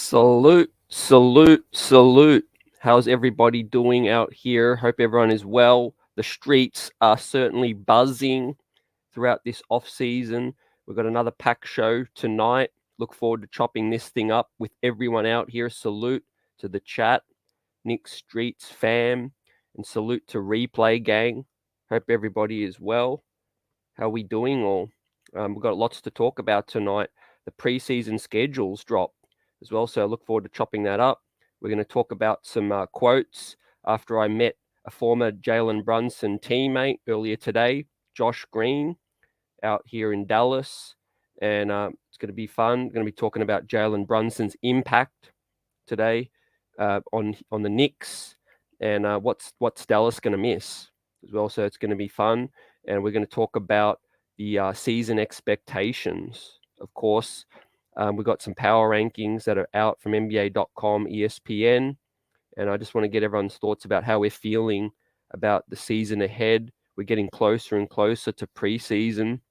Salute, salute, salute. How's everybody doing out here? Hope everyone is well. The streets are certainly buzzing throughout this off season. We've got another pack show tonight. Look forward to chopping this thing up with everyone out here. Salute to the chat, Knicks Streets fam, and salute to Replay Gang. Hope everybody is well. How are we doing all? We've got lots to talk about tonight. The preseason schedules drop as well, so I look forward to chopping that up. We're going to talk about some quotes after I met a former Jalen Brunson teammate earlier today, Josh Green, out here in Dallas, and it's going to be fun. We're going to be talking about Jalen Brunson's impact today on the Knicks, and what's Dallas going to miss as well. So it's going to be fun, and we're going to talk about the season expectations. Of course, we've got some power rankings that are out from NBA.com, ESPN, and I just want to get everyone's thoughts about how we're feeling about the season ahead. We're getting closer and closer to preseason,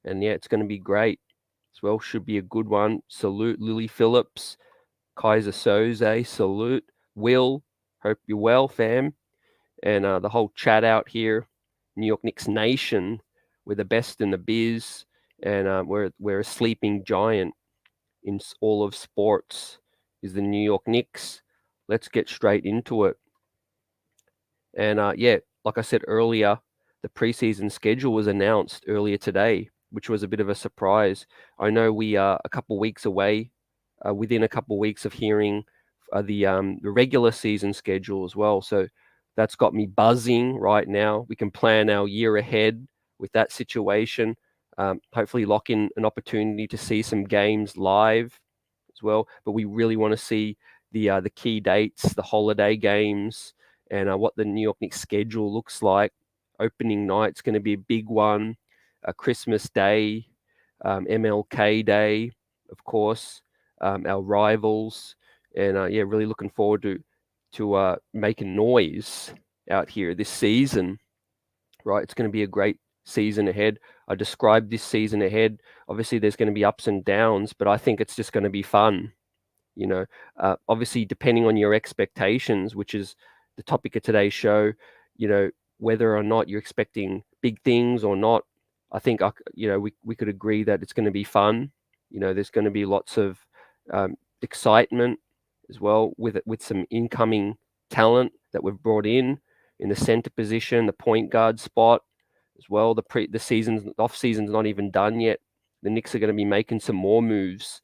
and yeah, it's going to be great as well. Should be a good one. Salute Lily Phillips, Kaiser Soze, salute. Will, hope you're well, fam. And the whole chat out here, New York Knicks Nation, we're the best in the biz, and we're a sleeping giant in all of sports, is the New York Knicks. Let's get straight into it. And yeah, like I said earlier, the preseason schedule was announced earlier today, which was a bit of a surprise. I know we are a couple weeks away, within a couple weeks of hearing the regular season schedule as well. So that's got me buzzing right now. We can plan our year ahead with that situation. Hopefully lock in an opportunity to see some games live as well. But we really want to see the key dates, the holiday games, and what the New York Knicks schedule looks like. Opening night's going to be a big one. Christmas Day, MLK Day, of course, our rivals, and yeah, really looking forward to making noise out here this season. Right, it's going to be a great season ahead. I described this season ahead. Obviously, there's going to be ups and downs, but I think it's just going to be fun. Obviously, depending on your expectations, which is the topic of today's show, whether or not you're expecting big things or not, I think we could agree that it's going to be fun. There's going to be lots of excitement as well with some incoming talent that we've brought in the center position, the point guard spot as well. The off season's not even done yet. The Knicks are going to be making some more moves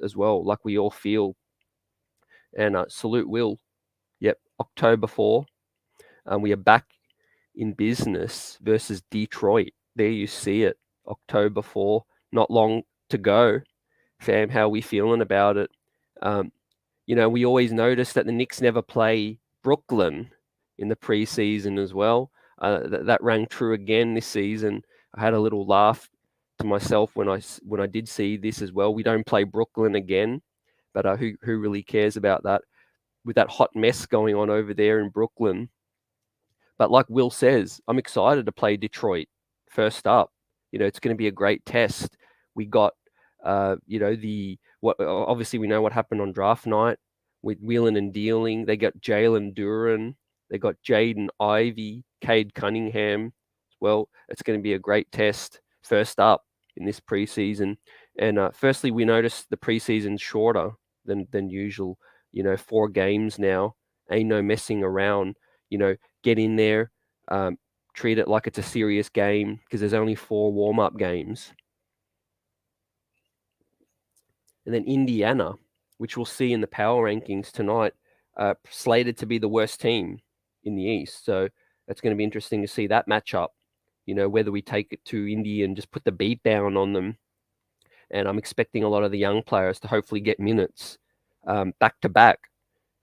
as well, like we all feel. And salute Will. Yep, October 4. We are back in business versus Detroit. There you see it. October 4. Not long to go. Fam, how are we feeling about it? We always notice that the Knicks never play Brooklyn in the preseason as well. That rang true again this season. I had a little laugh to myself when I did see this as well. We don't play Brooklyn again, but who really cares about that with that hot mess going on over there in Brooklyn? But like Will says, I'm excited to play Detroit first up. It's going to be a great test. We got, obviously we know what happened on draft night with wheeling and dealing. They got Jalen Duren. They got Jaden Ivey, Cade Cunningham as well. It's going to be a great test first up in this preseason. And firstly, we noticed the preseason's shorter than usual. 4 games now. Ain't no messing around. Get in there, treat it like it's a serious game because there's only 4 warm-up games. And then Indiana, which we'll see in the power rankings tonight, slated to be the worst team in the East. So that's going to be interesting to see that matchup, whether we take it to Indy and just put the beat down on them. And I'm expecting a lot of the young players to hopefully get minutes back-to-back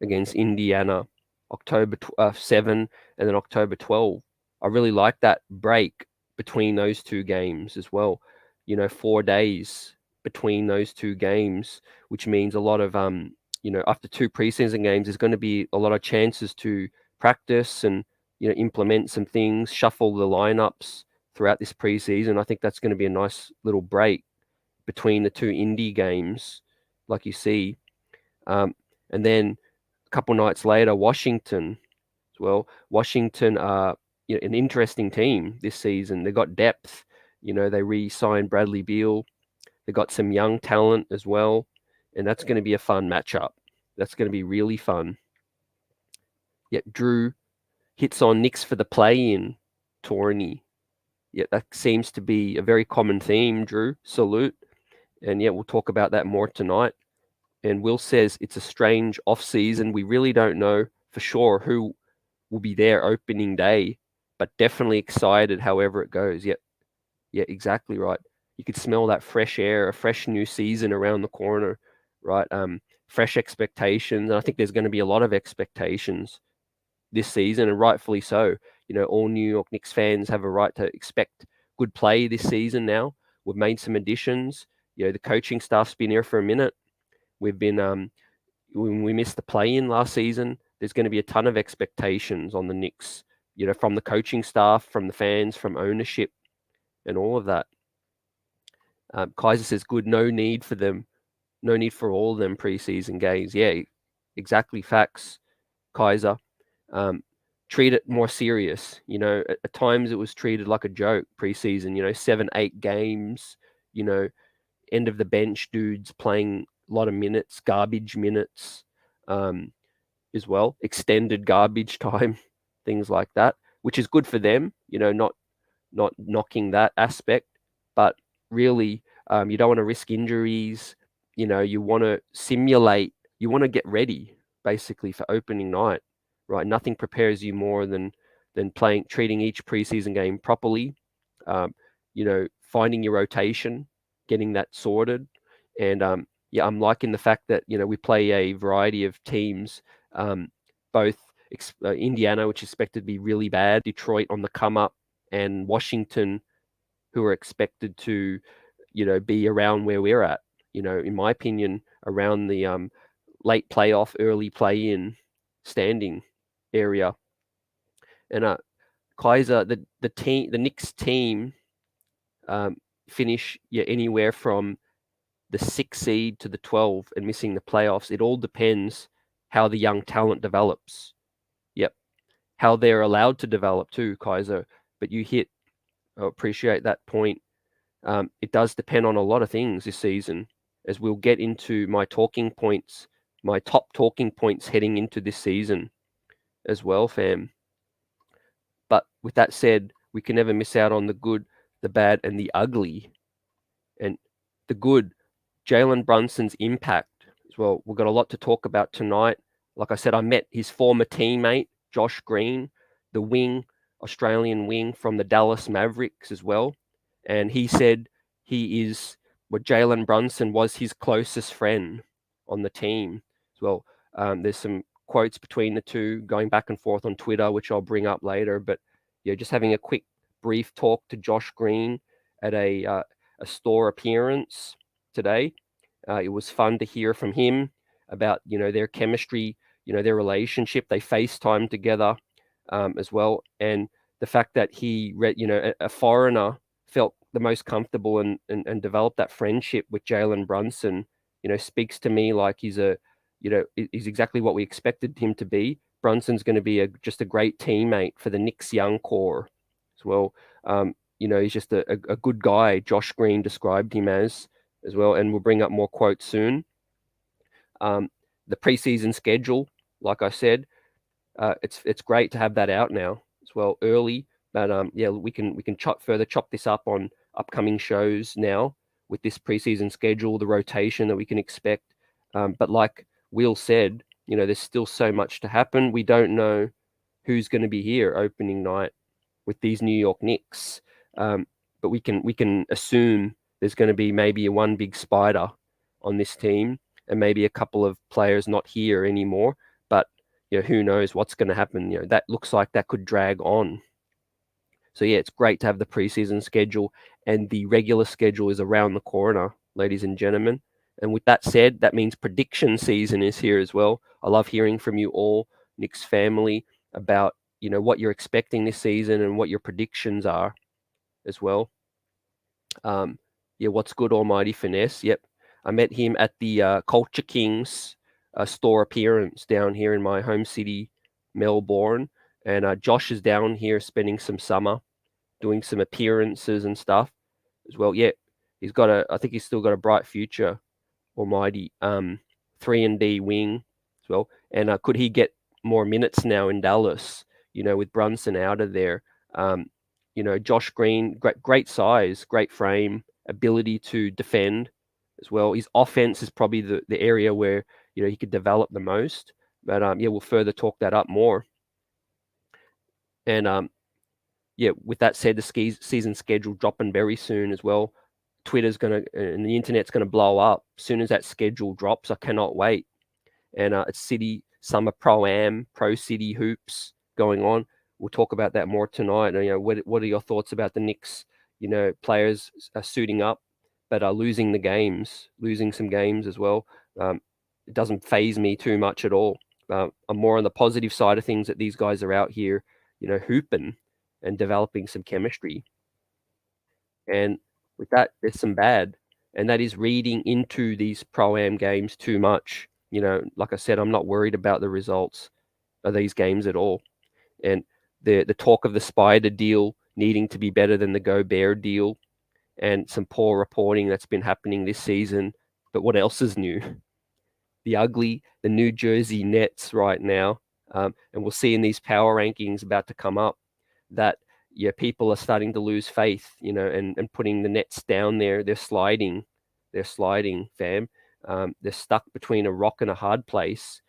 against Indiana, October 7 and then October 12. I really like that break between those 2 games as well. 4 days between those 2 games, which means a lot of, after 2 preseason games, there's going to be a lot of chances to practice and, implement some things, shuffle the lineups throughout this preseason. I think that's going to be a nice little break between the 2 indie games, like you see. And then a couple nights later, Washington as well. Washington are an interesting team this season. They got depth. They re-signed Bradley Beal. They got some young talent as well, and that's going to be a fun matchup. That's going to be really fun. Drew hits on Knicks for the play-in tourney. That seems to be a very common theme, Drew. Salute. And we'll talk about that more tonight. And Will says it's a strange off-season. We really don't know for sure who will be there opening day, but definitely excited however it goes. Yeah, exactly right. You could smell that fresh air, a fresh new season around the corner, right? Fresh expectations. And I think there's going to be a lot of expectations this season, and rightfully so. All New York Knicks fans have a right to expect good play this season now. We've made some additions. The coaching staff's been here for a minute. We've been, when we missed the play-in last season, there's going to be a ton of expectations on the Knicks, from the coaching staff, from the fans, from ownership, and all of that. Kaiser says, good, no need for all of them preseason games. Yeah, exactly, facts, Kaiser. Treat it more serious. At times it was treated like a joke preseason, 7, 8 games, end of the bench dudes playing a lot of minutes, garbage minutes, as well, extended garbage time, things like that, which is good for them, not knocking that aspect, but really, you don't want to risk injuries. You want to simulate, you want to get ready basically for opening night, right? Nothing prepares you more than treating each preseason game properly, finding your rotation, getting that sorted. And I'm liking the fact that we play a variety of teams, both Indiana, which is expected to be really bad, Detroit on the come up, and Washington, who are expected to be around where we're at, in my opinion, around the late playoff, early play-in standing area. And Kaiser, the Knicks team, finish anywhere from the 6 seed to the 12 and missing the playoffs. It all depends how the young talent develops. Yep. How they're allowed to develop too, Kaiser. But I appreciate that point. It does depend on a lot of things this season, as we'll get into my talking points, my top talking points heading into this season as well, fam. But with that said, we can never miss out on the good, the bad, and the ugly. And the good, Jalen Brunson's impact as well. We've got a lot to talk about tonight. Like I said, I met his former teammate, Josh Green, the Australian wing from the Dallas Mavericks as well. And he said Jalen Brunson was his closest friend on the team as well. There's some quotes between the two going back and forth on Twitter, which I'll bring up later. But just having a quick, brief talk to Josh Green at a store appearance today. It was fun to hear from him about their chemistry, their relationship. They FaceTime together as well, and the fact that he a foreigner felt the most comfortable and developed that friendship with Jalen Brunson, speaks to me like he's exactly what we expected him to be. Brunson's going to be just a great teammate for the Knicks young core as well. He's just a good guy. Josh Green described him as well, and we'll bring up more quotes soon. The preseason schedule, like I said, it's great to have that out now as well early. But we can chop this up on upcoming shows now with this preseason schedule, the rotation that we can expect. But like Will said, there's still so much to happen. We don't know who's going to be here opening night with these New York Knicks. But we can assume there's going to be maybe one big spider on this team and maybe a couple of players not here anymore. But who knows what's going to happen? That looks like that could drag on. So it's great to have the preseason schedule, and the regular schedule is around the corner, ladies and gentlemen. And with that said, that means prediction season is here as well. I love hearing from you all, Knicks family, about what you're expecting this season and what your predictions are as well. What's good, Almighty Finesse? Yep, I met him at the Culture Kings store appearance down here in my home city, Melbourne. And Josh is down here spending some summer, doing some appearances and stuff as well. Yeah, I think he's still got a bright future. Almighty, 3-and-D wing as well. And could he get more minutes now in Dallas? With Brunson out of there. Josh Green, great size, great frame, ability to defend as well. His offense is probably the area where he could develop the most. But we'll further talk that up more. And with that said, the season schedule dropping very soon as well. Twitter's and the internet's gonna blow up as soon as that schedule drops. I cannot wait. And it's City Summer Pro City hoops going on. We'll talk about that more tonight. And, what are your thoughts about the Knicks? Players are suiting up, but are losing some games as well. It doesn't faze me too much at all. I'm more on the positive side of things that these guys are out here, hooping and developing some chemistry. And with that, there's some bad, and that is reading into these Pro-Am games too much. Like I said, I'm not worried about the results of these games at all. And the talk of the Spider deal needing to be better than the Gobert deal, and some poor reporting that's been happening this season. But what else is new? The New Jersey Nets right now. And we'll see in these power rankings about to come up that people are starting to lose faith, and putting the Nets down there. They're sliding, fam. They're stuck between a rock and a hard place,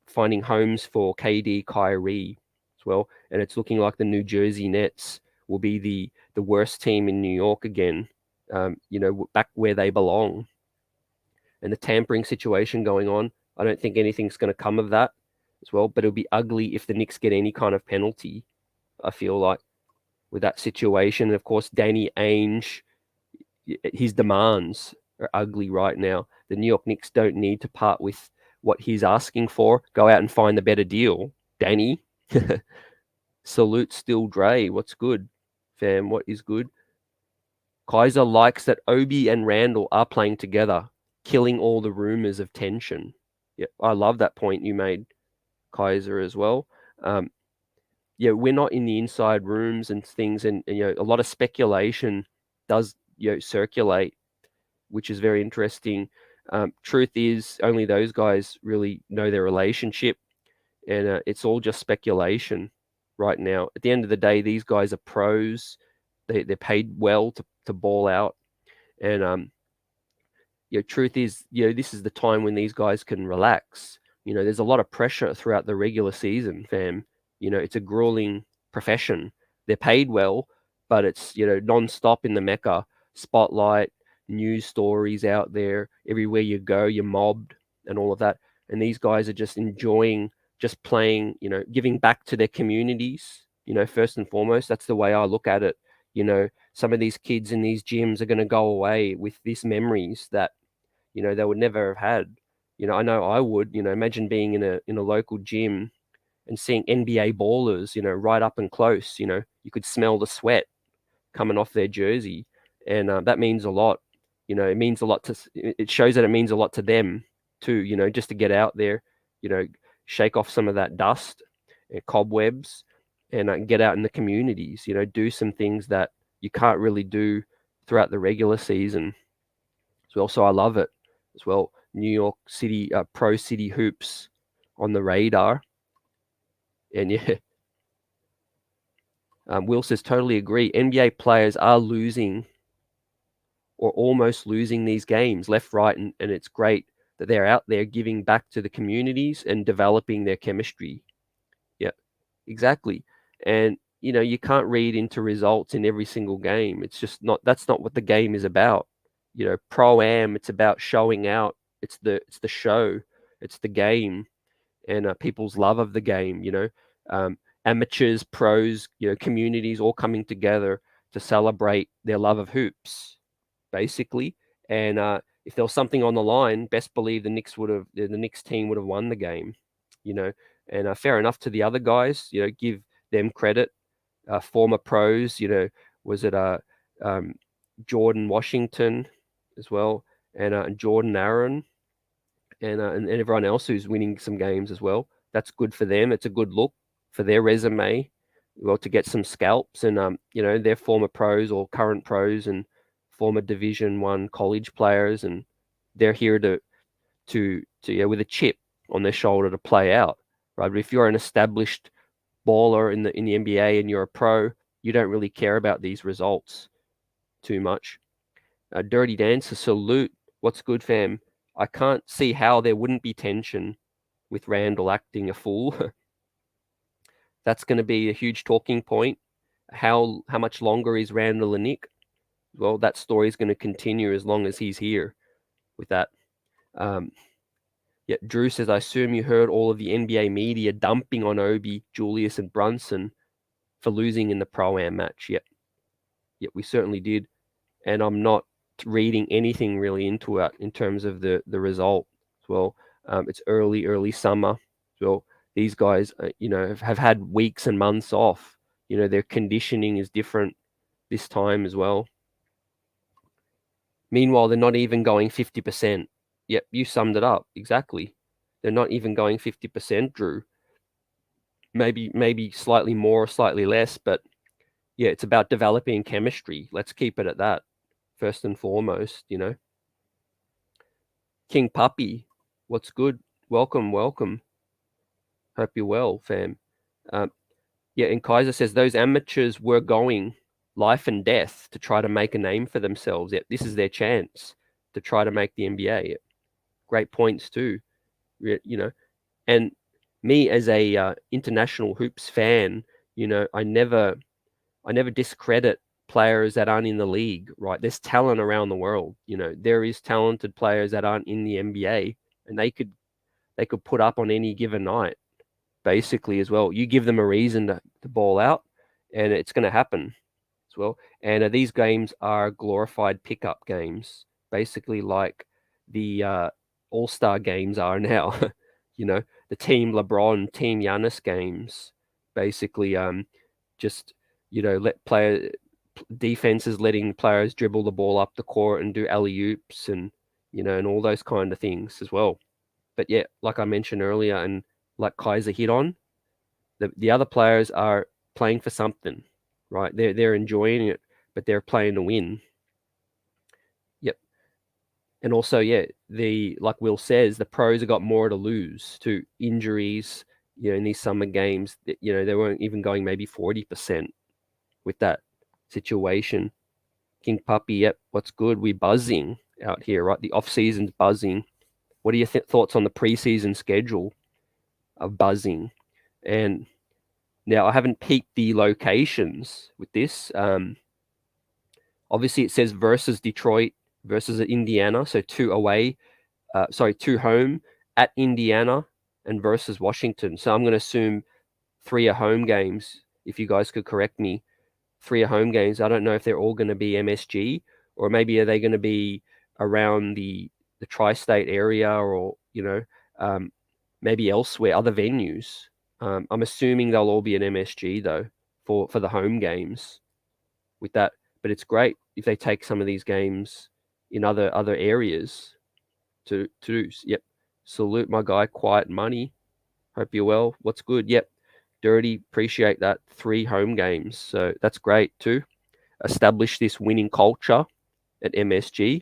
finding homes for KD, Kyrie as well. And it's looking like the New Jersey Nets will be the worst team in New York again, back where they belong. And the tampering situation going on, I don't think anything's going to come of that as well, but it'll be ugly if the Knicks get any kind of penalty, I feel like, with that situation. And of course, Danny Ainge, his demands are ugly right now. The New York Knicks don't need to part with what he's asking for. Go out and find the better deal, Danny. Salute Still Dre. What's good, fam? What is good? Kaiser likes that Obi and Randall are playing together, killing all the rumors of tension. Yeah, I love that point you made, Kaiser, as well. We're not in the inside rooms and things, and a lot of speculation does circulate, which is very interesting. Truth is, only those guys really know their relationship, and it's all just speculation right now. At the end of the day, these guys are pros. They're paid well to ball out, and truth is, this is the time when these guys can relax. There's a lot of pressure throughout the regular season, fam. It's a grueling profession. They're paid well, but it's, non-stop in the Mecca. Spotlight, news stories out there. Everywhere you go, you're mobbed and all of that. And these guys are just enjoying just playing, giving back to their communities, first and foremost. That's the way I look at it. Some of these kids in these gyms are going to go away with these memories that, they would never have had. I know I would, imagine being in a local gym and seeing NBA ballers, right up and close. You could smell the sweat coming off their jersey, and that means a lot. It means a lot it shows that it means a lot to them too, just to get out there, shake off some of that dust and cobwebs, and get out in the communities, do some things that you can't really do throughout the regular season as well. So I love it as well. New York City, Pro City hoops on the radar. And yeah, Will says, totally agree. NBA players are losing or almost losing these games left, right, and it's great that they're out there giving back to the communities and developing their chemistry. Yeah, exactly. And, you can't read into results in every single game. It's just that's not what the game is about. Pro-Am, it's about showing out. It's the show. It's the game, and people's love of the game, amateurs, pros, communities all coming together to celebrate their love of hoops, basically. And if there was something on the line, best believe the Knicks team would have won the game, and fair enough to the other guys, give them credit. Former pros, was it Jordan Washington as well, and Jordan Aaron and everyone else who's winning some games as well. That's good for them. It's a good look for their resume, well, to get some scalps and their former pros or current pros and former Division 1 college players, and they're here to with a chip on their shoulder to play out, right? But if you're an established baller in the NBA and you're a pro, you don't really care about these results too much. Dirty Dancer, salute. What's good, fam? I can't see how there wouldn't be tension with Randall acting a fool. That's going to be a huge talking point. How much longer is Randall a Nick? Well, that story is going to continue as long as he's here with that. Drew says, I assume you heard all of the NBA media dumping on Obi, Julius, and Brunson for losing in the Pro-Am match. Yep, we certainly did. And I'm not reading anything really into it in terms of the result as well. It's early summer. So these guys, have had weeks and months off. Their conditioning is different this time as well. Meanwhile, they're not even going 50%. Yep, you summed it up exactly. They're not even going 50%, Drew. Maybe slightly more or slightly less, but yeah, it's about developing chemistry. Let's keep it at that first and foremost. King Puppy, what's good? Welcome. Hope you're well, fam. And Kaiser says those amateurs were going life and death to try to make a name for themselves. Yep, this is their chance to try to make the NBA. Yep. Great points too. And me as a international hoops fan, I never discredit players that aren't in the league, right? There's talent around the world. There is talented players that aren't in the NBA, and they could put up on any given night, basically, as well. You give them a reason to ball out, and it's going to happen as well. And these games are glorified pickup games, basically like the All-Star games are now. The Team LeBron, Team Giannis games, basically just let defenses letting players dribble the ball up the court and do alley-oops and and all those kind of things as well. But yeah, like I mentioned earlier, and like Kaiser hit on, the other players are playing for something, right? They're enjoying it, but they're playing to win. Yep. And also, yeah, like Will says, the pros have got more to lose to injuries. In these summer games, they weren't even going maybe 40% with that situation. King Puppy, yep, what's good? We're buzzing out here, right? The off-season's buzzing. What are your thoughts on the preseason schedule of buzzing? And now I haven't peeked the locations with this. Obviously, it says versus Detroit versus Indiana, so 2 away. 2 home at Indiana and versus Washington. So I'm going to assume 3 are home games. If you guys could correct me, 3 are home games. I don't know if they're all going to be MSG, or maybe are they going to be around the tri-state area, or maybe elsewhere, other venues. I'm assuming they'll all be an MSG though for the home games with that. But it's great if they take some of these games in other areas to do. Yep. Salute my guy, Quiet Money. Hope you're well. What's good? Yep. Dirty, appreciate that. 3 home games. So that's great too. Establish this winning culture at MSG.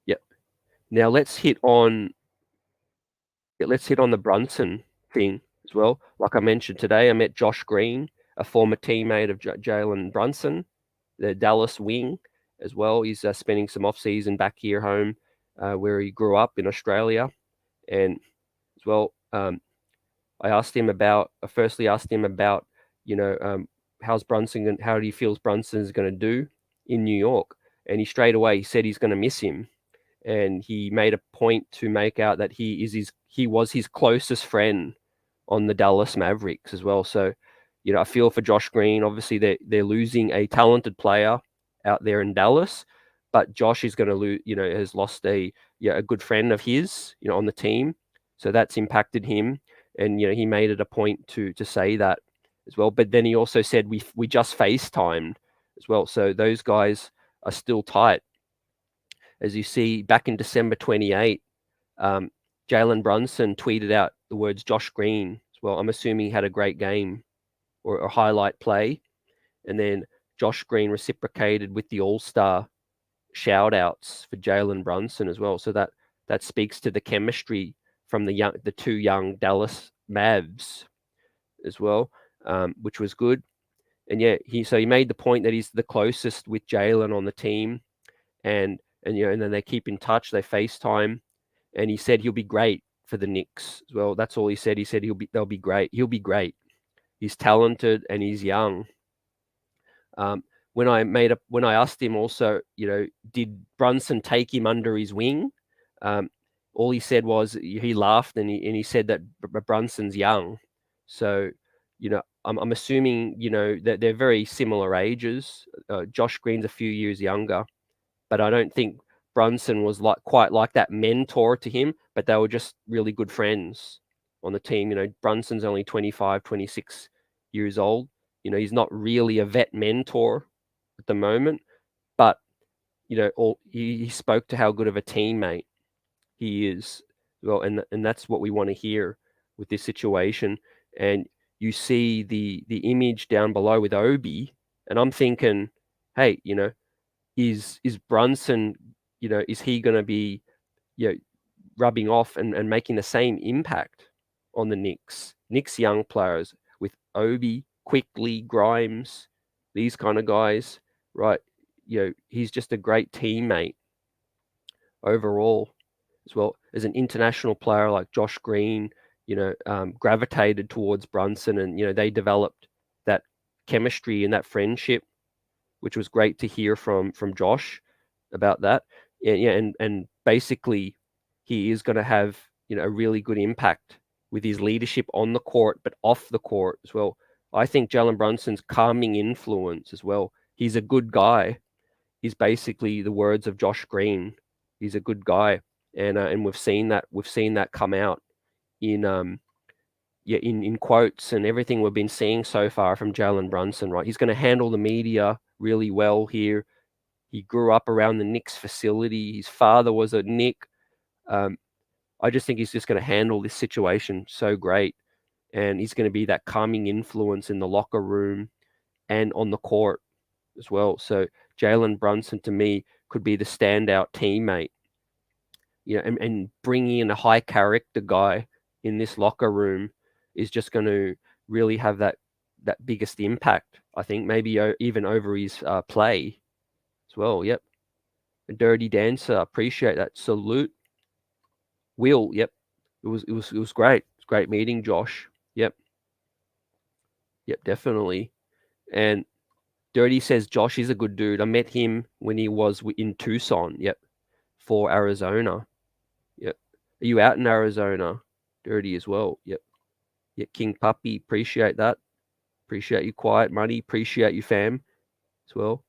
Yep. Now let's hit on the Brunson thing as well. Like I mentioned today, I met Josh Green, a former teammate of Jalen Brunson, the Dallas wing as well. He's spending some off-season back here home where he grew up in Australia. And as well, I firstly asked him about, how's Brunson, how do you feel Brunson's going to do in New York? And he straight away said he's going to miss him. And he made a point to make out that he was his closest friend on the Dallas Mavericks as well. So, I feel for Josh Green. Obviously, they're losing a talented player out there in Dallas, but Josh is going to lose. Has lost a good friend of his, on the team. So that's impacted him, and he made it a point to say that as well. But then he also said we just FaceTimed as well. So those guys are still tight. as you see back in December 28, Jalen Brunson tweeted out the words Josh Green as well. I'm assuming he had a great game or a highlight play. And then Josh Green reciprocated with the All-Star shout outs for Jalen Brunson as well. So that speaks to the chemistry from the two young Dallas Mavs as well, which was good. And yeah, he made the point that he's the closest with Jalen on the team, and and then they keep in touch, they FaceTime, and he said he'll be great for the Knicks as well. That's all he said. He said they'll be great. He'll be great. He's talented and he's young. When I asked him also, did Brunson take him under his wing? All he said was he laughed and he said that Brunson's young. So, I'm assuming, that they're very similar ages. Josh Green's a few years younger, but I don't think Brunson was quite like that mentor to him, but they were just really good friends on the team. Brunson's only 25, 26 years old. He's not really a vet mentor at the moment, but he spoke to how good of a teammate he is. Well, and that's what we want to hear with this situation. And you see the image down below with Obi, and I'm thinking, hey, is Brunson, is he going to be, rubbing off and making the same impact on the Knicks young players with Obi, Quickly, Grimes, these kind of guys, right? He's just a great teammate overall, as well as an international player like Josh Green, gravitated towards Brunson, and they developed that chemistry and that friendship, which was great to hear from Josh about that. And basically he is going to have a really good impact with his leadership on the court, but off the court as well. I think Jalen Brunson's calming influence as well. He's a good guy. He's basically the words of Josh Green. He's a good guy, and we've seen that come out in in quotes and everything we've been seeing so far from Jalen Brunson. Right, he's going to handle the media really well here. He grew up around the Knicks facility. His father was a Knick. I just think he's just going to handle this situation so great, and he's going to be that calming influence in the locker room and on the court as well. So Jalen Brunson, to me, could be the standout teammate, and bringing in a high character guy in this locker room is just going to really have that biggest impact. I think maybe even over his play as well. Yep. A dirty dancer. Appreciate that. Salute. Will. Yep. It was great. It's great meeting Josh. Yep. Yep, definitely. And Dirty says Josh is a good dude. I met him when he was in Tucson. Yep. For Arizona. Yep. Are you out in Arizona? Dirty as well. Yep. Yep. King Puppy. Appreciate that. Appreciate you, Quiet Money. Appreciate you, fam, as well.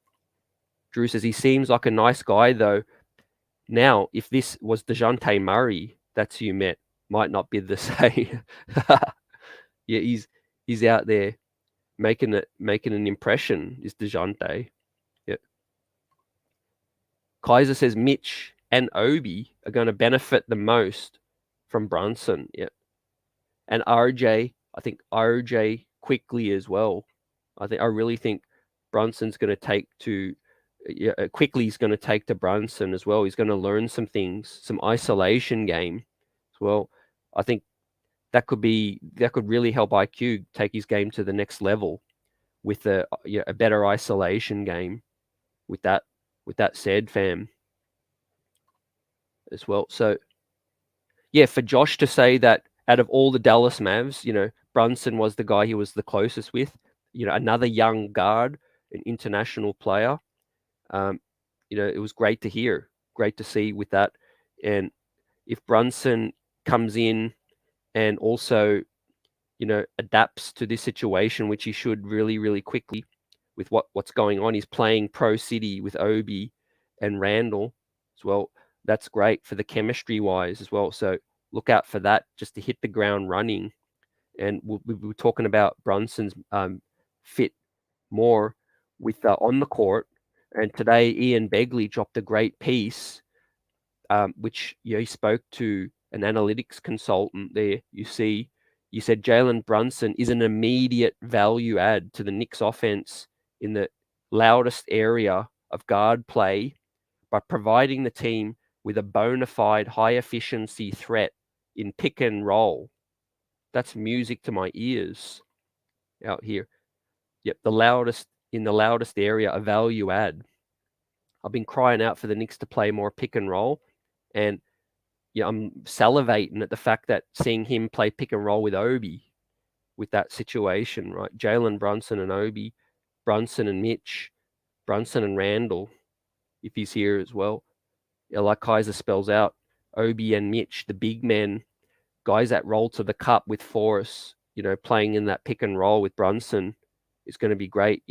Drew says he seems like a nice guy, though. Now, if this was DeJounte Murray, that's who you met, might not be the same. Yeah, he's out there making an impression, is DeJounte. Yeah. Kaiser says Mitch and Obi are going to benefit the most from Brunson. Yeah. And RJ, I think RJ Quickly as well. I really think Brunson's going to take to Quickly he's going to take to Brunson as well. He's going to learn some things, some isolation game as well. I think that could really help IQ take his game to the next level with a better isolation game. With that said, fam, as well. So yeah, for Josh to say that out of all the Dallas Mavs, Brunson was the guy he was the closest with. Another young guard, an international player. It was great to hear, great to see with that. And if Brunson comes in and also, adapts to this situation, which he should really, really quickly with what's going on. He's playing Pro City with Obi and Randall as well. That's great for the chemistry wise as well. So look out for that, just to hit the ground running. And we were talking about Brunson's fit more with on the court. And today, Ian Begley dropped a great piece which he spoke to an analytics consultant there. You said Jalen Brunson is an immediate value add to the Knicks offense in the loudest area of guard play by providing the team with a bona fide high efficiency threat in pick and roll. That's music to my ears out here. Yep, the loudest area, a value add. I've been crying out for the Knicks to play more pick and roll, and I'm salivating at the fact that seeing him play pick and roll with Obi, with that situation, right? Jalen Brunson and Obi, Brunson and Mitch, Brunson and Randall, if he's here as well. Like Kaiser spells out, Obi and Mitch, the big men, guys that roll to the cup with Forrest, playing in that pick and roll with Brunson is going to be great.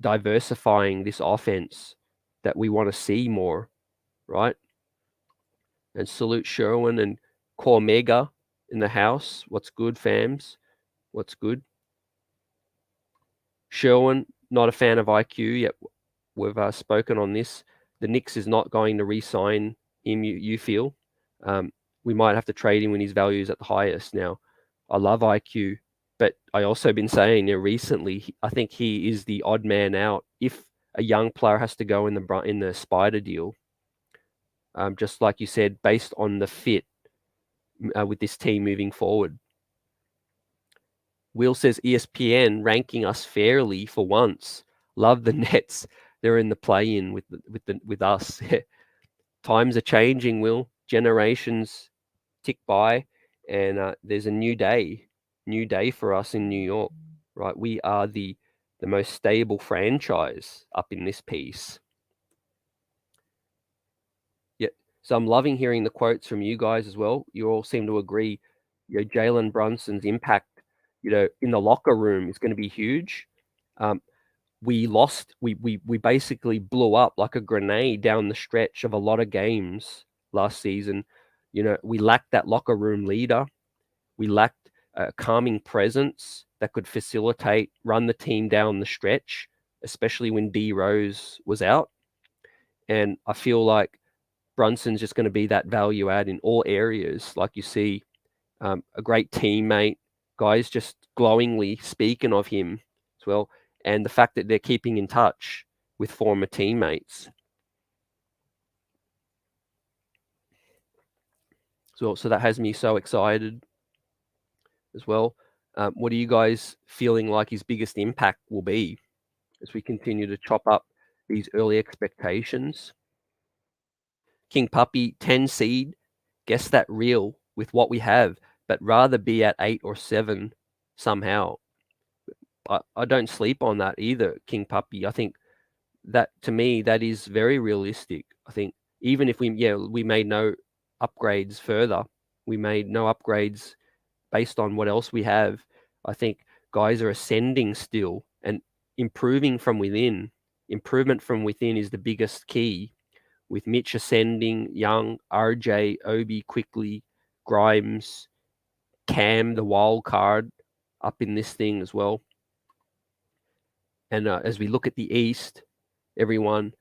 Diversifying this offense that we want to see more, right? And salute Sherwin and Cormega in the house. What's good, fams? What's good? Sherwin, not a fan of IQ yet. We've spoken on this. The Knicks is not going to re-sign him, you feel. We might have to trade him when his value is at the highest. Now, I love IQ, but I also been saying recently, I think he is the odd man out if a young player has to go in the Spider deal. Just like you said, based on the fit with this team moving forward. Will says ESPN ranking us fairly for once. Love the Nets. They're in the play-in with us. Times are changing, Will. Generations tick by, and there's a new day for us in New York. Right, we are the most stable franchise up in this piece. Yeah, so I'm loving hearing the quotes from you guys as well. You all seem to agree. Jalen Brunson's impact, in the locker room is going to be huge. We basically blew up like a grenade down the stretch of a lot of games last season. We lacked that locker room leader. We lacked a calming presence that could run the team down the stretch, especially when D Rose was out. And I feel like Brunson's just going to be that value add in all areas. Like you see, a great teammate, guys just glowingly speaking of him as well. And the fact that they're keeping in touch with former teammates. So that has me so excited as well. What are you guys feeling like his biggest impact will be as we continue to chop up these early expectations? King Puppy, 10 seed, guess that real with what we have, but rather be at 8 or 7 somehow. I don't sleep on that either, King Puppy. I think that, to me, that is very realistic. I think even if we made no upgrades further, we made no upgrades based on what else we have. I think guys are ascending still and improving from within. Improvement from within is the biggest key. With Mitch ascending, Young, RJ, Obi quickly, Grimes, Cam, the wild card up in this thing as well. And as we look at the East, everyone,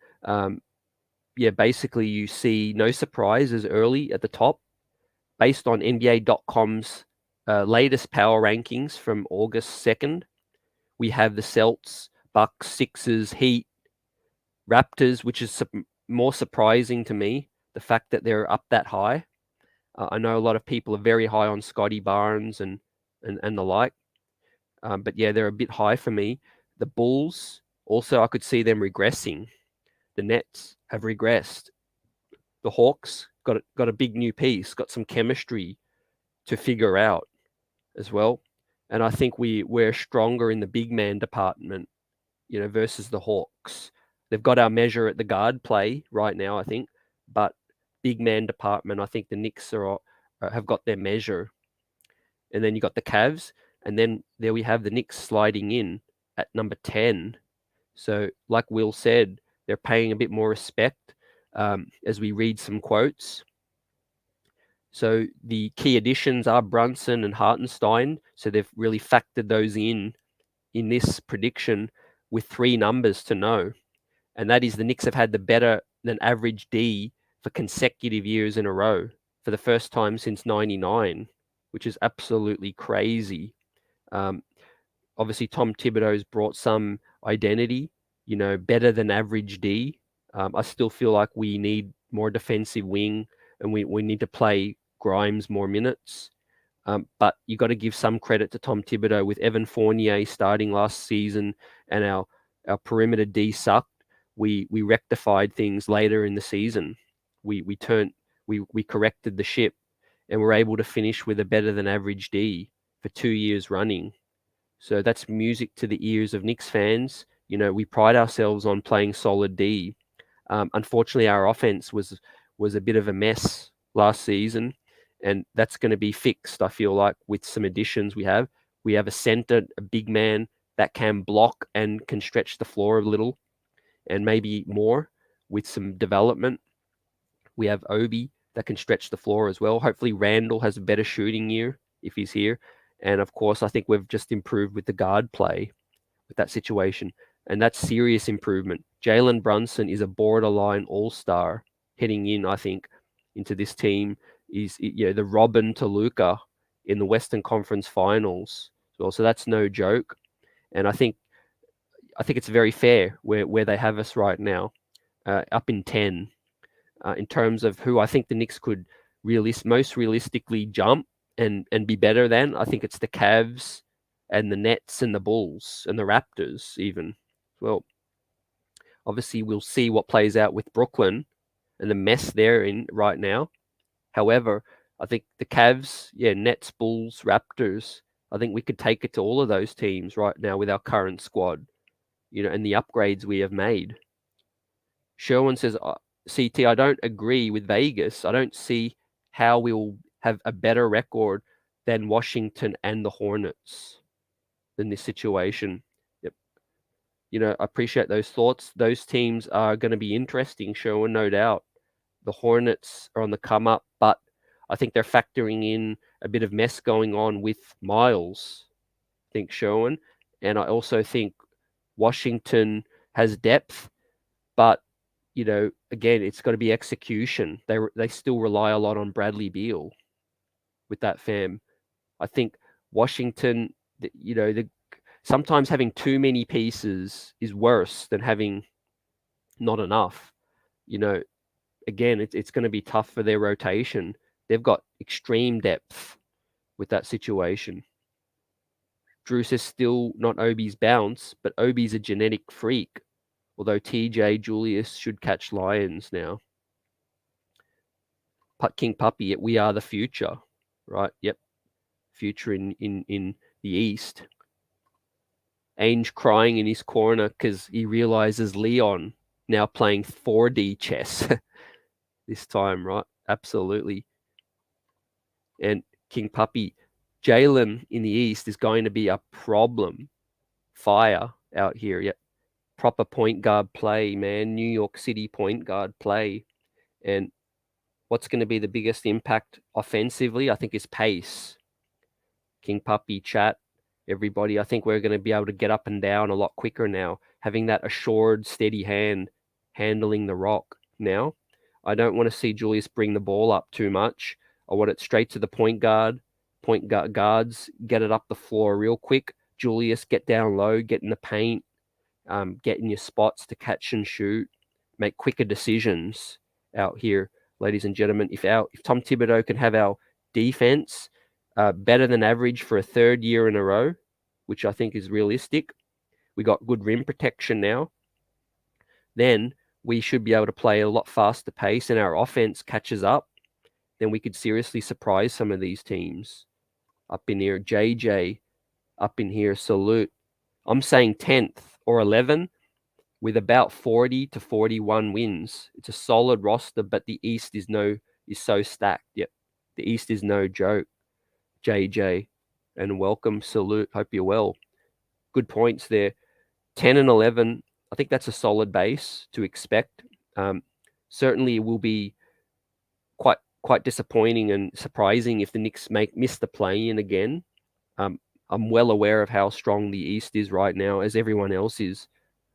basically you see no surprises early at the top. Based on NBA.com's latest power rankings from August 2nd, we have the Celts, Bucks, Sixers, Heat, Raptors, which is more surprising to me, the fact that they're up that high. I know a lot of people are very high on Scotty Barnes and the like. But yeah, they're a bit high for me. The Bulls, also, I could see them regressing. The Nets have regressed. The Hawks got a big new piece, got some chemistry to figure out as well. And I think we're stronger in the big man department, versus the Hawks. They've got our measure at the guard play right now, I think. But big man department, I think the Knicks have got their measure. And then you got the Cavs. And then there we have the Knicks sliding in at number 10. So like Will said, they're paying a bit more respect as we read some quotes. So the key additions are Brunson and Hartenstein. So they've really factored those in this prediction with 3 numbers to know. And that is the Knicks have had the better than average D for consecutive years in a row for the first time since '99, which is absolutely crazy. Obviously, Tom Thibodeau's brought some identity, better than average D. I still feel like we need more defensive wing, and we need to play Grimes more minutes. But you got to give some credit to Tom Thibodeau with Evan Fournier starting last season, and our perimeter D sucked. We rectified things later in the season. We corrected the ship, and we're able to finish with a better than average D for 2 years running. So that's music to the ears of Knicks fans. We pride ourselves on playing solid D. Unfortunately, our offense was a bit of a mess last season, and that's going to be fixed, I feel like, with some additions we have. We have a center, a big man that can block and can stretch the floor a little, and maybe more with some development. We have Obi that can stretch the floor as well. Hopefully, Randall has a better shooting year if he's here. And of course, I think we've just improved with the guard play with that situation. And that's serious improvement. Jalen Brunson is a borderline all-star heading in, I think, into this team. He's the Robin to Luka in the Western Conference Finals. So that's no joke. And I think it's very fair where they have us right now, up in 10, in terms of who I think the Knicks could most realistically jump and be better than. I think it's the Cavs and the Nets and the Bulls and the Raptors even. Well, obviously we'll see what plays out with Brooklyn and the mess they're in right now. However, I think the Cavs, Nets, Bulls, Raptors, I think we could take it to all of those teams right now with our current squad, and the upgrades we have made. Sherwin says, CT, I don't agree with Vegas. I don't see how we'll have a better record than Washington and the Hornets in this situation. Yep. I appreciate those thoughts. Those teams are going to be interesting, Sherwin, no doubt. The Hornets are on the come up, but I think they're factoring in a bit of mess going on with Miles, I think, Sherwin. And I also think Washington has depth, but again, it's got to be execution. They still rely a lot on Bradley Beal with that fam. I think Washington, sometimes having too many pieces is worse than having not enough. Again, it's going to be tough for their rotation. They've got extreme depth with that situation. Drew says still not Obi's bounce, but Obi's a genetic freak. Although TJ Julius should catch Lions now. King Puppy, we are the future, right? Yep. Future in the East. Ainge crying in his corner because he realizes Leon now playing 4D chess this time, right? Absolutely. And King Puppy, Jalen in the East is going to be a problem. Fire out here. Yep. Proper point guard play, man. New York City point guard play. And what's going to be the biggest impact offensively, I think, is pace. King Puppy, chat, everybody. I think we're going to be able to get up and down a lot quicker now, having that assured, steady hand handling the rock now. I don't want to see Julius bring the ball up too much. I want it straight to the point guard. Guards, get it up the floor real quick. Julius, get down low, get in the paint. Get in your spots to catch and shoot, make quicker decisions out here, ladies and gentlemen. If Tom Thibodeau can have our defense better than average for a third year in a row, which I think is realistic, we got good rim protection now, then we should be able to play a lot faster pace and our offense catches up, then we could seriously surprise some of these teams. Up in here, JJ, up in here, salute. I'm saying 10th or 11 with about 40 to 41 wins. It's a solid roster, but the East is so stacked. Yep. The East is no joke. JJ, and welcome, salute. Hope you're well. Good points there. 10 and 11, I think that's a solid base to expect. Certainly it will be quite disappointing and surprising if the Knicks miss the play-in again. I'm well aware of how strong the East is right now, as everyone else is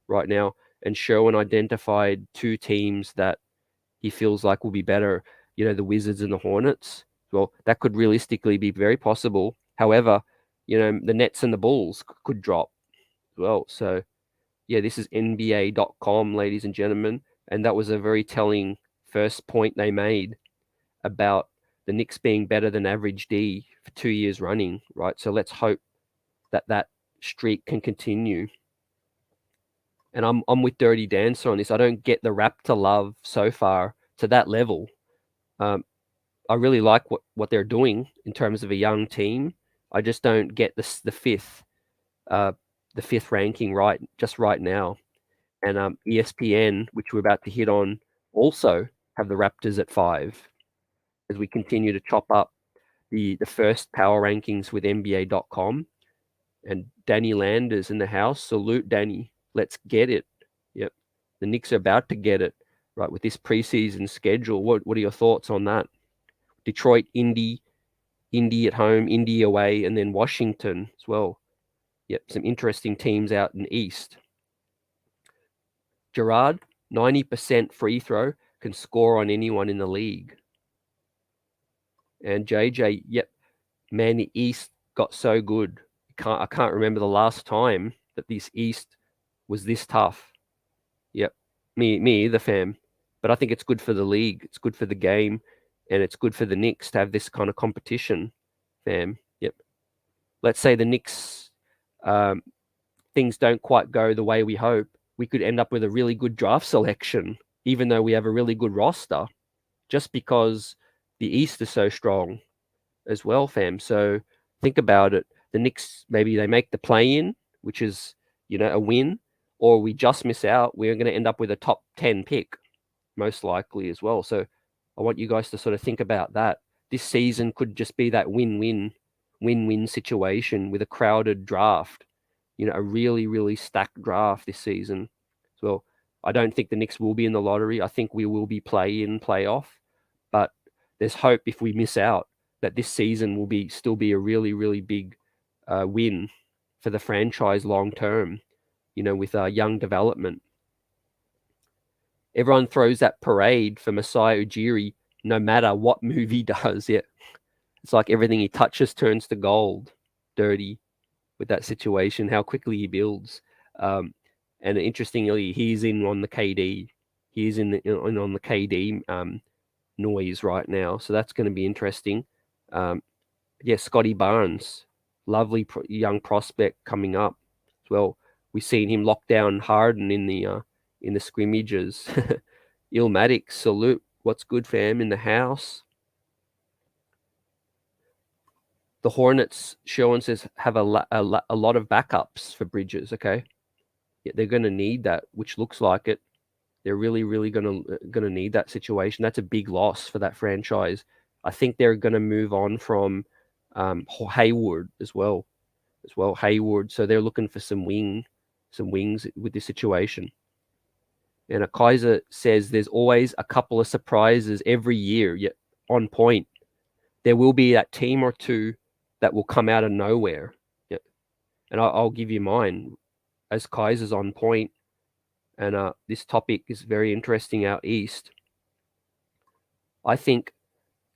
right now. and Sherwin identified two teams that he feels like will be better, the Wizards and the Hornets. Well, that could realistically be very possible. However, the Nets and the Bulls could drop as well. So, yeah, this is NBA.com, ladies and gentlemen. And that was a very telling first point they made about the Knicks being better than average D for 2 years running, right? So let's hope that streak can continue. And I'm with Dirty Dancer on this. I don't get the Raptor love so far to that level. I really like what they're doing in terms of a young team. I just don't get the fifth ranking right now. And ESPN, which we're about to hit on, also have the Raptors at 5 as we continue to chop up the first power rankings with NBA.com. And Danny Landers in the house. Salute, Danny. Let's get it. Yep. The Knicks are about to get it, right, with this preseason schedule. What are your thoughts on that? Detroit, Indy at home, Indy away, and then Washington as well. Yep, some interesting teams out in East. Gerard, 90% free throw, can score on anyone in the league. And JJ, yep, man, the East got so good. I can't remember the last time that this East was this tough. Yep, me either, fam. But I think it's good for the league. It's good for the game. And it's good for the Knicks to have this kind of competition, fam. Yep. Let's say the Knicks, things don't quite go the way we hope. We could end up with a really good draft selection, even though we have a really good roster, just because the East is so strong as well, fam. So think about it. The Knicks, maybe they make the play-in, which is, a win, or we just miss out. We're going to end up with a top 10 pick, most likely as well. So I want you guys to sort of think about that. This season could just be that win-win situation with a crowded draft, a really, really stacked draft this season. So I don't think the Knicks will be in the lottery. I think we will be play-in, play-off, but there's hope if we miss out that this season will still be a really, really big win for the franchise long term, with young development. Everyone throws that parade for Masai Ujiri no matter what move he does. Yeah. It's like everything he touches turns to gold. Dirty with that situation, how quickly he builds. And interestingly, he's in on the KD. He's in on the KD noise right now. So that's going to be interesting. Scotty Barnes, lovely young prospect coming up as well. We've seen him lock down Harden in the scrimmages. Illmatic, salute. What's good, fam? In the house. The Hornets, Sherwin says, have a lot of backups for Bridges. Okay, yeah, they're going to need that, which looks like it. They're really, really going to need that situation. That's a big loss for that franchise. I think they're going to move on from Hayward as well. Hayward. So they're looking for some wings with this situation. And a Kaiser says there's always a couple of surprises every year. Yet on point, there will be that team or two that will come out of nowhere. Yeah. And I'll give you mine as Kaiser's on point. And this topic is very interesting out east. I think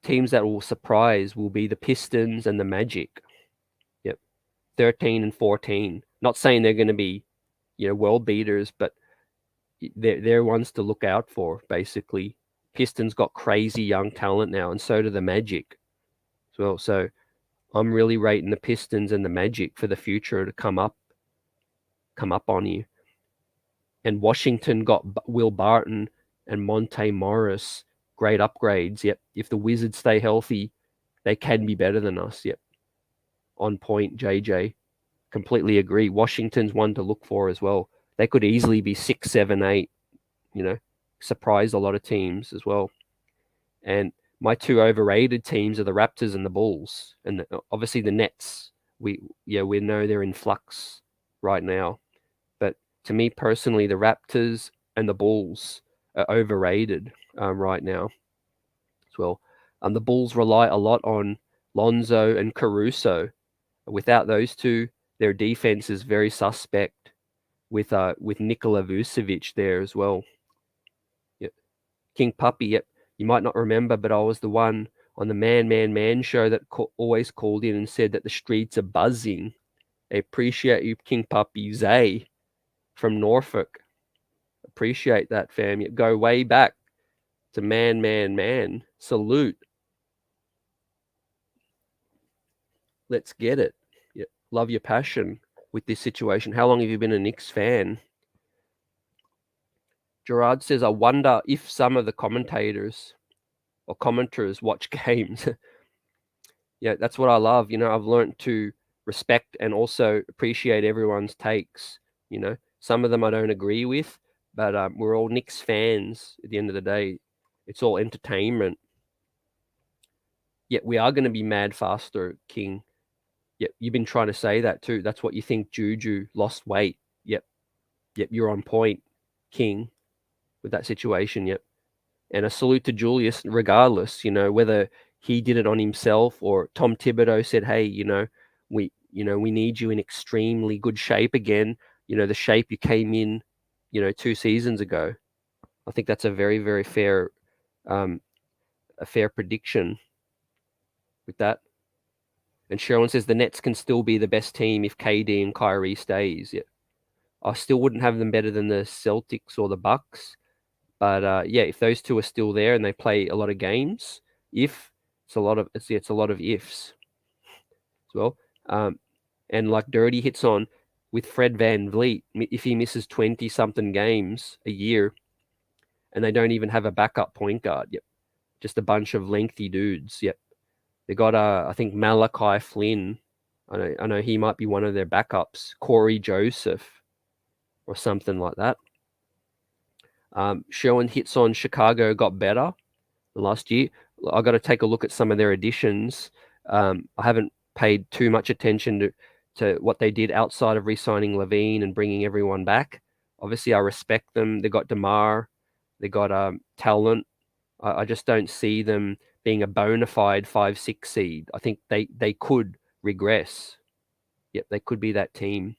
teams that will surprise will be the Pistons and the Magic. Yep. 13 and 14. Not saying they're going to be, world beaters, but they're ones to look out for, basically. Pistons got crazy young talent now, and so do the Magic as well. So I'm really rating the Pistons and the Magic for the future to come up on you. And Washington got Will Barton and Monte Morris, great upgrades. Yep. If the Wizards stay healthy, they can be better than us. Yep. On point, JJ. Completely agree. Washington's one to look for as well. They could easily be 6, 7, 8, surprise a lot of teams as well. And my two overrated teams are the Raptors and the Bulls. And obviously the Nets, we know they're in flux right now. But to me personally, the Raptors and the Bulls are overrated right now as well. The Bulls rely a lot on Lonzo and Caruso. Without those two, their defense is very suspect. Nikola Vucevic there as well. Yep. King Puppy, yep. You might not remember, but I was the one on the Man show that always called in and said that the streets are buzzing. I appreciate you, King Puppy. Zay from Norfolk. Appreciate that, fam. You go way back to Man. Salute. Let's get it. Yeah. Love your passion with this situation. How long have you been a Knicks fan? Gerard says, I wonder if some of the commentators or commenters watch games. Yeah, that's what I love. I've learned to respect and also appreciate everyone's takes. Some of them I don't agree with, but we're all Knicks fans at the end of the day. It's all entertainment. Yet we are going to be mad faster, King. Yep, you've been trying to say that too. That's what you think Juju lost weight. Yep, you're on point, King, with that situation. Yep. And a salute to Julius, regardless, whether he did it on himself or Tom Thibodeau said, hey, we need you in extremely good shape again. The shape you came in, 2 seasons ago. I think that's a very, very fair, a fair prediction with that. And Sherwin says the Nets can still be the best team if KD and Kyrie stays. Yeah. I still wouldn't have them better than the Celtics or the Bucks. But if those two are still there and they play a lot of games, it's a lot of ifs as well. And like Dirty hits on with Fred VanVleet, if he misses 20-something games a year, and they don't even have a backup point guard, yep, just a bunch of lengthy dudes, yep. They got I think Malachi Flynn. I know he might be one of their backups, Corey Joseph, or something like that. Sherwin hits on Chicago got better last year. I got to take a look at some of their additions. I haven't paid too much attention to what they did outside of re-signing Levine and bringing everyone back. Obviously, I respect them. They got DeMar. They got talent. I just don't see them being a bona fide 5-6 seed. I think they could regress. Yep, they could be that team.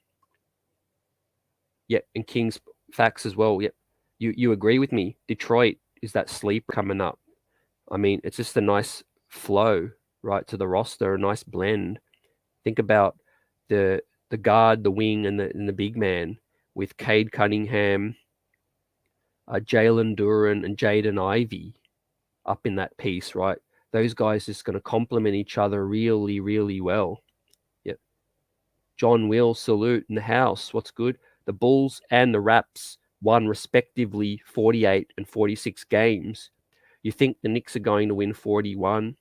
Yep, and Kings facts as well. Yep, you agree with me. Detroit is that sleep coming up. I mean, it's just a nice flow, right, to the roster, a nice blend. Think about the guard, the wing, and the big man with Cade Cunningham, Jalen Duren, and Jaden Ivey up in that piece, right? Those guys just going to complement each other really, really well. Yep. John Will, salute in the house. What's good? The Bulls and the Raps won respectively 48 and 46 games. You think the Knicks are going to win 41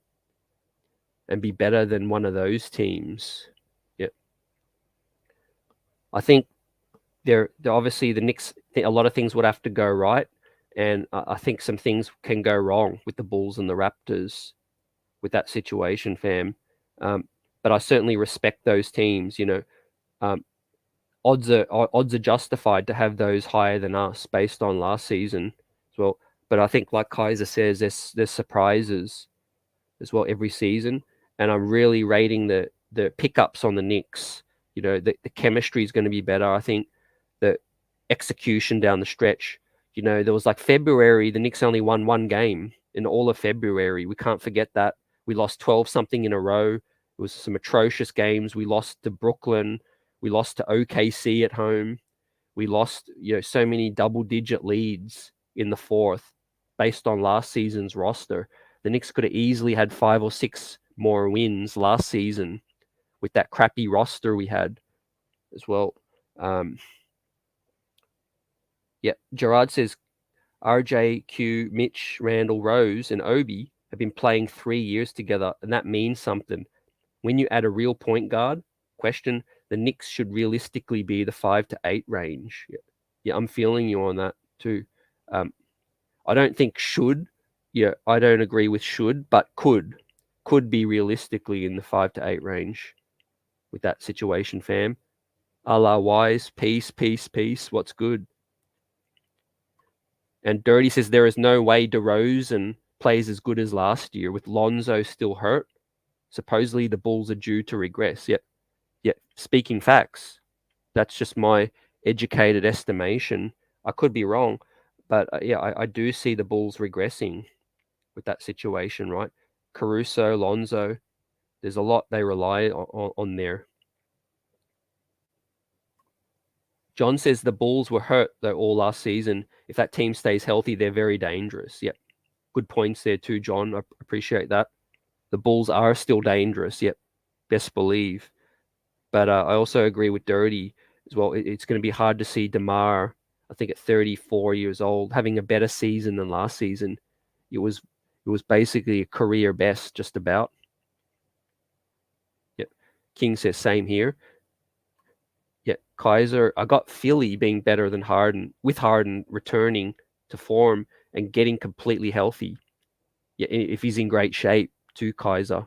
and be better than one of those teams? Yep. I think they're obviously the Knicks, a lot of things would have to go right. And I think some things can go wrong with the Bulls and the Raptors with that situation, fam. But I certainly respect those teams. Odds are justified to have those higher than us based on last season as well. But I think, like Kaiser says, there's surprises as well every season, and I'm really rating the pickups on the Knicks. The chemistry is going to be better. I think the execution down the stretch. There was like February, the Knicks only won 1 game in all of February. We can't forget that. We lost 12-something in a row. It was some atrocious games. We lost to Brooklyn. We lost to OKC at home. We lost, so many double-digit leads in the fourth based on last season's roster. The Knicks could have easily had 5 or 6 more wins last season with that crappy roster we had as well. Gerard says RJQ, Mitch, Randall, Rose, and Obi have been playing 3 years together, and that means something. When you add a real point guard, the Knicks should realistically be the 5 to 8 range. Yeah, I'm feeling you on that too. I don't think should. Yeah, I don't agree with should, but could be realistically in the 5 to 8 range with that situation, fam. A la Wise, peace. What's good? And Dirty says there is no way DeRozan plays as good as last year with Lonzo still hurt. Supposedly the Bulls are due to regress. Yep. Speaking facts. That's just my educated estimation. I could be wrong, but I do see the Bulls regressing with that situation, right? Caruso, Lonzo, there's a lot they rely on there. John says the Bulls were hurt though all last season. If that team stays healthy, they're very dangerous. Yep. Good points there too, John. I appreciate that. The Bulls are still dangerous. Yep. Best believe. But I also agree with Dirty as well. It's going to be hard to see DeMar, I think at 34 years old, having a better season than last season. It was basically a career best, just about. Yep. King says same here. Yeah, Kaiser, I got Philly being better than Harden, with Harden returning to form and getting completely healthy. Yeah, if he's in great shape, to Kaiser.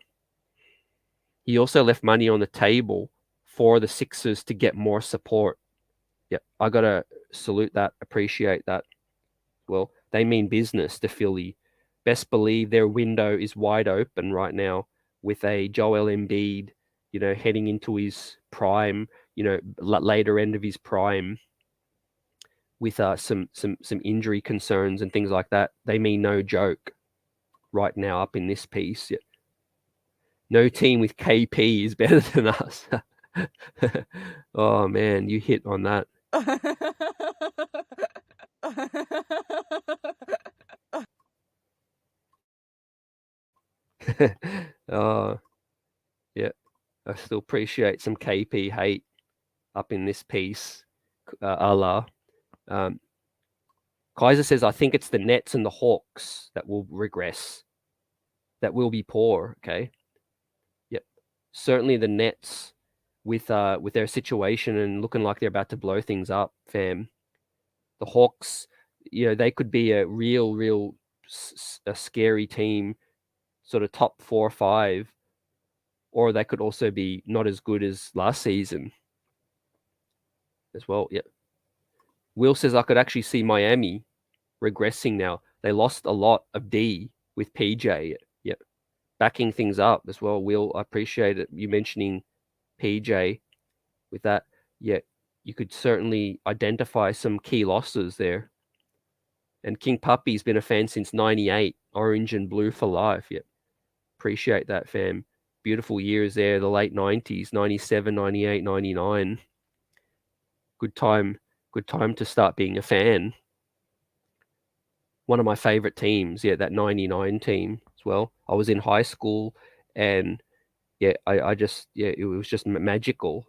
He also left money on the table for the Sixers to get more support. Yeah, I gotta salute that, appreciate that. Well, they mean business to Philly. Best believe their window is wide open right now with a Joel Embiid, heading into his prime, later end of his prime, with some injury concerns and things like that. They mean no joke right now up in this piece. Yeah. No team with KP is better than us. Oh man, you hit on that. Oh yeah, I still appreciate some KP hate up in this piece. Allah. Kaiser says, I think it's the Nets and the Hawks that will regress, that will be poor. Okay. Yep. Certainly the Nets with their situation and looking like they're about to blow things up, fam. The Hawks, they could be a real a scary team, sort of top 4 or 5, or they could also be not as good as last season as well. Yeah. Will says I could actually see Miami regressing now. They lost a lot of D with PJ. Yep. Backing things up as well. Will, I appreciate it. You mentioning PJ with that. Yeah, you could certainly identify some key losses there. And King Puppy's been a fan since 98. Orange and blue for life. Yep. Appreciate that, fam. Beautiful years there. The late 90s, 97, 98, 99. Good time to start being a fan. One of my favorite teams, yeah, that 99 team as well. I was in high school and yeah, I just, yeah, it was just magical.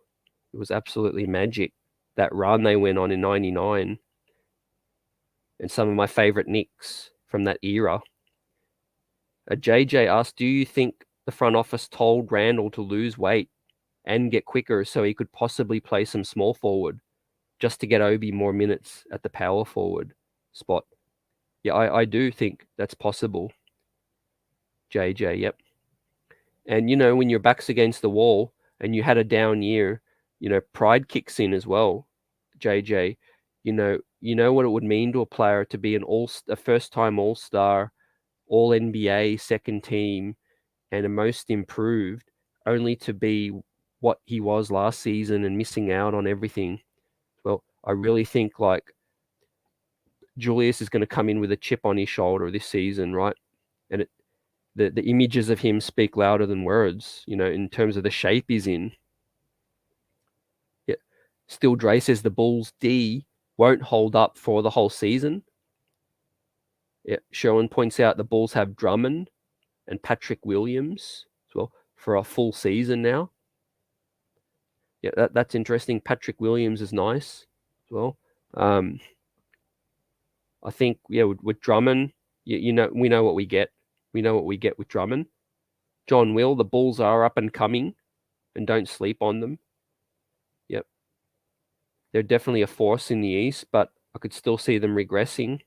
It was absolutely magic, that run they went on in 99. And some of my favorite Knicks from that era. JJ asked, do you think the front office told Randall to lose weight and get quicker so he could possibly play some small forward just to get Obi more minutes at the power forward spot? Yeah, I do think that's possible. JJ, yep. And, when your back's against the wall and you had a down year, pride kicks in as well, JJ. You know what it would mean to a player to be a first-time All-Star, All-NBA, second team, and a most improved, only to be what he was last season and missing out on everything. Well, I really think like Julius is going to come in with a chip on his shoulder this season, right? And the images of him speak louder than words, in terms of the shape he's in. Yeah. Still, Dre says the Bulls D won't hold up for the whole season. Yeah. Sherwin points out the Bulls have Drummond and Patrick Williams as well for a full season now. Yeah, that's interesting. Patrick Williams is nice as well. I think, yeah, with Drummond, we know what we get. We know what we get with Drummond. John Will, the Bulls are up and coming, and don't sleep on them. Yep. They're definitely a force in the East, but I could still see them regressing.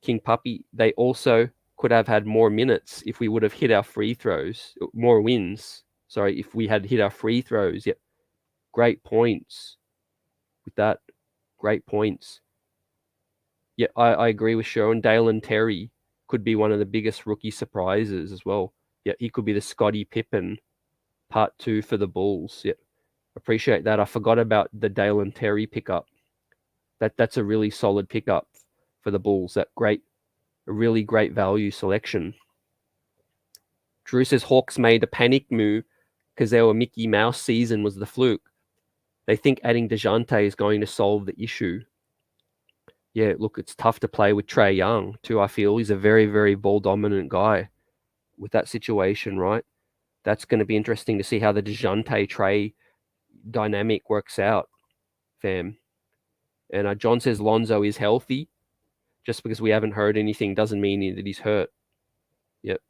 King Puppy, they also could have had more minutes if we would have hit our free throws, more wins. Sorry, if we had hit our free throws. Yep. Great points with that. Great points. Yeah, I agree with Sharon. Dalen Terry could be one of the biggest rookie surprises as well. Yeah, he could be the Scottie Pippen part 2 for the Bulls. Yeah, Appreciate that. I forgot about the Dale and Terry pickup. That's a really solid pickup for the Bulls. A really great value selection. Drew says Hawks made a panic move because their Mickey Mouse season was the fluke. They think adding DeJounte is going to solve the issue. Yeah, look, it's tough to play with Trae Young too, I feel. He's a very, very ball-dominant guy with that situation, right? That's going to be interesting to see how the DeJounte-Trae dynamic works out, fam. And John says Lonzo is healthy. Just because we haven't heard anything doesn't mean that he's hurt. Yep.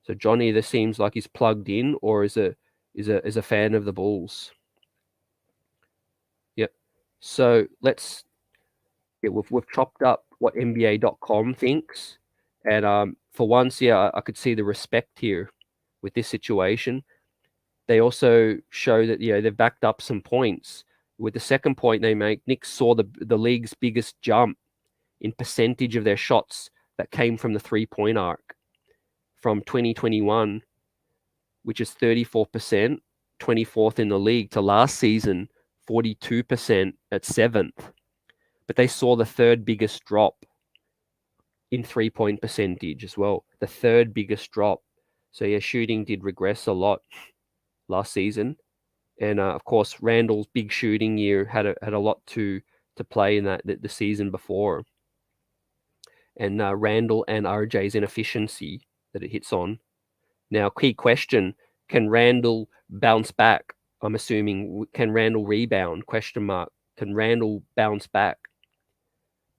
So John either seems like he's plugged in or is a fan of the Bulls. Yep. So we've chopped up what NBA.com thinks, and for once, I could see the respect here with this situation. They also show that they've backed up some points. With the second point they make, Knicks saw the league's biggest jump in percentage of their shots that came from the three-point arc from 2021, which is 34%, 24th in the league, to last season, 42% at 7th. But they saw the third biggest drop in three-point percentage as well. The third biggest drop. So yeah, shooting did regress a lot last season. And of course, Randall's big shooting year had a lot to play in the season before. And Randall and RJ's inefficiency that it hits on. Now, key question, can Randall bounce back? I'm assuming, can Randall rebound? Question mark. Can Randall bounce back?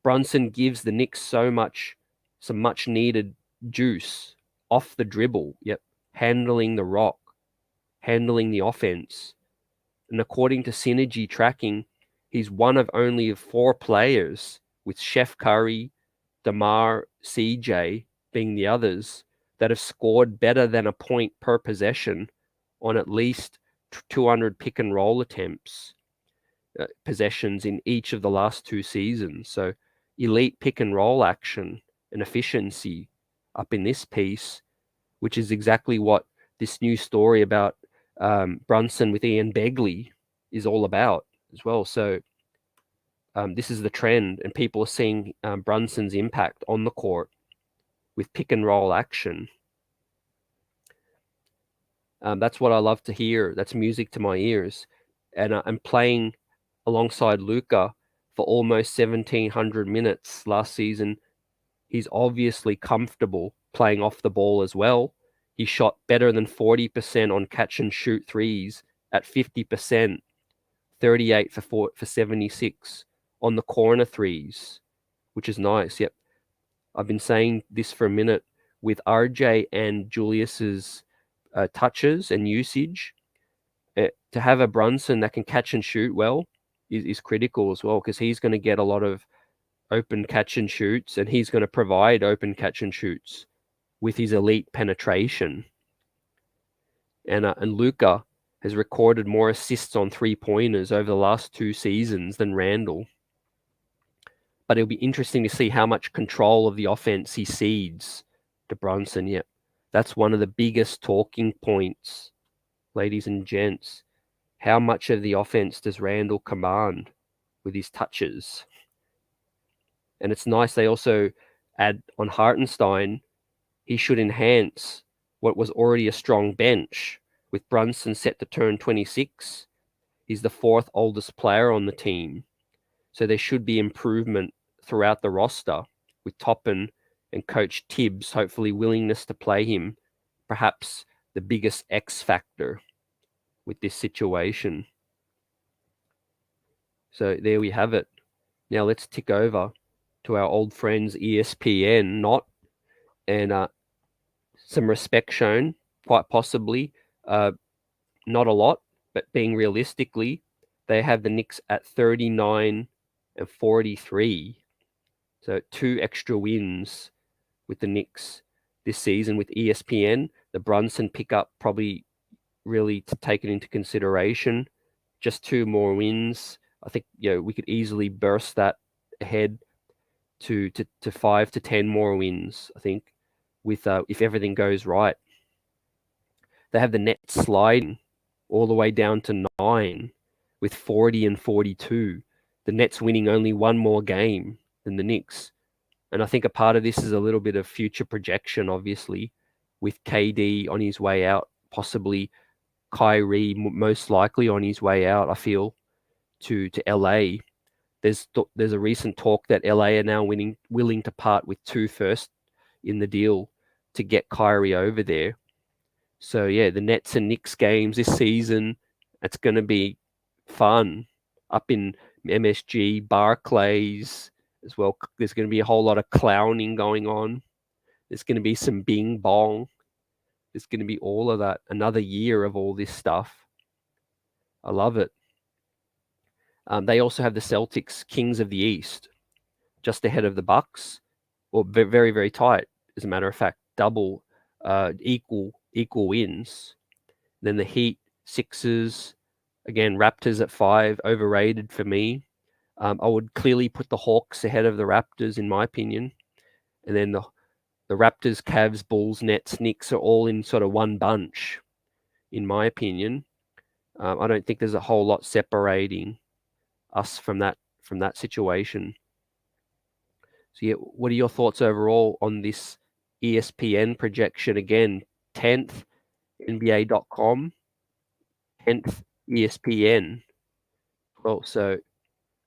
Brunson gives the Knicks some much needed juice off the dribble. Yep. Handling the rock, handling the offense. And according to Synergy tracking, he's one of only 4 players, with Chef Curry, DeMar, CJ being the others, that have scored better than a point per possession on at least 200 pick and roll attempts, possessions in each of the last 2 seasons. So elite pick and roll action and efficiency up in this piece, which is exactly what this new story about Brunson with Ian Begley is all about as well. So this is the trend, and people are seeing Brunson's impact on the court with pick and roll action. That's what I love to hear. That's music to my ears. And I'm playing alongside Luka for almost 1,700 minutes last season. He's obviously comfortable playing off the ball as well. He shot better than 40% on catch and shoot threes at 50%, 38 for 76 on the corner threes, which is nice. Yep. I've been saying this for a minute. With RJ and Julius's touches and usage, to have a Brunson that can catch and shoot well is critical as well, because he's going to get a lot of open catch and shoots, and he's going to provide open catch and shoots with his elite penetration. And Luka has recorded more assists on three-pointers over the last 2 seasons than Randall. But it'll be interesting to see how much control of the offense he cedes to Brunson. Yep. That's one of the biggest talking points, ladies and gents. How much of the offense does Randall command with his touches? And it's nice they also add on Hartenstein. He should enhance what was already a strong bench. With Brunson set to turn 26, he's the 4th oldest player on the team. So there should be improvement throughout the roster, with Toppin and Coach Tibbs hopefully willingness to play him, perhaps the biggest X factor with this situation. So there we have it. Now let's tick over to our old friends ESPN, and some respect shown, quite possibly. Not a lot, but being realistically, they have the Knicks at 39 and 43. So 2 extra wins with the Knicks this season with ESPN. The Brunson pickup probably really taken into consideration. Just 2 more wins. I think we could easily burst that ahead to 5 to 10 more wins, I think, with if everything goes right. They have the net sliding all the way down to 9. with 40 and 42. The Nets winning only one more game than the Knicks. And I think a part of this is a little bit of future projection, obviously, with KD on his way out, possibly Kyrie most likely on his way out, I feel, to LA. There's a recent talk that LA are now willing to part with 2 firsts in the deal to get Kyrie over there. So yeah, the Nets and Knicks games this season, it's going to be fun up in MSG, Barclays as well. There's going to be a whole lot of clowning going on. There's going to be some bing bong. There's going to be all of that. Another year of all this stuff. I love it. They also have the Celtics, Kings of the East, just ahead of the Bucks, or very, very tight. As a matter of fact, equal wins. Then the Heat, Sixers, again, Raptors at 5, overrated for me. I would clearly put the Hawks ahead of the Raptors, in my opinion. And then the Raptors, Cavs, Bulls, Nets, Knicks are all in sort of one bunch, in my opinion. I don't think there's a whole lot separating us from that situation. So yeah, what are your thoughts overall on this ESPN projection? Again, 10th NBA.com, 10th ESPN. Well, so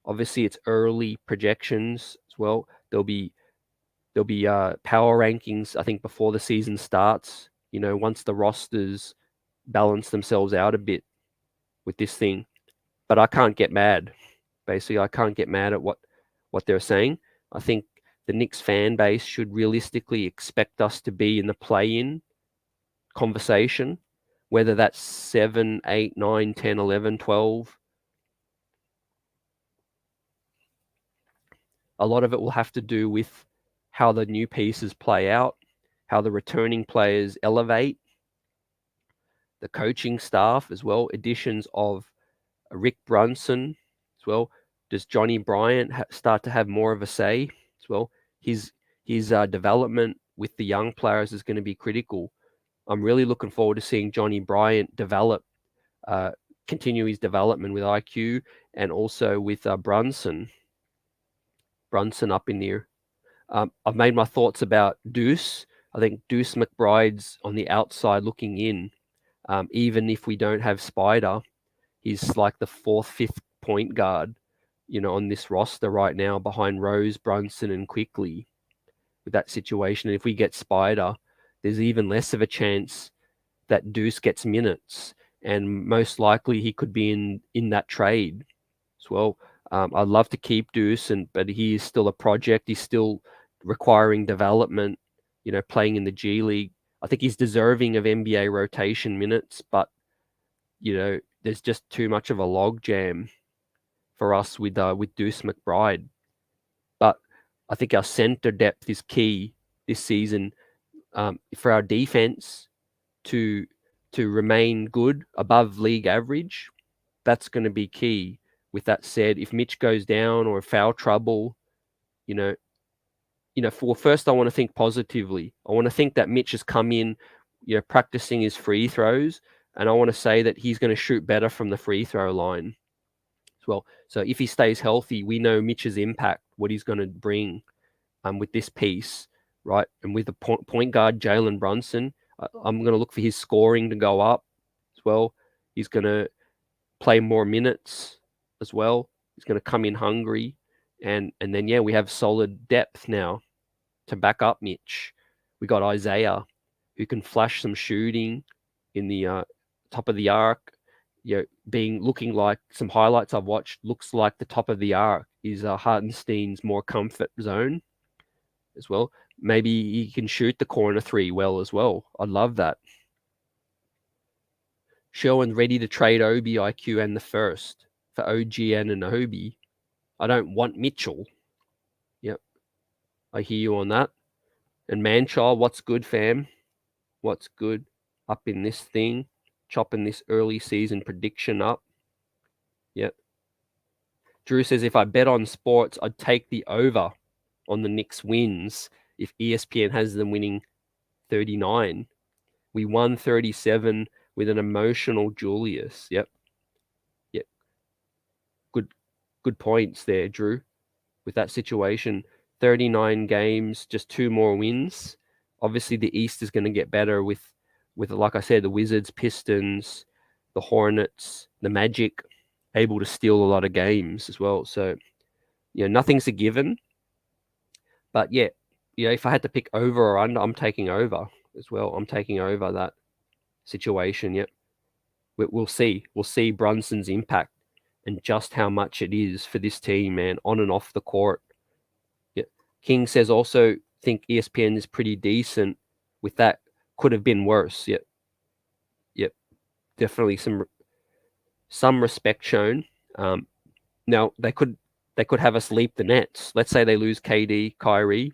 obviously it's early projections as well. There'll be power rankings, I think, before the season starts. You know, once the rosters balance themselves out a bit with this thing. But I can't get mad. Basically, I can't get mad at what they're saying. I think the Knicks fan base should realistically expect us to be in the play-in conversation, whether that's 7, 8, 9, 10, 11, 12. A lot of it will have to do with how the new pieces play out, how the returning players elevate, the coaching staff as well, additions of Rick Brunson as well. Does Johnny Bryant start to have more of a say as well? His development with the young players is going to be critical. I'm really looking forward to seeing Johnny Bryant continue his development with IQ and also with Brunson up in there. I've made my thoughts about Deuce. I think Deuce McBride's on the outside looking in. Even if we don't have Spider, he's like the 4th, 5th point guard, on this roster right now behind Rose, Brunson, and Quickly with that situation. And if we get Spider, there's even less of a chance that Deuce gets minutes. And most likely he could be in that trade as well. I'd love to keep Deuce, but he is still a project. He's still requiring development, playing in the G League. I think he's deserving of NBA rotation minutes, but, there's just too much of a logjam for us with Deuce McBride. But I think our center depth is key this season for our defense to remain good above league average. That's going to be key. With that said, if Mitch goes down or foul trouble, for first, I want to think positively. I want to think that Mitch has come in, practicing his free throws, and I want to say that he's going to shoot better from the free throw line as well. So if he stays healthy, we know Mitch's impact, what he's going to bring with this piece, right? And with the point guard, Jalen Brunson, I'm going to look for his scoring to go up as well. He's going to play more minutes as well. He's going to come in hungry. And then, yeah, we have solid depth now to back up Mitch. We got Isaiah, who can flash some shooting in the top of the arc. Looking like some highlights I've watched, looks like the top of the arc is Hartenstein's more comfort zone as well. Maybe he can shoot the corner 3 well as well. I'd love that. Sherwin ready to trade Obi, IQ, and the first for OG and Anunoby. I don't want Mitchell. Yep. I hear you on that. And Manchild, what's good, fam? What's good up in this thing? Chopping this early season prediction up. Yep. Drew says, if I bet on sports, I'd take the over on the Knicks wins if ESPN has them winning 39. We won 37 with an emotional Julius. Yep. good points there, Drew, with that situation. 39 games, just 2 more wins. Obviously, the East is going to get better with, like I said, the Wizards, Pistons, the Hornets, the Magic, able to steal a lot of games as well. So, nothing's a given. But yeah, if I had to pick over or under, I'm taking over as well. I'm taking over that situation. Yep. We'll see. We'll see Brunson's impact and just how much it is for this team, man, on and off the court. Yeah. King says also think ESPN is pretty decent with that. Could have been worse. Yep. Yep. Definitely some respect shown. Now they could have us leap the Nets. Let's say they lose KD, Kyrie.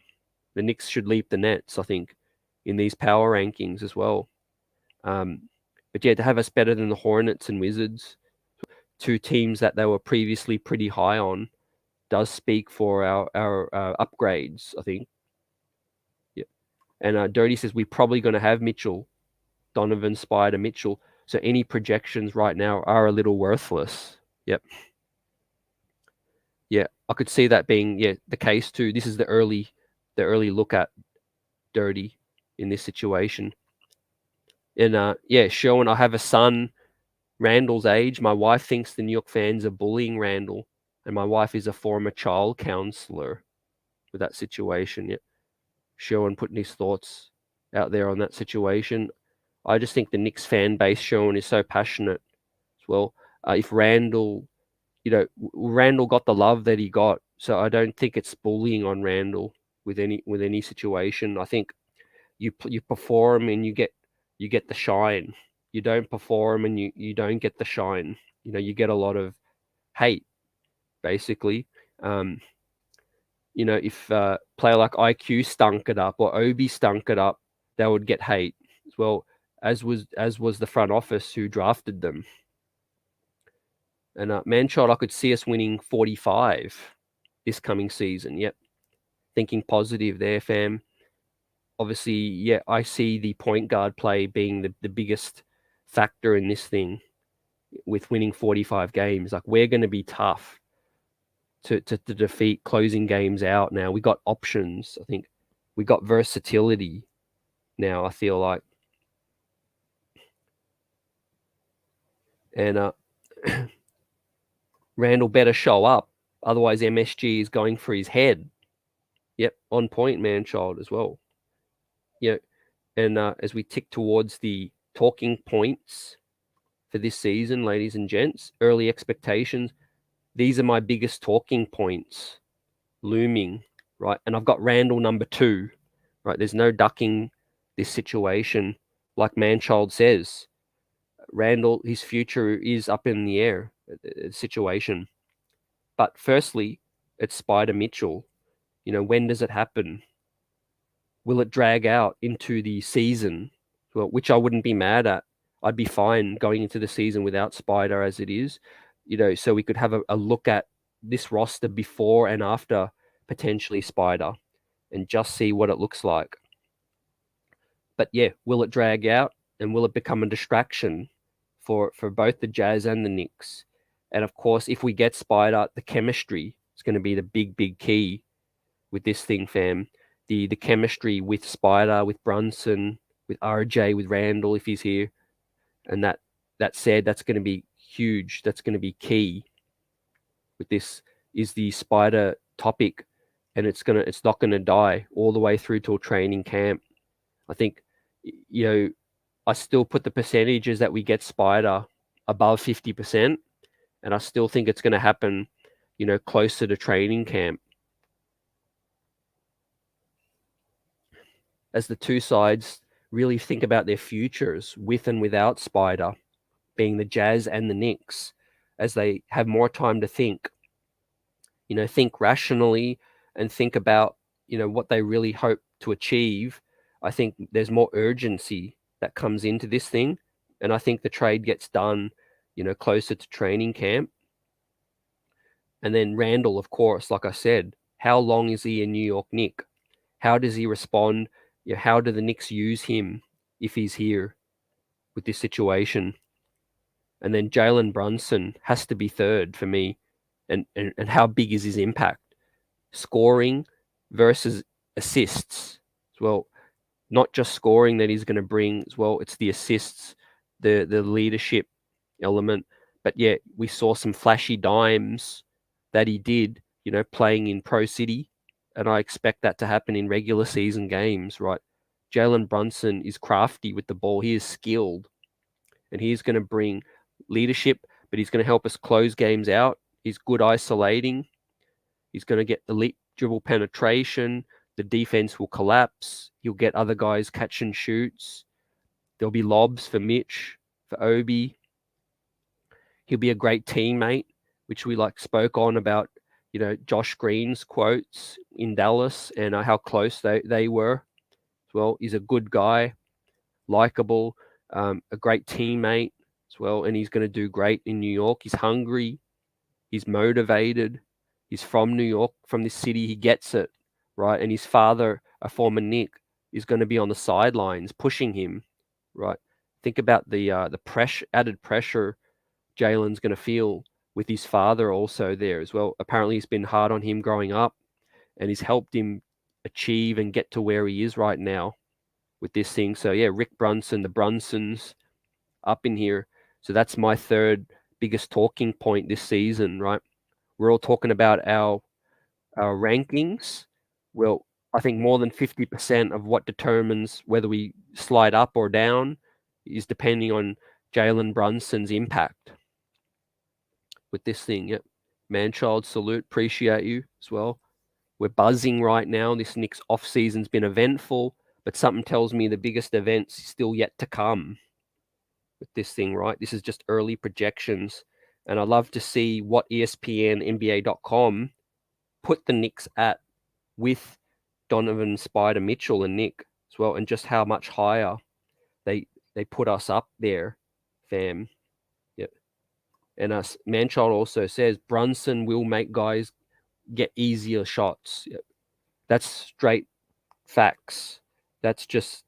The Knicks should leap the Nets, I think, in these power rankings as well. But yeah, to have us better than the Hornets and Wizards, 2 teams that they were previously pretty high on, does speak for our upgrades, I think. Yeah. And Dirty says we're probably going to have Mitchell, Donovan, Spider, Mitchell. So any projections right now are a little worthless. Yep. Yeah, I could see that being the case too. This is the early look at Dirty in this situation. And Sherwin, I have a son Randall's age. My wife thinks the New York fans are bullying Randall, and my wife is a former child counselor with that situation. Yep. Sherwin putting his thoughts out there on that situation. I just think the Knicks fan base, Sherwin, is so passionate as well. If Randall, Randall got the love that he got, so I don't think it's bullying on Randall with any situation. I think you perform and you get the shine. You don't perform and you don't get the shine. You get a lot of hate, basically. If a player like IQ stunk it up or Obi stunk it up, they would get hate as well, as was the front office who drafted them. And Manshot, I could see us winning 45 this coming season. Yep. Thinking positive there, fam. Obviously, yeah, I see the point guard play being the biggest factor in this thing with winning 45 games. Like, we're going to be tough to defeat closing games out now. We got options. I think we got versatility now, I feel like. And Randall better show up. Otherwise, MSG is going for his head. Yep, on point, man-child, as well. Yeah, and as we tick towards the talking points for this season, ladies and gents, early expectations, these are my biggest talking points looming, right? And I've got Randall number 2, right? There's no ducking this situation. Like Manchild says, Randall, his future is up in the air, situation. But firstly, it's Spider Mitchell. When does it happen? Will it drag out into the season? Well, which I wouldn't be mad at. I'd be fine going into the season without Spider as it is, so we could have a look at this roster before and after potentially Spider and just see what it looks like. But yeah, will it drag out and will it become a distraction for both the Jazz and the Knicks? And of course, if we get Spider, the chemistry is going to be the big key with this thing, fam. The chemistry with Spider, with Brunson, with RJ, with Randall if he's here. And that said, that's going to be huge. That's going to be key with this is the Spider topic, and it's not going to die all the way through till training camp. I think, I still put the percentages that we get Spider above 50%, and I still think it's going to happen, closer to training camp. As the two sides really think about their futures with and without Spider, being the Jazz and the Knicks, as they have more time to think, think rationally and think about, what they really hope to achieve. I think there's more urgency that comes into this thing. And I think the trade gets done, closer to training camp. And then Randall, of course, like I said, how long is he a New York Knick? How does he respond? How do the Knicks use him if he's here with this situation? And then Jalen Brunson has to be third for me. and how big is his impact? Scoring versus assists as well. Not just scoring that he's going to bring as well, it's the assists, the leadership element. But yeah, we saw some flashy dimes that he did, playing in Pro City, and I expect that to happen in regular season games, right? Jalen Brunson is crafty with the ball. He is skilled, and he's going to bring leadership, but he's going to help us close games out. He's good isolating. He's going to get elite dribble penetration. The defense will collapse. He'll get other guys catch and shoots. There'll be lobs for Mitch, for Obi. He'll be a great teammate, which we spoke on about, Josh Green's quotes in Dallas and how close they were as well. He's a good guy, likable, a great teammate as well, and he's going to do great in New York. He's hungry. He's motivated. He's from New York, from this city. He gets it, right? And his father, a former Knick, is going to be on the sidelines pushing him, right? Think about the added pressure Jalen's going to feel with his father also there as well. Apparently, he's been hard on him growing up, and he's helped him achieve and get to where he is right now with this thing. So yeah, Rick Brunson, the Brunsons up in here. So that's my third biggest talking point this season, right? We're all talking about our rankings. Well, I think more than 50% of what determines whether we slide up or down is depending on Jalen Brunson's impact with this thing. Yep. Manchild, salute. Appreciate you as well. We're buzzing right now. This Knicks off-season's been eventful, but something tells me the biggest event's still yet to come with this thing, right? This is just early projections. And I'd love to see what ESPN, NBA.com put the Knicks at with Donovan, Spider, Mitchell, and Nick as well, and just how much higher they put us up there, fam. Yep. And Manchild also says Brunson will make guys get easier shots. Yep. That's straight facts. That's just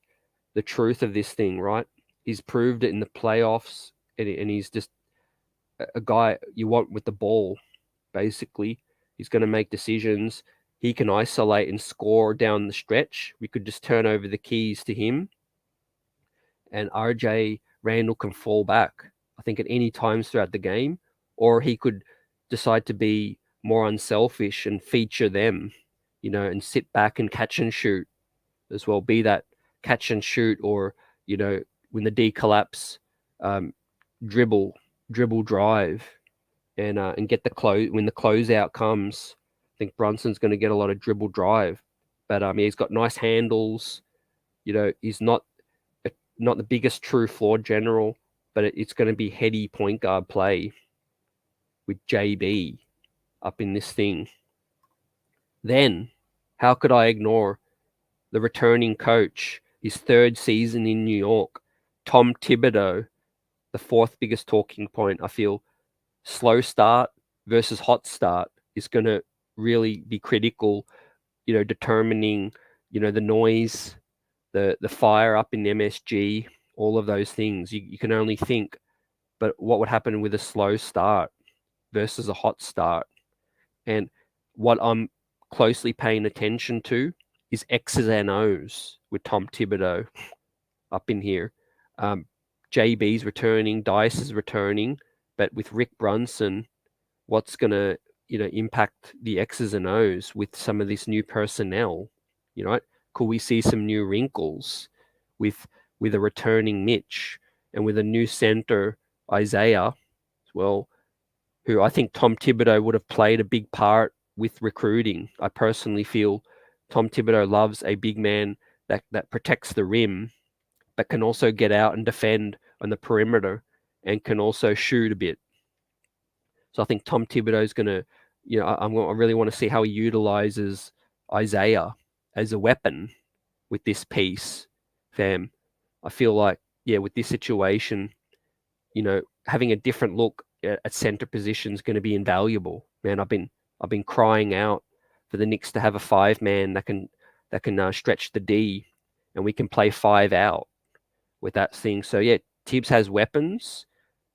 the truth of this thing, right? He's proved it in the playoffs, and he's just a guy you want with the ball, basically. He's going to make decisions. He can isolate and score down the stretch. We could just turn over the keys to him, and RJ Randall can fall back, I think, at any times throughout the game, or he could decide to be more unselfish and feature them, and sit back and catch and shoot as well. Be that catch and shoot, or, when the D collapse, dribble drive, and get the close when the closeout comes. I think Brunson's going to get a lot of dribble drive, but yeah, he's got nice handles. He's not the biggest true floor general, but it's going to be heady point guard play with JB up in this thing. Then, how could I ignore the returning coach, his third season in New York, Tom Thibodeau, the fourth biggest talking point? I feel slow start versus hot start is going to really be critical, determining, the noise, the fire up in MSG, all of those things. You can only think, but what would happen with a slow start versus a hot start? And what I'm closely paying attention to is X's and O's with Tom Thibodeau up in here. JB's returning, Dice is returning, but with Rick Brunson, what's going to, impact the X's and O's with some of this new personnel? Could we see some new wrinkles with a returning Mitch and with a new center, Isaiah, as well, who I think Tom Thibodeau would have played a big part with recruiting. I personally feel Tom Thibodeau loves a big man that protects the rim, but can also get out and defend on the perimeter and can also shoot a bit. So I think Tom Thibodeau is going to, I really want to see how he utilizes Isaiah as a weapon with this piece, fam. I feel like, with this situation, having a different look at center position is going to be invaluable. Man, I've been crying out for the Knicks to have a 5-man that can stretch the D, and we can play 5 out with that thing. So Tibbs has weapons.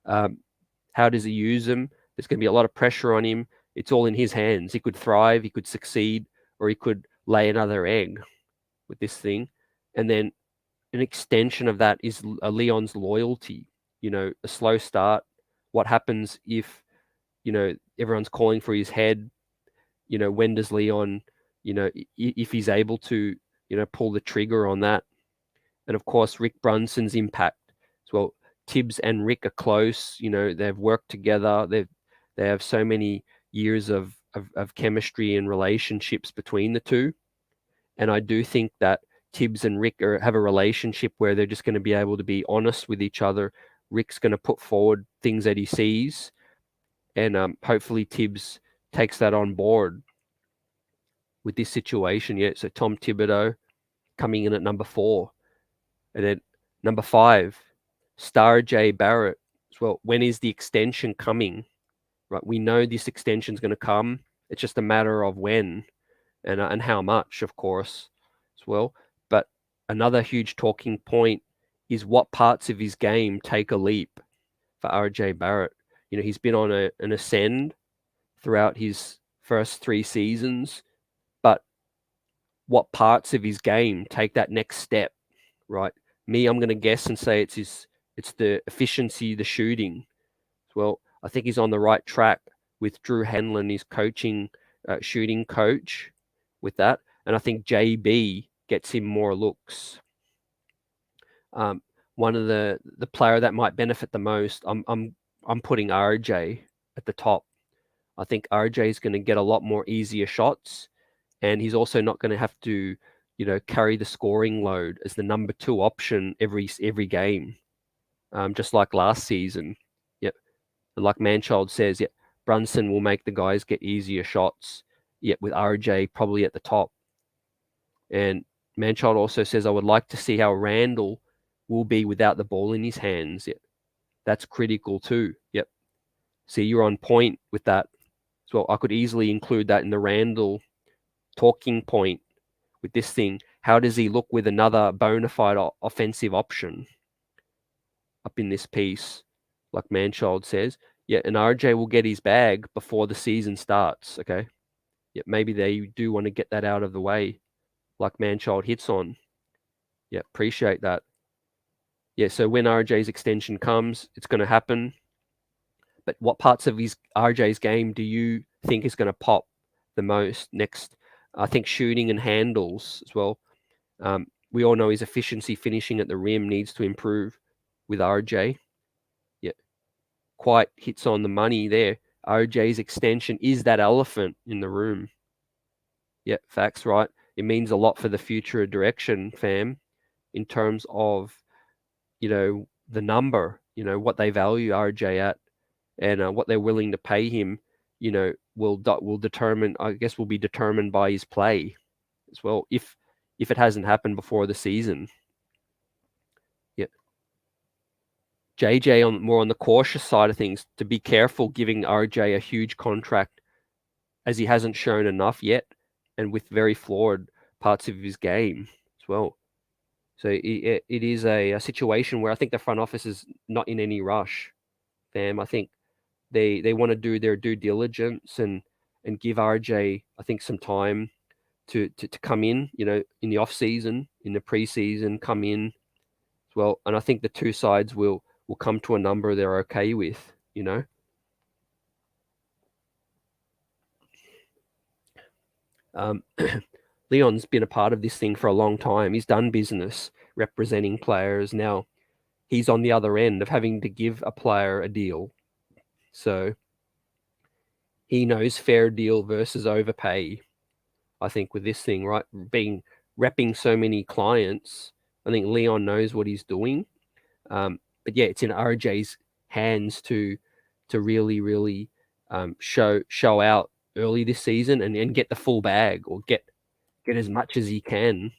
How does he use them? There's going to be a lot of pressure on him. it's all in his hands. He could thrive, he could succeed, or he could lay another egg with this thing. And then an extension of that is Leon's loyalty. A slow start. What happens if, everyone's calling for his head? When does Leon, if he's able to, pull the trigger on that? And of course, Rick Brunson's impact as well. Tibbs and Rick are close. They've worked together. They have so many years of chemistry and relationships between the two. And I do think that Tibbs and Rick have a relationship where they're just going to be able to be honest with each other. Rick's going to put forward things that he sees, and hopefully Tibbs takes that on board with this situation. Yeah, so Tom Thibodeau coming in at number 4. And then number 5, Star J Barrett. Well, when is the extension coming? Right, we know this extension is going to come. It's just a matter of when and how much, of course, as well. But another huge talking point is what parts of his game take a leap for RJ Barrett. He's been on an ascend throughout his first 3 seasons, but what parts of his game take that next step, right? I'm going to guess and say it's the efficiency, the shooting. Well, I think he's on the right track with Drew Hanlon, his coaching, shooting coach, with that. And I think JB gets him more looks. One of the player that might benefit the most, I'm putting RJ at the top. I think RJ is going to get a lot more easier shots, and he's also not going to have to, carry the scoring load as the number 2 option every game, just like last season. Yep, and like Manchild says, yeah, Brunson will make the guys get easier shots. Yet with RJ probably at the top. And Manchild also says, I would like to see how Randall will be without the ball in his hands. Yep, that's critical too. Yep. See, you're on point with that. So I could easily include that in the Randall talking point with this thing. How does he look with another bona fide offensive option up in this piece, like Manchild says? Yeah, and RJ will get his bag before the season starts, okay? Yeah, maybe they do want to get that out of the way, like Manchild hits on. Yeah, appreciate that. Yeah, so when RJ's extension comes, it's going to happen. But what parts of RJ's game do you think is going to pop the most next? I think shooting and handles as well. We all know his efficiency finishing at the rim needs to improve with RJ. Yeah, quite hits on the money there. RJ's extension is that elephant in the room. Yeah, facts, right? It means a lot for the future direction, fam, in terms of, the number, what they value RJ at, and what they're willing to pay him, will determine, I guess, will be determined by his play as well, if it hasn't happened before the season. Yeah. JJ more on the cautious side of things, to be careful giving RJ a huge contract, as he hasn't shown enough yet, and with very flawed parts of his game as well. So it is a situation where I think the front office is not in any rush, fam. I think they want to do their due diligence and give RJ, I think, some time to come in, in the off season, in the preseason, come in as well. And I think the two sides will come to a number they're okay with, Leon's been a part of this thing for a long time. He's done business representing players. Now he's on the other end of having to give a player a deal. So he knows fair deal versus overpay, I think, with this thing, right? Repping so many clients, I think Leon knows what he's doing. But yeah, it's in RJ's hands to really, really show out early this season and get the full bag, or get as much as he can.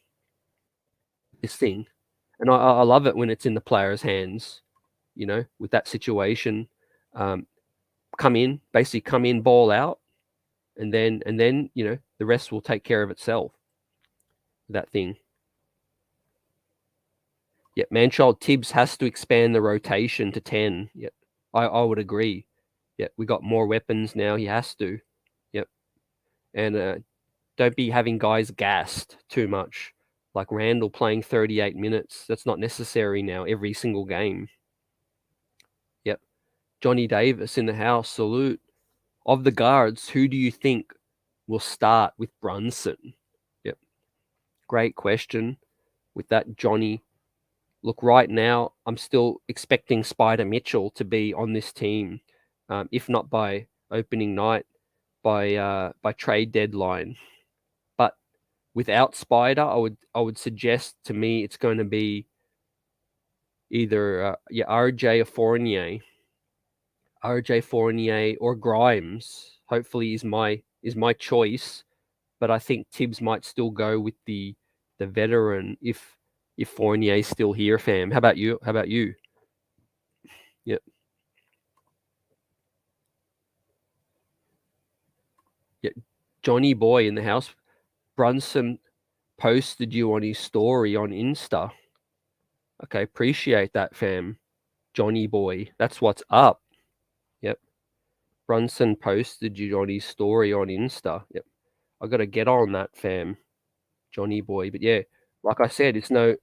This thing, and I love it when it's in the player's hands, with that situation. Come in, ball out, and then the rest will take care of itself. That thing. Yeah, Manchild Tibbs has to expand the rotation to 10. Yeah, I would agree. Yeah, we got more weapons now. He has to. and don't be having guys gassed too much. Like Randall playing 38 minutes. That's not necessary now every single game. Yep. Johnny Davis in the house. Salute. Of the guards, who do you think will start with Brunson? Yep. Great question with that, Johnny. Look, right now, I'm still expecting Spider Mitchell to be on this team, if not by opening night, by trade deadline. But without Spider, I would suggest, to me, it's going to be either RJ Fournier or Grimes. Hopefully, is my choice. But I think Tibbs might still go with the veteran if Fournier's still here, fam. How about you? Yep. Yeah, Johnny Boy in the house. Brunson posted you on his story on Insta. Okay, appreciate that, fam. Johnny Boy, that's what's up. Yep. Brunson posted you on his story on Insta. Yep. I got to get on that, fam. Johnny Boy. But yeah, like I said, it's no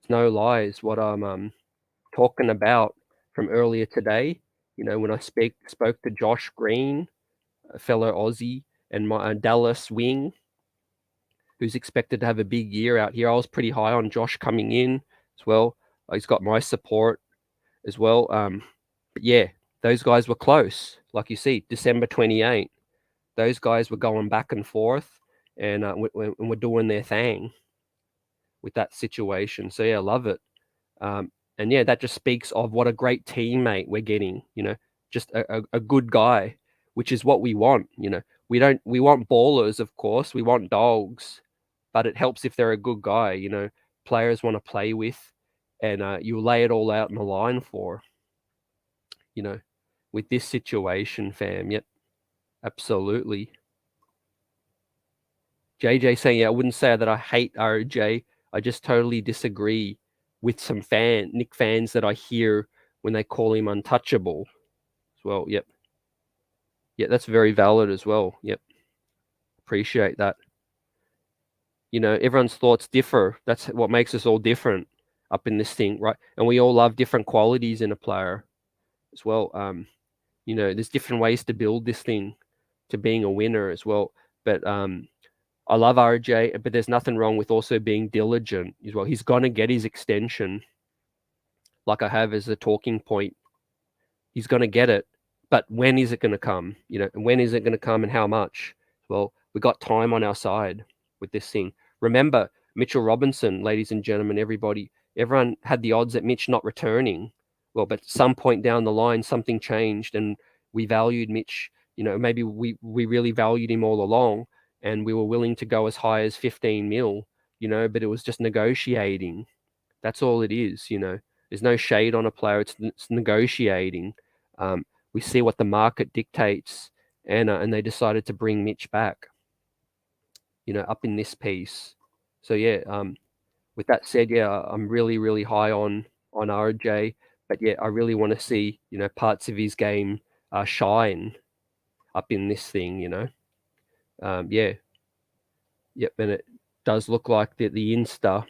lies what I'm talking about from earlier today. You know, when I spoke to Josh Green, a fellow Aussie, and my Dallas wing, who's expected to have a big year out here. I was pretty high on Josh coming in as well. He's got my support as well. But yeah, those guys were close. Like you see, December 28, those guys were going back and forth, and we're doing their thing with that situation. So yeah, I love it. And yeah, that just speaks of what a great teammate we're getting. You know, just a good guy, which is what we want. You know, we want ballers, of course. We want dogs, but it helps if they're a good guy. You know, players want to play with, and you lay it all out in the line for. You know, with this situation, fam. Yep, absolutely. JJ saying, yeah, I wouldn't say that I hate RJ. I just totally disagree with some Nick fans that I hear when they call him untouchable as well. Yep. Yeah, that's very valid as well. Yep. Appreciate that. You know, everyone's thoughts differ. That's what makes us all different up in this thing, right? And we all love different qualities in a player as well. You know, there's different ways to build this thing to being a winner as well. But I love RJ, but there's nothing wrong with also being diligent as well. He's going to get his extension, like I have as a talking point. He's going to get it, but when is it going to come? You know, and when is it going to come and how much? Well, we got time on our side with this thing. Remember, Mitchell Robinson, ladies and gentlemen, everyone had the odds at Mitch not returning. Well, but at some point down the line, something changed and we valued Mitch. You know, maybe we really valued him all along and we were willing to go as high as 15 mil, you know, but it was just negotiating. That's all it is, you know. There's no shade on a player. It's negotiating. We see what the market dictates, and they decided to bring Mitch back, you know, up in this piece. So yeah, with that said, yeah, I'm really, really high on RJ, but yeah, I really want to see, you know, parts of his game shine up in this thing, you know. Yeah, yep, and it does look like the Insta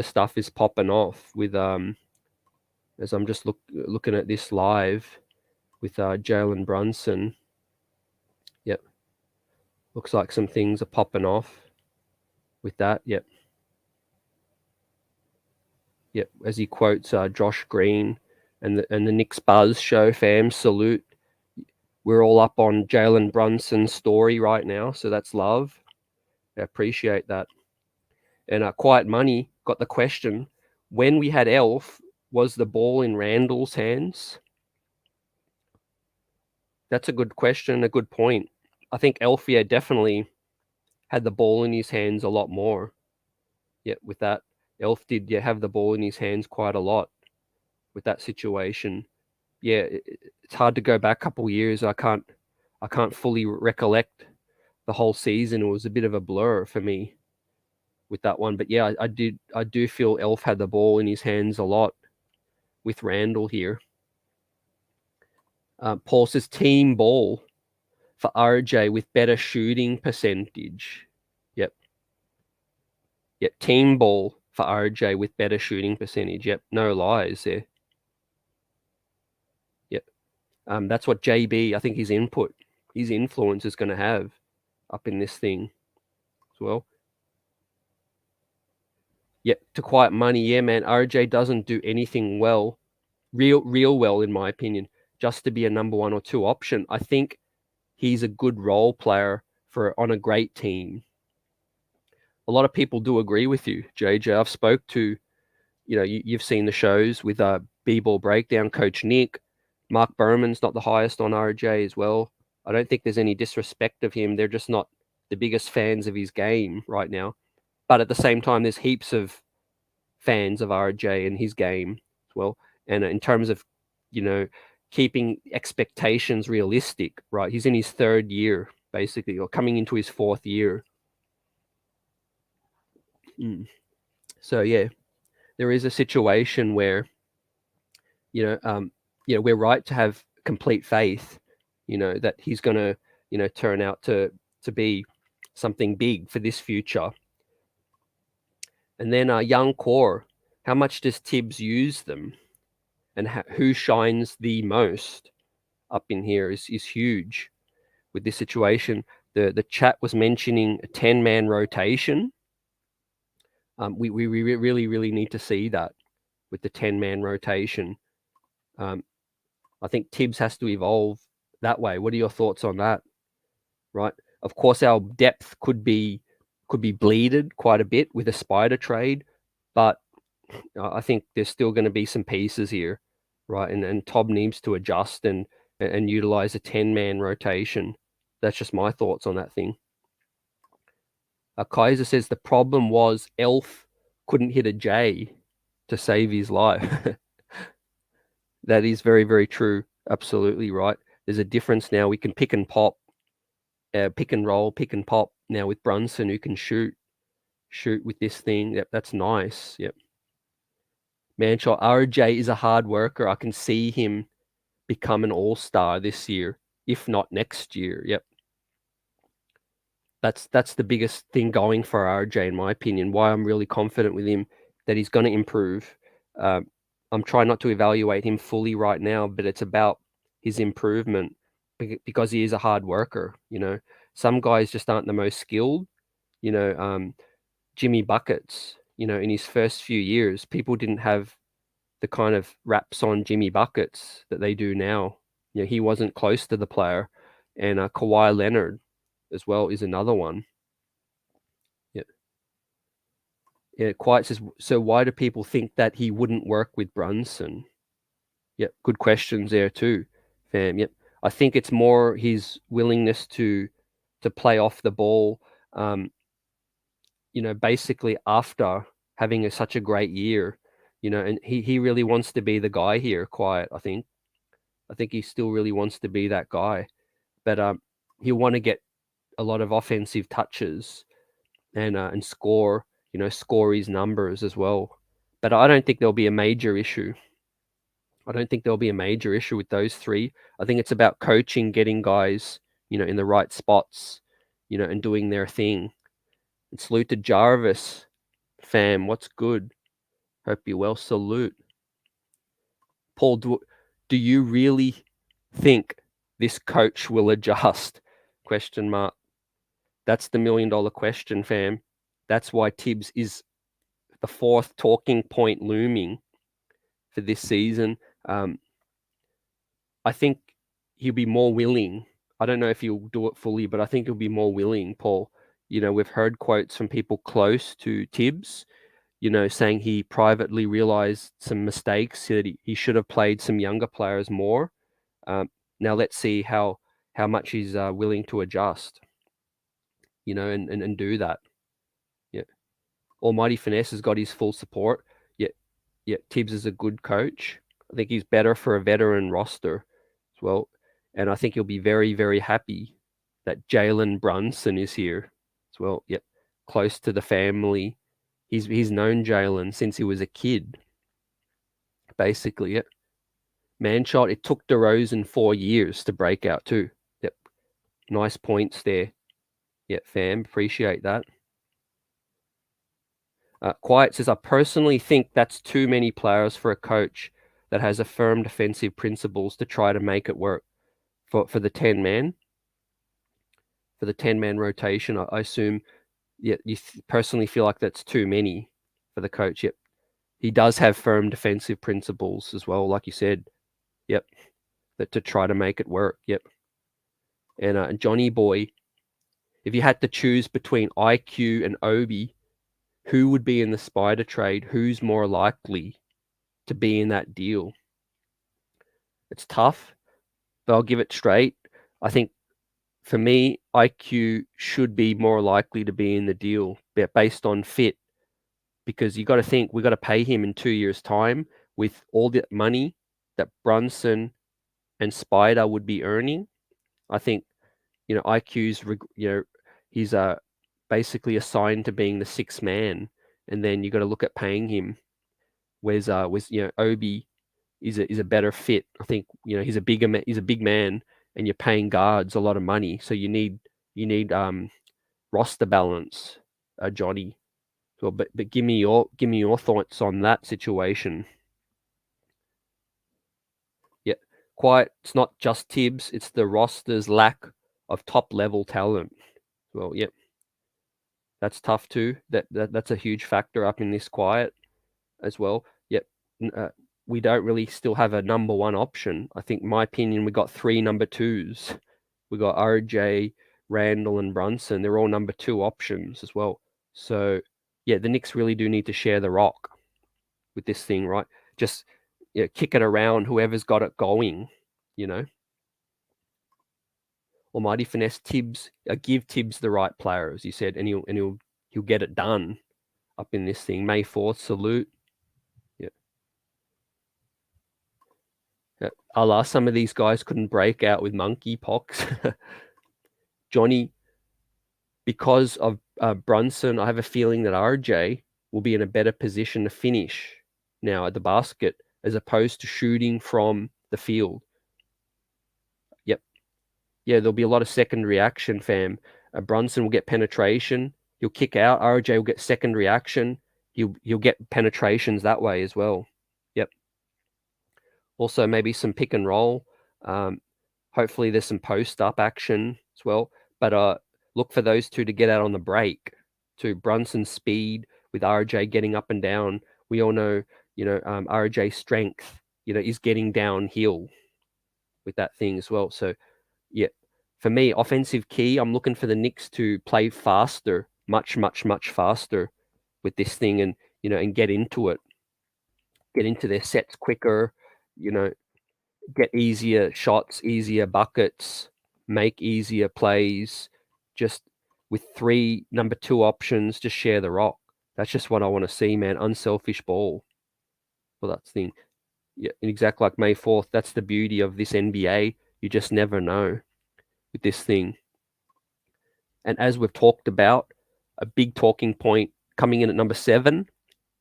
stuff is popping off with as I'm just looking at this live with Jalen Brunson. Yep. Looks like some things are popping off with that. Yep. Yep. As he quotes Josh Green and the Knicks Buzz show, fam, salute. We're all up on Jalen Brunson's story right now, so that's love. I appreciate that. And Quiet Money got the question, when we had Elf, was the ball in Randall's hands? That's a good question, a good point. I think Elfia definitely had the ball in his hands a lot more. Yeah, with that. Elf did have the ball in his hands quite a lot with that situation. Yeah, it's hard to go back a couple years. I can't fully recollect the whole season. It was a bit of a blur for me with that one. But yeah, I do feel Elf had the ball in his hands a lot with Randall here. Paul says team ball. for RJ with better shooting percentage. Yep. Team ball for RJ with better shooting percentage. Yep. No lies there. Yep. That's what JB, I think his influence is going to have up in this thing as well. Yep. To quiet money. Yeah, man. RJ doesn't do anything well, real well, in my opinion, just to be a number 1 or 2 option. I think he's a good role player on a great team. A lot of people do agree with you, JJ. I've spoke to, you've seen the shows with B-Ball Breakdown, Coach Nick. Mark Berman's not the highest on RJ as well. I don't think there's any disrespect of him. They're just not the biggest fans of his game right now. But at the same time, there's heaps of fans of RJ and his game as well. And in terms of, keeping expectations realistic, right? He's in his 3rd year, basically, or coming into his 4th year. So, yeah, there is a situation where, we're right to have complete faith, that he's going to, turn out to be something big for this future. And then young core, how much does Tibbs use them? And who shines the most up in here is huge with this situation. The chat was mentioning a 10-man rotation. We really need to see that with the 10-man rotation. I think Tibbs has to evolve that way. What are your thoughts on that? Right. Of course, our depth could be bleeded quite a bit with a Spider trade, but I think there's still going to be some pieces here, right? And Todd needs to adjust and utilize a 10-man rotation. That's just my thoughts on that thing. Kaiser says the problem was Elf couldn't hit a J to save his life. That is very, very true. Absolutely right. There's a difference now. We can pick and pop, pick and roll, pick and pop now with Brunson, who can shoot with this thing. Yep, that's nice. Yep. Manshot, RJ is a hard worker. I can see him become an all-star this year, if not next year. Yep. That's the biggest thing going for RJ, in my opinion. Why I'm really confident with him that he's going to improve. I'm trying not to evaluate him fully right now, but it's about his improvement because he is a hard worker. Some guys just aren't the most skilled. Jimmy Buckets, in his first few years, people didn't have the kind of raps on Jimmy Buckets that they do now. He wasn't close to the player. And Kawhi Leonard as well is another one. Yeah, Quiet says, so why do people think that he wouldn't work with Brunson? Yep, good questions there too, fam. Yep, I think it's more his willingness to play off the ball. Basically after having such a great year, and he really wants to be the guy here. Quiet, I think he still really wants to be that guy, but he'll want to get a lot of offensive touches and score. Score his numbers as well. But I don't think there'll be a major issue. I don't think there'll be a major issue with those three. I think it's about coaching, getting guys, in the right spots, and doing their thing. And salute to Jarvis, fam. What's good? Hope you're well. Salute. Paul, do you really think this coach will adjust? Question mark. That's the $1 million question, fam. That's why Tibbs is the 4th talking point looming for this season. I think he'll be more willing. I don't know if he'll do it fully, but I think he'll be more willing, Paul. We've heard quotes from people close to Tibbs, saying he privately realized some mistakes, that he should have played some younger players more. Now let's see how much he's willing to adjust, and do that. Yeah. Almighty Finesse has got his full support. Yeah, Tibbs is a good coach. I think he's better for a veteran roster as well. And I think he'll be very, very happy that Jalen Brunson is here as well. Yep. Close to the family. He's known Jalen since he was a kid. Basically, yep. Manshot, it took DeRozan 4 years to break out too. Yep. Nice points there. Yeah, fam. Appreciate that. Quiet says, I personally think that's too many players for a coach that has a firm defensive principles to try to make it work for the 10-man. For the 10-man rotation, I assume, yeah, you personally feel like that's too many for the coach. Yep. He does have firm defensive principles as well, like you said. Yep. That to try to make it work. Yep. And Johnny Boy, if you had to choose between IQ and Obi, who would be in the Spider trade? Who's more likely to be in that deal? It's tough, but I'll give it straight. I think for me, IQ should be more likely to be in the deal based on fit, because you got to think we got to pay him in 2 years' time with all the money that Brunson and Spider would be earning. I think, IQ's, he's basically assigned to being the sixth man, and then you got to look at paying him. Whereas Obi is a better fit. I think he's a big man, and you're paying guards a lot of money, so you need roster balance, Johnny. So, but give me your thoughts on that situation. Yeah, quite. It's not just Tibbs; it's the roster's lack of top level talent. Well, yep, that's tough too. That's a huge factor up in this quiet as well. Yep. We don't really still have a number one option. I think, in my opinion, we got 3 number 2s. We got RJ, Randall, and Brunson. They're all number 2 options as well. So, yeah, the Knicks really do need to share the rock with this thing, right? Just kick it around, whoever's got it going, Almighty finesse Tibbs, give Tibbs the right player, as you said, and he'll get it done up in this thing. May 4th, salute. Allah, some of these guys couldn't break out with monkeypox. Johnny, because of Brunson, I have a feeling that RJ will be in a better position to finish now at the basket as opposed to shooting from the field. Yep. Yeah, there'll be a lot of secondary action, fam. Brunson will get penetration. He'll kick out. RJ will get secondary action. He'll get penetrations that way as well. Yep. Also, maybe some pick and roll. Hopefully, there's some post-up action as well. But look for those two to get out on the break. To Brunson's speed with RJ getting up and down. We all know, RJ's strength, is getting downhill with that thing as well. So, yeah, for me, offensive key, I'm looking for the Knicks to play faster, much, much, much faster with this thing, and get into it, get into their sets quicker, get easier shots, easier buckets, make easier plays, just with 3 number 2 options, just share the rock. That's just what I want to see, man. Unselfish ball. Well, that's the thing. Yeah, exactly like May 4th. That's the beauty of this NBA. You just never know with this thing. And as we've talked about, a big talking point coming in at number 7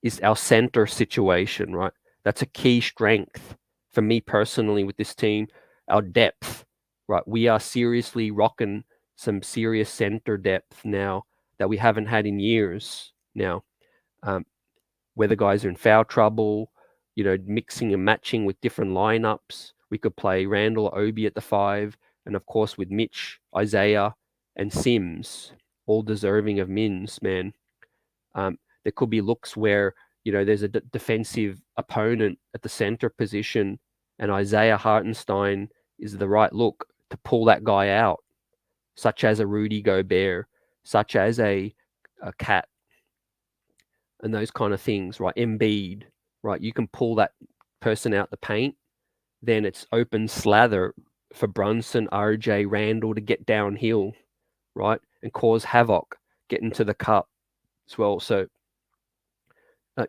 is our center situation, right? That's a key strength for me personally with this team, our depth, right? We are seriously rocking some serious center depth now that we haven't had in years now. Whether guys are in foul trouble, mixing and matching with different lineups. We could play Randall or Obi at the 5, and of course with Mitch, Isaiah, and Sims, all deserving of mins, man. There could be looks where there's a defensive opponent at the center position, and Isaiah Hartenstein is the right look to pull that guy out, such as a Rudy Gobert, such as a Cat, and those kind of things, right? Embiid, right? You can pull that person out the paint, then it's open slather for Brunson, RJ, Randall to get downhill, right? And cause havoc, get into the cup as well. So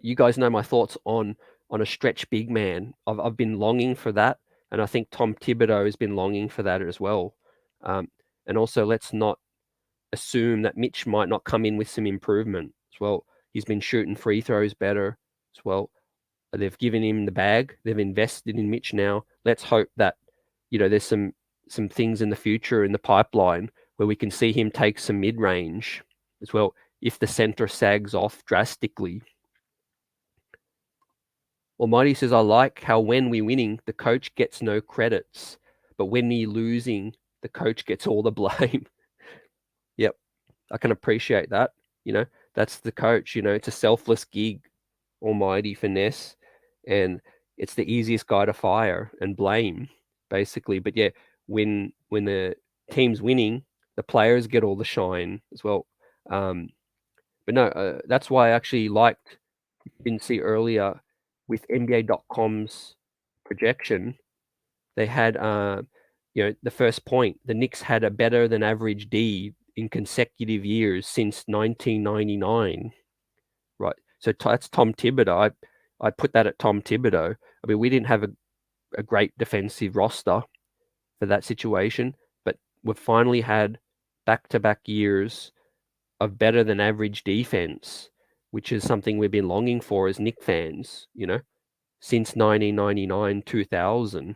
you guys know my thoughts on a stretch big man. I've been longing for that, and I think Tom Thibodeau has been longing for that as well. And also, let's not assume that Mitch might not come in with some improvement as well. He's been shooting free throws better as well. They've given him the bag. They've invested in Mitch now. Let's hope that there's some some things in the future in the pipeline where we can see him take some mid-range as well if the center sags off drastically. Almighty says, I like how when we winning, the coach gets no credits, but when we losing, the coach gets all the blame. Yep, I can appreciate that. That's the coach. It's a selfless gig, Almighty Finesse, and it's the easiest guy to fire and blame, basically. But yeah, when the team's winning, the players get all the shine as well. But no, that's why I actually liked, didn't see earlier, with NBA.com's projection, they had, the first point, the Knicks had a better than average D in consecutive years since 1999. Right. So that's Tom Thibodeau. I put that at Tom Thibodeau. I mean, we didn't have a great defensive roster for that situation, but we've finally had back-to-back years of better than average defense, which is something we've been longing for as Knicks fans, since 1999, 2000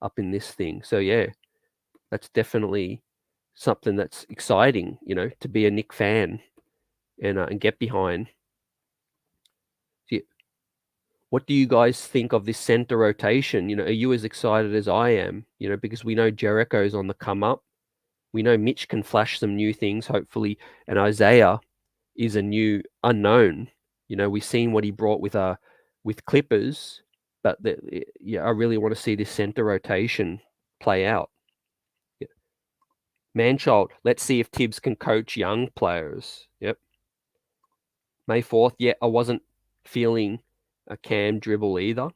up in this thing. So yeah, that's definitely something that's exciting, to be a Knicks fan and get behind. What do you guys think of this center rotation? Are you as excited as I am? Because we know Jericho's on the come up. We know Mitch can flash some new things, hopefully, and Isaiah is a new unknown. We've seen what he brought with Clippers, but I really want to see this center rotation play out. Yeah. Manchild, let's see if Tibbs can coach young players. Yep. May 4th, yeah, I wasn't feeling a Cam dribble either.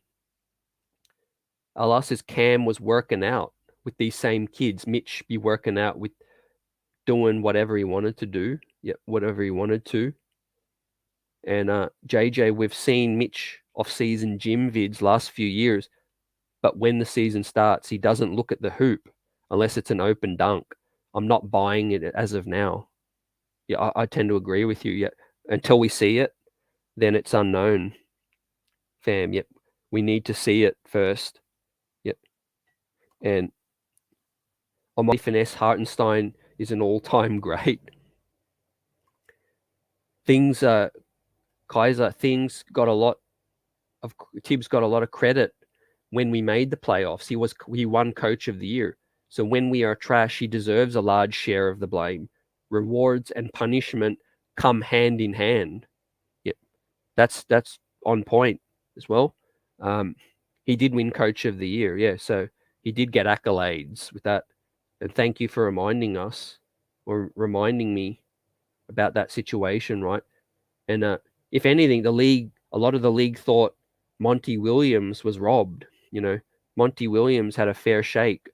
Allah says Cam was working out with these same kids. Mitch be working out with doing whatever he wanted to do. Yeah, whatever he wanted to. And JJ, we've seen Mitch off-season gym vids last few years, but when the season starts, he doesn't look at the hoop unless it's an open dunk. I'm not buying it as of now. Yeah, I tend to agree with you. Yeah, until we see it, then it's unknown. Fam, yep. We need to see it first. Yep. And on my finesse, Hartenstein is an all-time great. Kaiser, Tibbs got a lot of credit when we made the playoffs. He won Coach of the Year. So when we are trash, he deserves a large share of the blame. Rewards and punishment come hand in hand. Yep, that's on point as well. He did win Coach of the Year, yeah. So he did get accolades with that. And thank you for reminding us or reminding me about that situation, right? And if anything, a lot of the league thought Monty Williams was robbed. Monty Williams had a fair shake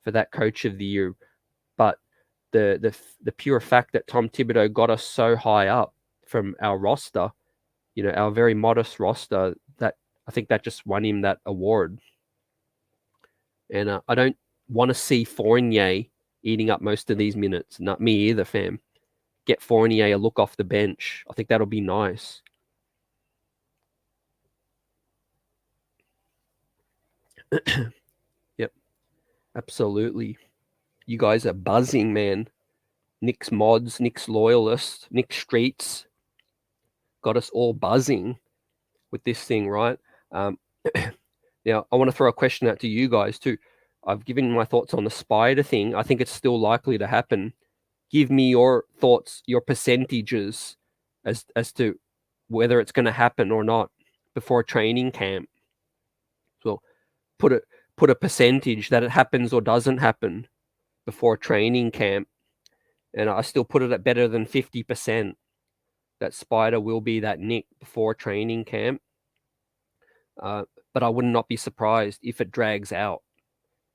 for that Coach of the Year, but the pure fact that Tom Thibodeau got us so high up from our roster, our very modest roster, that I think that just won him that award. And I don't want to see Fournier eating up most of these minutes. Not me either, fam. Get Fournier a look off the bench. I think that'll be nice. Yep, absolutely. You guys are buzzing, man. Knicks mods, Knicks loyalists, Knicks streets got us all buzzing with this thing, right? Now, I want to throw a question out to you guys too. I've given my thoughts on the Spider thing. I think it's still likely to happen. Give me your thoughts, your percentages as to whether it's going to happen or not before training camp. So put a percentage that it happens or doesn't happen before training camp. And I still put it at better than 50% that Spider will be that Nick before training camp. But I would not be surprised if it drags out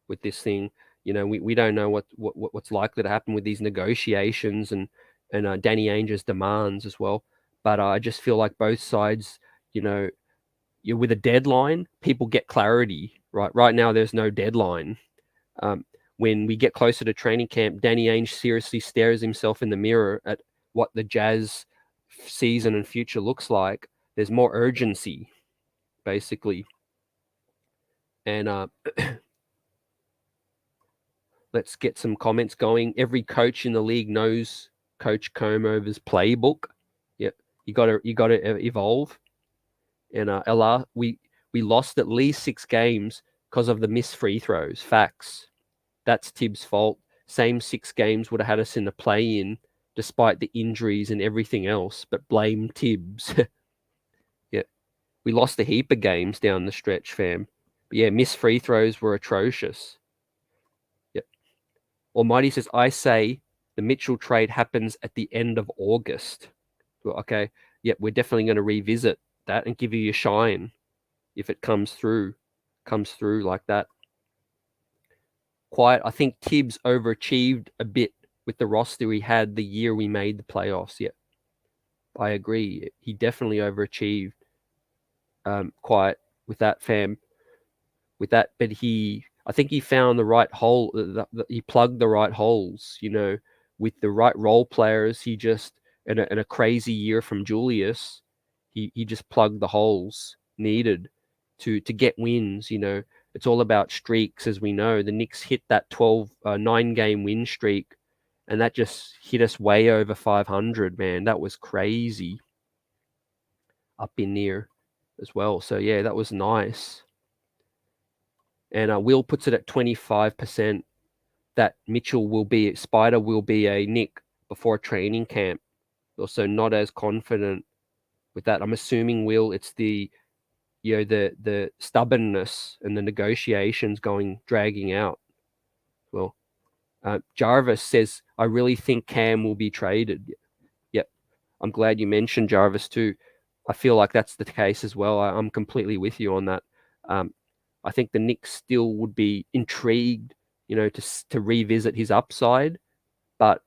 with this thing. We don't know what's likely to happen with these negotiations and Danny Ainge's demands as well. But I just feel like both sides, you're with a deadline, people get clarity. Right now, there's no deadline. When we get closer to training camp, Danny Ainge seriously stares himself in the mirror at what the Jazz season and future looks like. There's more urgency, basically. And Let's get some comments going. Every coach in the league knows Coach Comover's playbook. Yeah, you got to evolve. And Ella, we lost at least 6 games because of the missed free throws. Facts. That's Tibbs' fault. Same 6 games would have had us in the play-in, despite the injuries and everything else. But blame Tibbs. Yeah, we lost a heap of games down the stretch, fam. But yeah, missed free throws were atrocious. Yep. Almighty says, I say the Mitchell trade happens at the end of August. Well, okay. Yep, we're definitely going to revisit that and give you your shine if it comes through like that. Quiet. I think Tibbs overachieved a bit with the roster he had the year we made the playoffs. Yeah, I agree. He definitely overachieved. Quiet with that, fam. With that, but I think he found the right hole. He plugged the right holes. With the right role players. He just in a crazy year from Julius, he just plugged the holes needed to get wins. It's all about streaks, as we know. The Knicks hit that 9-game win streak, and that just hit us way over 500, man. That was crazy. Up in there as well. So, yeah, that was nice. And Will puts it at 25% that Spider will be a Knick before training camp. Also not as confident with that. I'm assuming, Will, it's the stubbornness and the negotiations dragging out. Well, Jarvis says, I really think Cam will be traded. Yep. I'm glad you mentioned Jarvis too. I feel like that's the case as well. I'm completely with you on that. I think the Knicks still would be intrigued, to revisit his upside. But,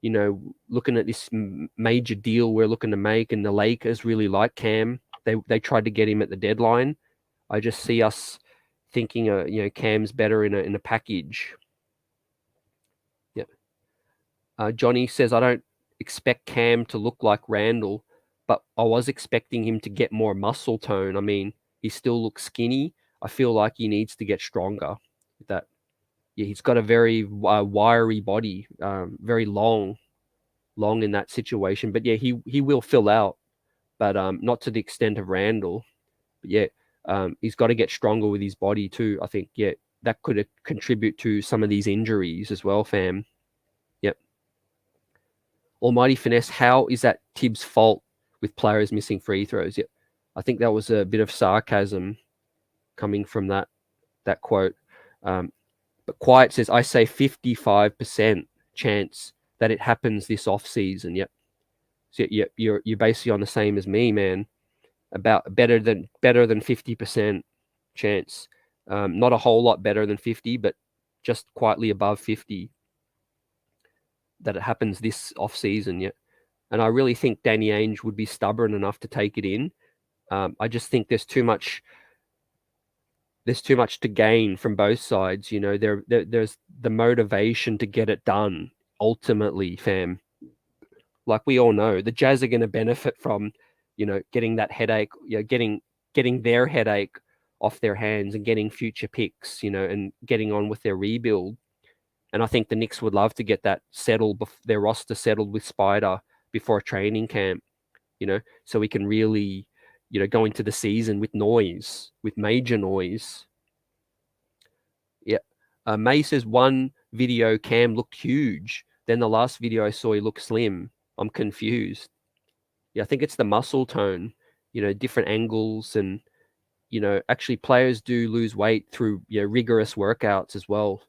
looking at this major deal we're looking to make, and the Lakers really like Cam. They tried to get him at the deadline. I just see us thinking, Cam's better in a package. Yeah. Johnny says, I don't expect Cam to look like Randall, but I was expecting him to get more muscle tone. I mean, he still looks skinny. I feel like he needs to get stronger with that. Yeah, he's got a very wiry body, very long in that situation. But yeah, he will fill out, but not to the extent of Randall. But yeah, he's got to get stronger with his body too. I think, yeah, that could contribute to some of these injuries as well, fam. Yep. Almighty Finesse, how is that Tibbs' fault with players missing free throws? Yep. I think that was a bit of sarcasm coming from that quote. But Quiet says, I say 55% chance that it happens this off season. Yep. So you're basically on the same as me, man. About better than 50% chance. Not a whole lot better than 50, but just quietly above 50 that it happens this off season. Yeah. And I really think Danny Ainge would be stubborn enough to take it in. I just think there's too much to gain from both sides. There's the motivation to get it done ultimately, fam. Like we all know, the Jazz are going to benefit from, getting that headache, getting their headache off their hands and getting future picks, and getting on with their rebuild. And I think the Knicks would love to get that settled, their roster settled with Spider before training camp, so we can really, go into the season with major noise. Yeah. May says, one video Cam looked huge. Then the last video I saw, he looked slim. I'm confused. Yeah, I think it's the muscle tone, different angles, and, actually players do lose weight through rigorous workouts as well.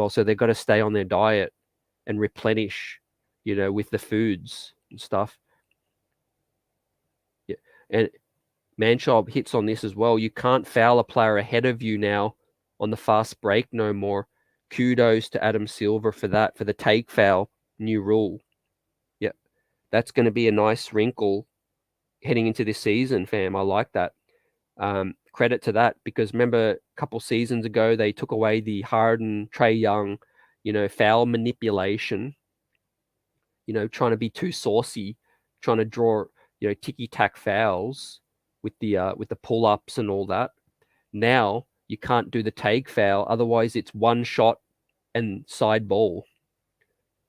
So they've got to stay on their diet and replenish, with the foods and stuff. Yeah. And Manshaw hits on this as well. You can't foul a player ahead of you now on the fast break no more. Kudos to Adam Silver for that, for the take foul new rule. Yeah, that's going to be a nice wrinkle heading into this season, fam. I like that. Credit to that, because remember a couple seasons ago, they took away the Harden, Trae Young, foul manipulation, trying to be too saucy, trying to draw, ticky-tack fouls with the pull-ups and all that. Now you can't do the take foul. Otherwise, it's one shot and side ball.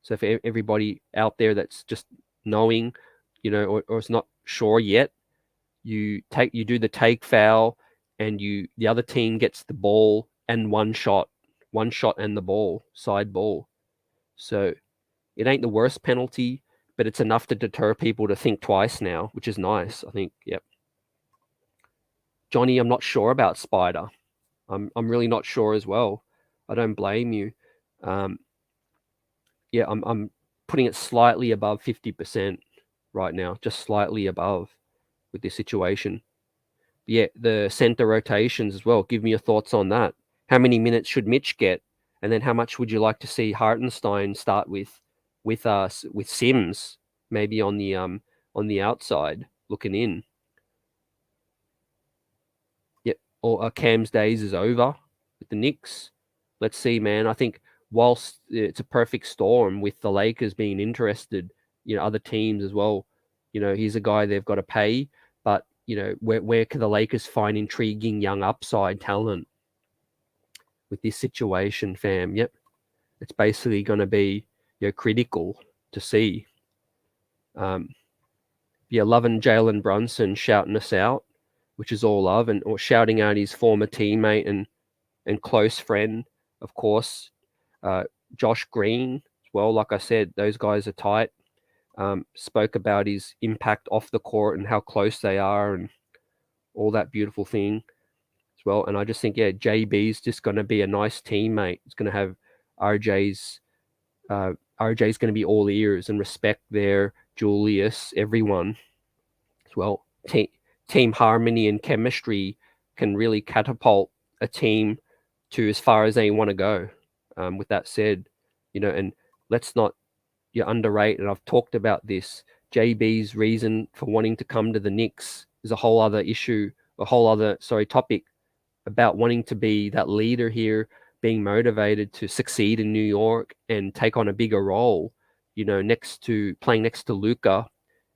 So for everybody out there that's just knowing, or is not sure yet, you do the take foul, and the other team gets the ball and one shot and the ball, side ball. So it ain't the worst penalty, but it's enough to deter people to think twice now, which is nice, I think. Yep. Johnny, I'm not sure about Spider. I'm really not sure as well. I don't blame you. Yeah, I'm putting it slightly above 50% right now, just slightly above with this situation. But yeah, the center rotations as well. Give me your thoughts on that. How many minutes should Mitch get, and then how much would you like to see Hartenstein start with Sims maybe on the outside looking in? Yep. Or Cam's days is over with the Knicks. Let's see, man. I think whilst it's a perfect storm with the Lakers being interested, other teams as well, he's a guy they've got to pay. But, where can the Lakers find intriguing young upside talent with this situation, fam? Yep. It's basically going to be, critical to see. Loving Jalen Brunson shouting us out, which is all love, or shouting out his former teammate and close friend, of course, Josh Green as well. Like I said, those guys are tight. Spoke about his impact off the court and how close they are and all that beautiful thing as well. And I just think, JB's just going to be a nice teammate. It's going to have RJ's going to be all ears and respect there, Julius, everyone as well. Team harmony and chemistry can really catapult a team to as far as they want to go. With that said, and let's not underrate, and I've talked about this, JB's reason for wanting to come to the Knicks is a whole other topic about wanting to be that leader here, being motivated to succeed in New York and take on a bigger role, playing next to Luka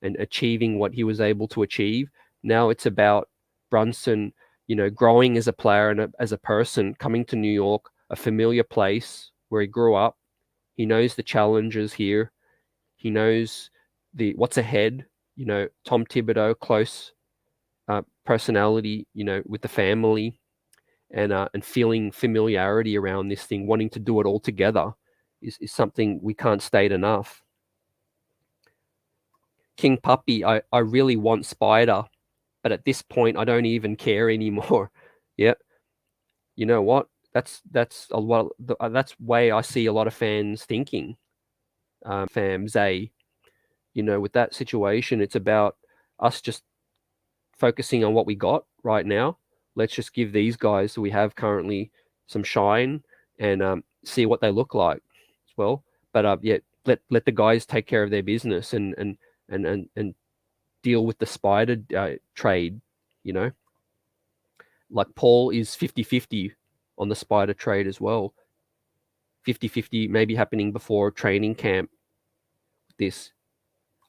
and achieving what he was able to achieve. Now it's about Brunson, growing as a player and as a person, coming to New York, a familiar place where he grew up. He knows the challenges here. He knows what's ahead. Tom Thibodeau, close personality, with the family, and feeling familiarity around this thing, wanting to do it all together is something we can't state enough. King Puppy, I really want Spider, but at this point, I don't even care anymore. Yep. You know what? That's a lot. That's way I see a lot of fans thinking. With that situation, it's about us just focusing on what we got right now. Let's just give these guys that we have currently some shine and see what they look like as well. But let the guys take care of their business and deal with the Spider trade. Like Paul is 50-50 on the Spider trade as well. 50-50 maybe happening before training camp. This,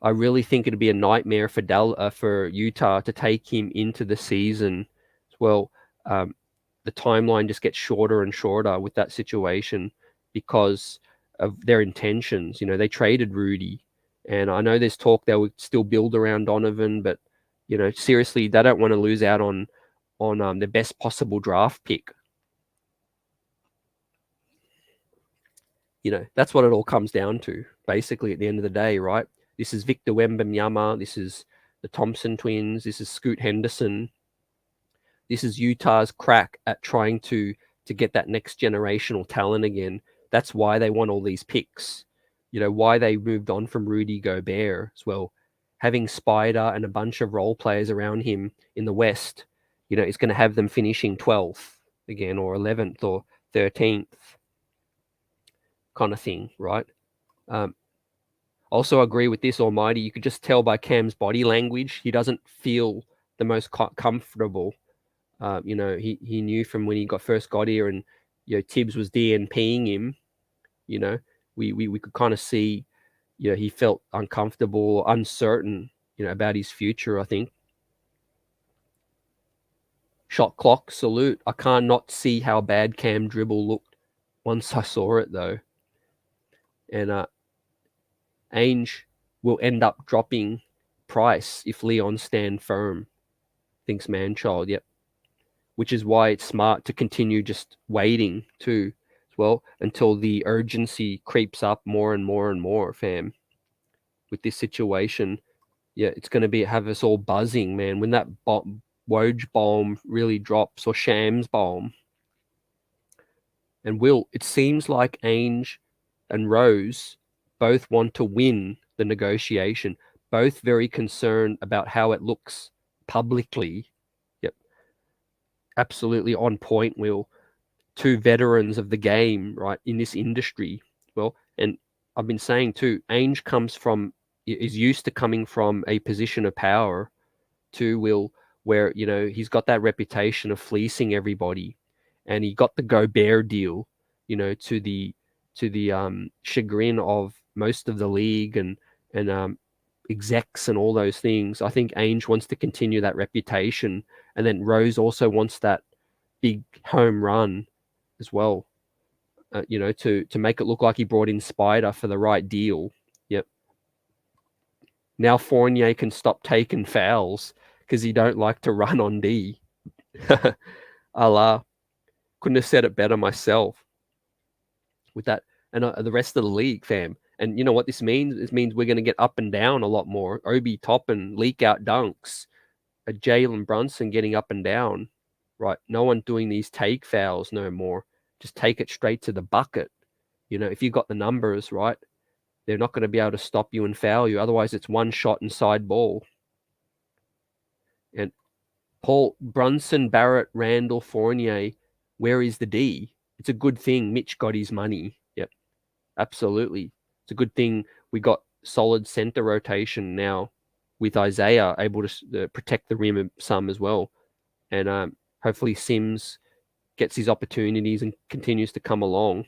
I really think it'd be a nightmare for Utah to take him into the season as well. The timeline just gets shorter and shorter with that situation because of their intentions. They traded Rudy, and I know there's talk they would still build around Donovan, but seriously, they don't want to lose out on the best possible draft pick. That's what it all comes down to, basically, at the end of the day, right? This is Victor Wembanyama. This is the Thompson twins. This is Scoot Henderson. This is Utah's crack at trying to get that next generational talent again. That's why they want all these picks. Why they moved on from Rudy Gobert as well. Having Spider and a bunch of role players around him in the West, is going to have them finishing 12th again, or 11th or 13th kind of thing, right? Also agree with this, Almighty. You could just tell by Cam's body language, he doesn't feel the most comfortable. He knew from when he first got here, and Tibbs was DNPing him. We could kind of see, he felt uncomfortable, uncertain, about his future. I think. Shot clock salute. I can't not see how bad Cam dribble looked once I saw it though. And Ainge will end up dropping price if Leon stand firm, thinks Manchild. Yep. Which is why it's smart to continue just waiting too, as well, until the urgency creeps up more and more and more, fam. With this situation, yeah, it's going to have us all buzzing, man. When that Woj bomb really drops, or Shams bomb, and it seems like Ainge and Rose both want to win the negotiation, both very concerned about how it looks publicly. Yep, absolutely on point, Will. Two veterans of the game, right, in this industry. Well, and I've been saying too, Ainge is used to coming from a position of power to Will, where, he's got that reputation of fleecing everybody, and he got the Gobert deal, to the chagrin of most of the league and execs and all those things. I think Ainge wants to continue that reputation, and then Rose also wants that big home run as well, to make it look like he brought in Spider for the right deal. Yep. Now Fournier can stop taking fouls because he don't like to run on D. Allah, couldn't have said it better myself. With that, and the rest of the league, fam. And you know what this means? This means we're going to get up and down a lot more. Obi Toppin, leak out dunks, a Jalen Brunson getting up and down. Right, no one doing these take fouls no more. Just take it straight to the bucket. If you've got the numbers, right, they're not going to be able to stop you and foul you. Otherwise, it's one shot inside ball. And Paul, Brunson, Barrett, Randall, Fournier, where is the D? It's a good thing Mitch got his money. Yep, absolutely. It's a good thing we got solid center rotation now with Isaiah able to protect the rim some as well. And hopefully Sims gets his opportunities and continues to come along.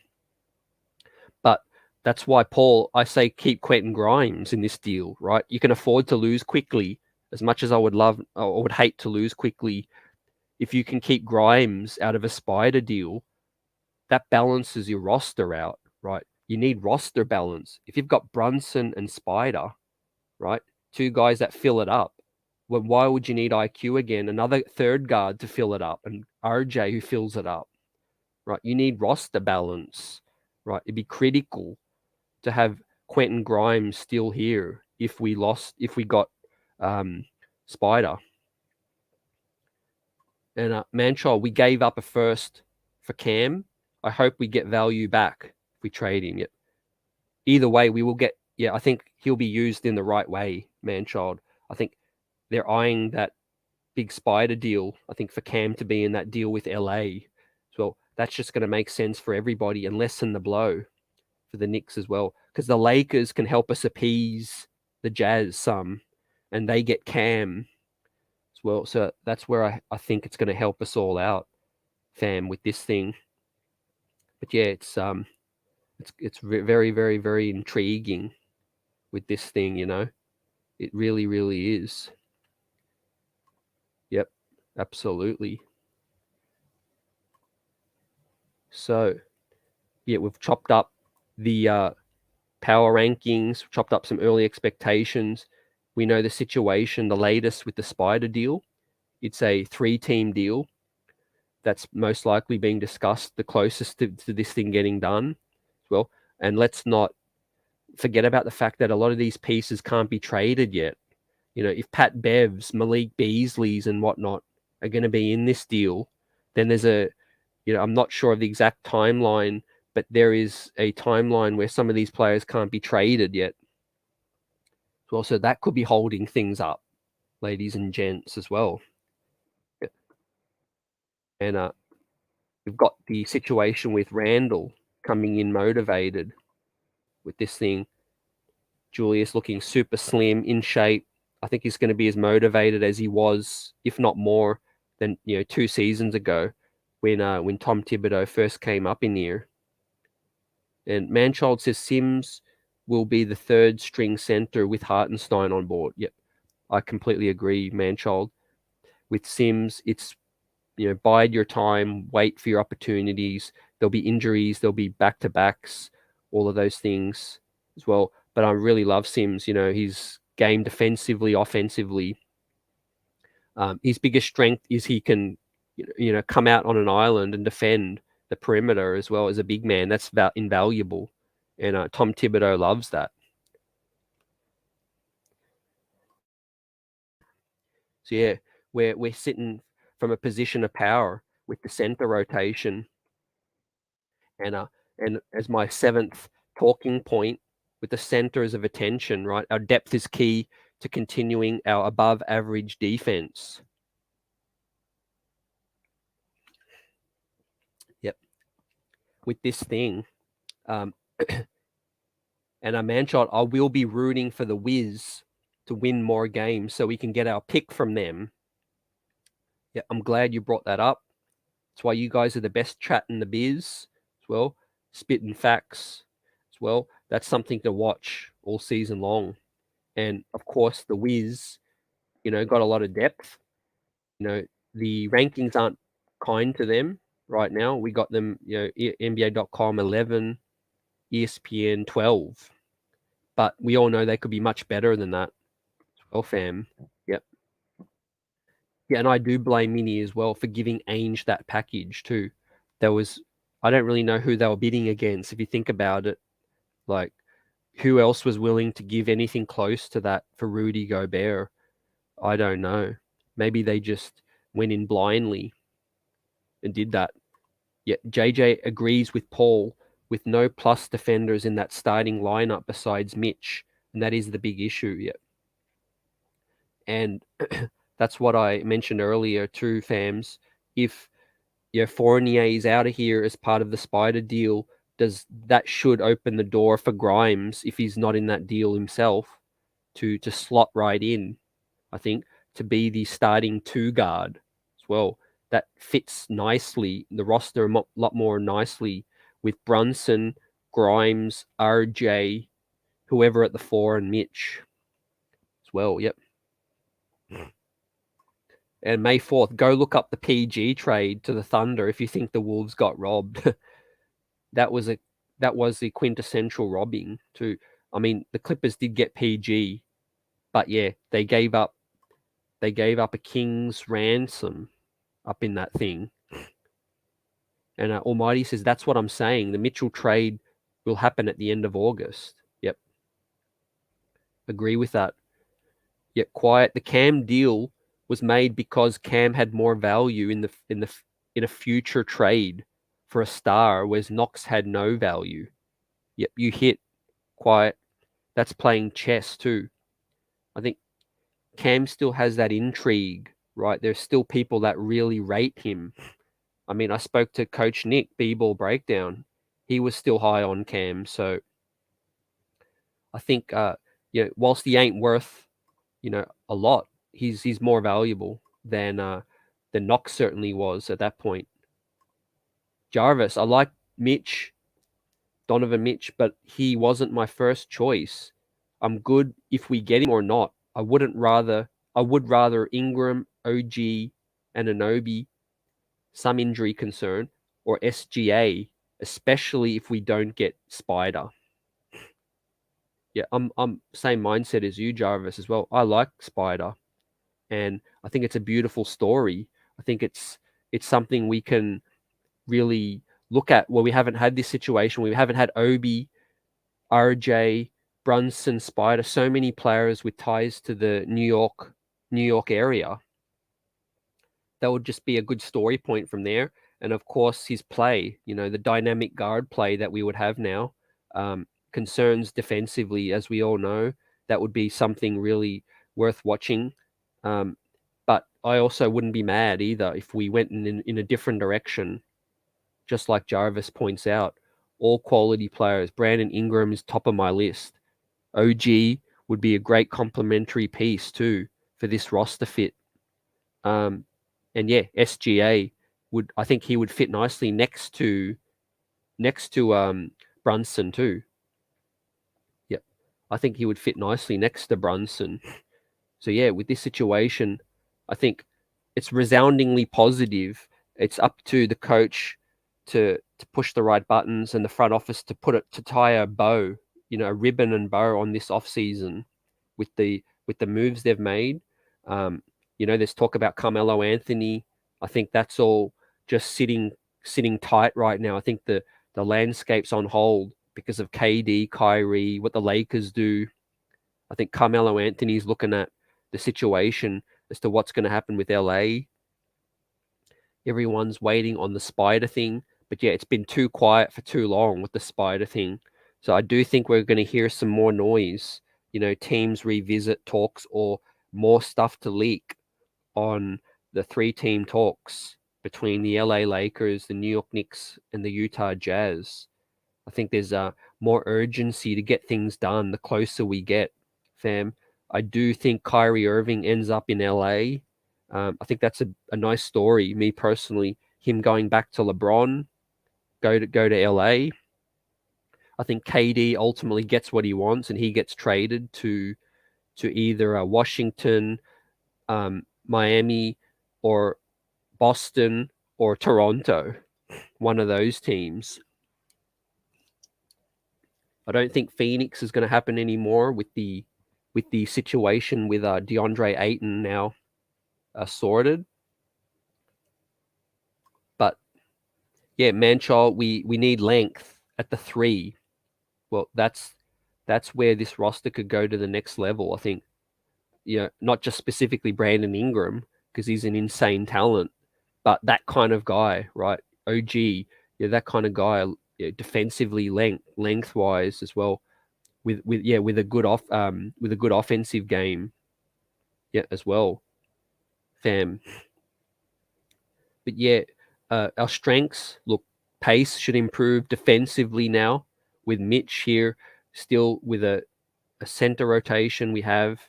But that's why, Paul, I say keep Quentin Grimes in this deal, right? You can afford to lose quickly. As much as I would hate to lose quickly, if you can keep Grimes out of a Spider deal, that balances your roster out, right? You need roster balance. If you've got Brunson and Spider, right, two guys that fill it up, well, why would you need IQ again? Another third guard to fill it up, and RJ who fills it up, right? You need roster balance, right? It'd be critical to have Quentin Grimes still here if we got Spider. And Manchild, we gave up a first for Cam. I hope we get value back if we trade him. Yep. Either way, we will get. Yeah, I think he'll be used in the right way, Manchild. I think they're eyeing that big Spider deal. I think for Cam to be in that deal with LA. So that's just going to make sense for everybody and lessen the blow for the Knicks as well, because the Lakers can help us appease the Jazz some, and they get Cam as well. So that's where I think it's going to help us all out, fam, with this thing. But yeah, it's very, very, very intriguing with this thing. It really, really is. Yep, absolutely. So yeah, we've chopped up the power rankings, chopped up some early expectations. We know the situation, the latest with the Spider deal. It's a 3-team deal that's most likely being discussed, the closest to this thing getting done as well. And let's not forget about the fact that a lot of these pieces can't be traded yet. If Pat Bev's, Malik Beasley's and whatnot are going to be in this deal, then there's I'm not sure of the exact timeline, but there is a timeline where some of these players can't be traded yet. Well, so that could be holding things up, ladies and gents, as well. And we've got the situation with Randall coming in motivated with this thing. Julius looking super slim, in shape. I think he's going to be as motivated as he was, if not more, than 2 seasons ago when Tom Thibodeau first came up in here. And Manchild says Sims will be the 3rd string center with Hartenstein on board. Yep, I completely agree, Manchild. With Sims, it's bide your time, wait for your opportunities. there'll be injuries, there'll be back-to-backs, all of those things as well. But I really love Sims. His game defensively, offensively. His biggest strength is he can, come out on an island and defend the perimeter as well as a big man. That's invaluable, and Tom Thibodeau loves that. So yeah, we're sitting from a position of power with the center rotation, and as my seventh talking point, with the centers of attention, right? Our depth is key to continuing our above average defense. Yep. With this thing, and a man shot, I will be rooting for the Wiz to win more games so we can get our pick from them. Yeah, I'm glad you brought that up. That's why you guys are the best chat in the biz as well, spitting facts as well. That's something to watch all season long. And of course, the Wiz, got a lot of depth. The rankings aren't kind to them right now. We got them, NBA.com 11, ESPN 12. But we all know they could be much better than that. Well, fam. Yep. Yeah, and I do blame Mini as well for giving Ainge that package too. I don't really know who they were bidding against. If you think about it, like who else was willing to give anything close to that for Rudy Gobert? I don't know. Maybe they just went in blindly and did that. Yeah, JJ agrees with Paul with no plus defenders in that starting lineup besides Mitch, and that is the big issue. Yeah. And that's what I mentioned earlier too, fams. If Fournier is out of here as part of the Spider deal, that should open the door for Grimes, if he's not in that deal himself, to slot right in, I think, to be the starting two guard as well. That fits nicely, the roster a lot more nicely with Brunson, Grimes, RJ, whoever at the 4, and Mitch as well. Yep. And May 4th, go look up the PG trade to the Thunder if you think the Wolves got robbed. that was the quintessential robbing too. I mean, the Clippers did get PG, but yeah, they gave up a king's ransom up in that thing. And Almighty says, that's what I'm saying. The Mitchell trade will happen at the end of August. Yep. Agree with that. Yet quiet. The Cam deal was made because Cam had more value in a future trade for a star, whereas Knox had no value. Yep, you hit quiet. That's playing chess too. I think Cam still has that intrigue, right? There's still people that really rate him. I mean, I spoke to Coach Nick, B-Ball Breakdown. He was still high on Cam. So I think, whilst he ain't worth, a lot, he's more valuable than Knox certainly was at that point. Jarvis, I like Donovan Mitch, but he wasn't my first choice. I'm good if we get him or not. I would rather Ingram, OG, and Anunoby, some injury concern, or SGA, especially if we don't get Spider. Yeah, I'm same mindset as you, Jarvis, as well. I like Spider, and I think it's a beautiful story. I think it's something we can really look at. Well, we haven't had this situation. We haven't had Obi, RJ, Brunson, Spider, so many players with ties to the New York area. That would just be a good story point from there. And of course, his play, the dynamic guard play that we would have now, concerns defensively, as we all know. That would be something really worth watching. But I also wouldn't be mad either if we went in a different direction, just like Jarvis points out. All quality players. Brandon Ingram is top of my list. OG would be a great complementary piece too for this roster fit. And yeah, SGA I think he would fit nicely next to Brunson too. Yep. I think he would fit nicely next to Brunson. So yeah, with this situation, I think it's resoundingly positive. It's up to the coach to push the right buttons, and the front office to tie a bow, a ribbon and bow on this off season with the moves they've made. There's talk about Carmelo Anthony. I think that's all just sitting tight right now. I think the landscape's on hold because of KD, Kyrie, what the Lakers do. I think Carmelo Anthony's looking at the situation as to what's going to happen with LA. Everyone's waiting on the Spider thing, but yeah, it's been too quiet for too long with the Spider thing. So I do think we're going to hear some more noise, teams revisit talks or more stuff to leak on the 3-team talks between the LA Lakers, the New York Knicks, and the Utah Jazz. I think there's more urgency to get things done the closer we get, fam. I do think Kyrie Irving ends up in LA. I think that's a nice story. Me personally, him going back to LeBron, go to LA. I think KD ultimately gets what he wants, and he gets traded to either Washington, Miami, or Boston, or Toronto. One of those teams. I don't think Phoenix is going to happen anymore with the situation with DeAndre Ayton now sorted. But yeah, Manchild, we need length at the 3. Well, that's where this roster could go to the next level. I think, not just specifically Brandon Ingram, because he's an insane talent, but that kind of guy, right? OG, that kind of guy, defensively, lengthwise as well, with a good offensive game, as well, fam. But yeah, our strengths, look, pace should improve defensively now with Mitch here, still with a center rotation. We have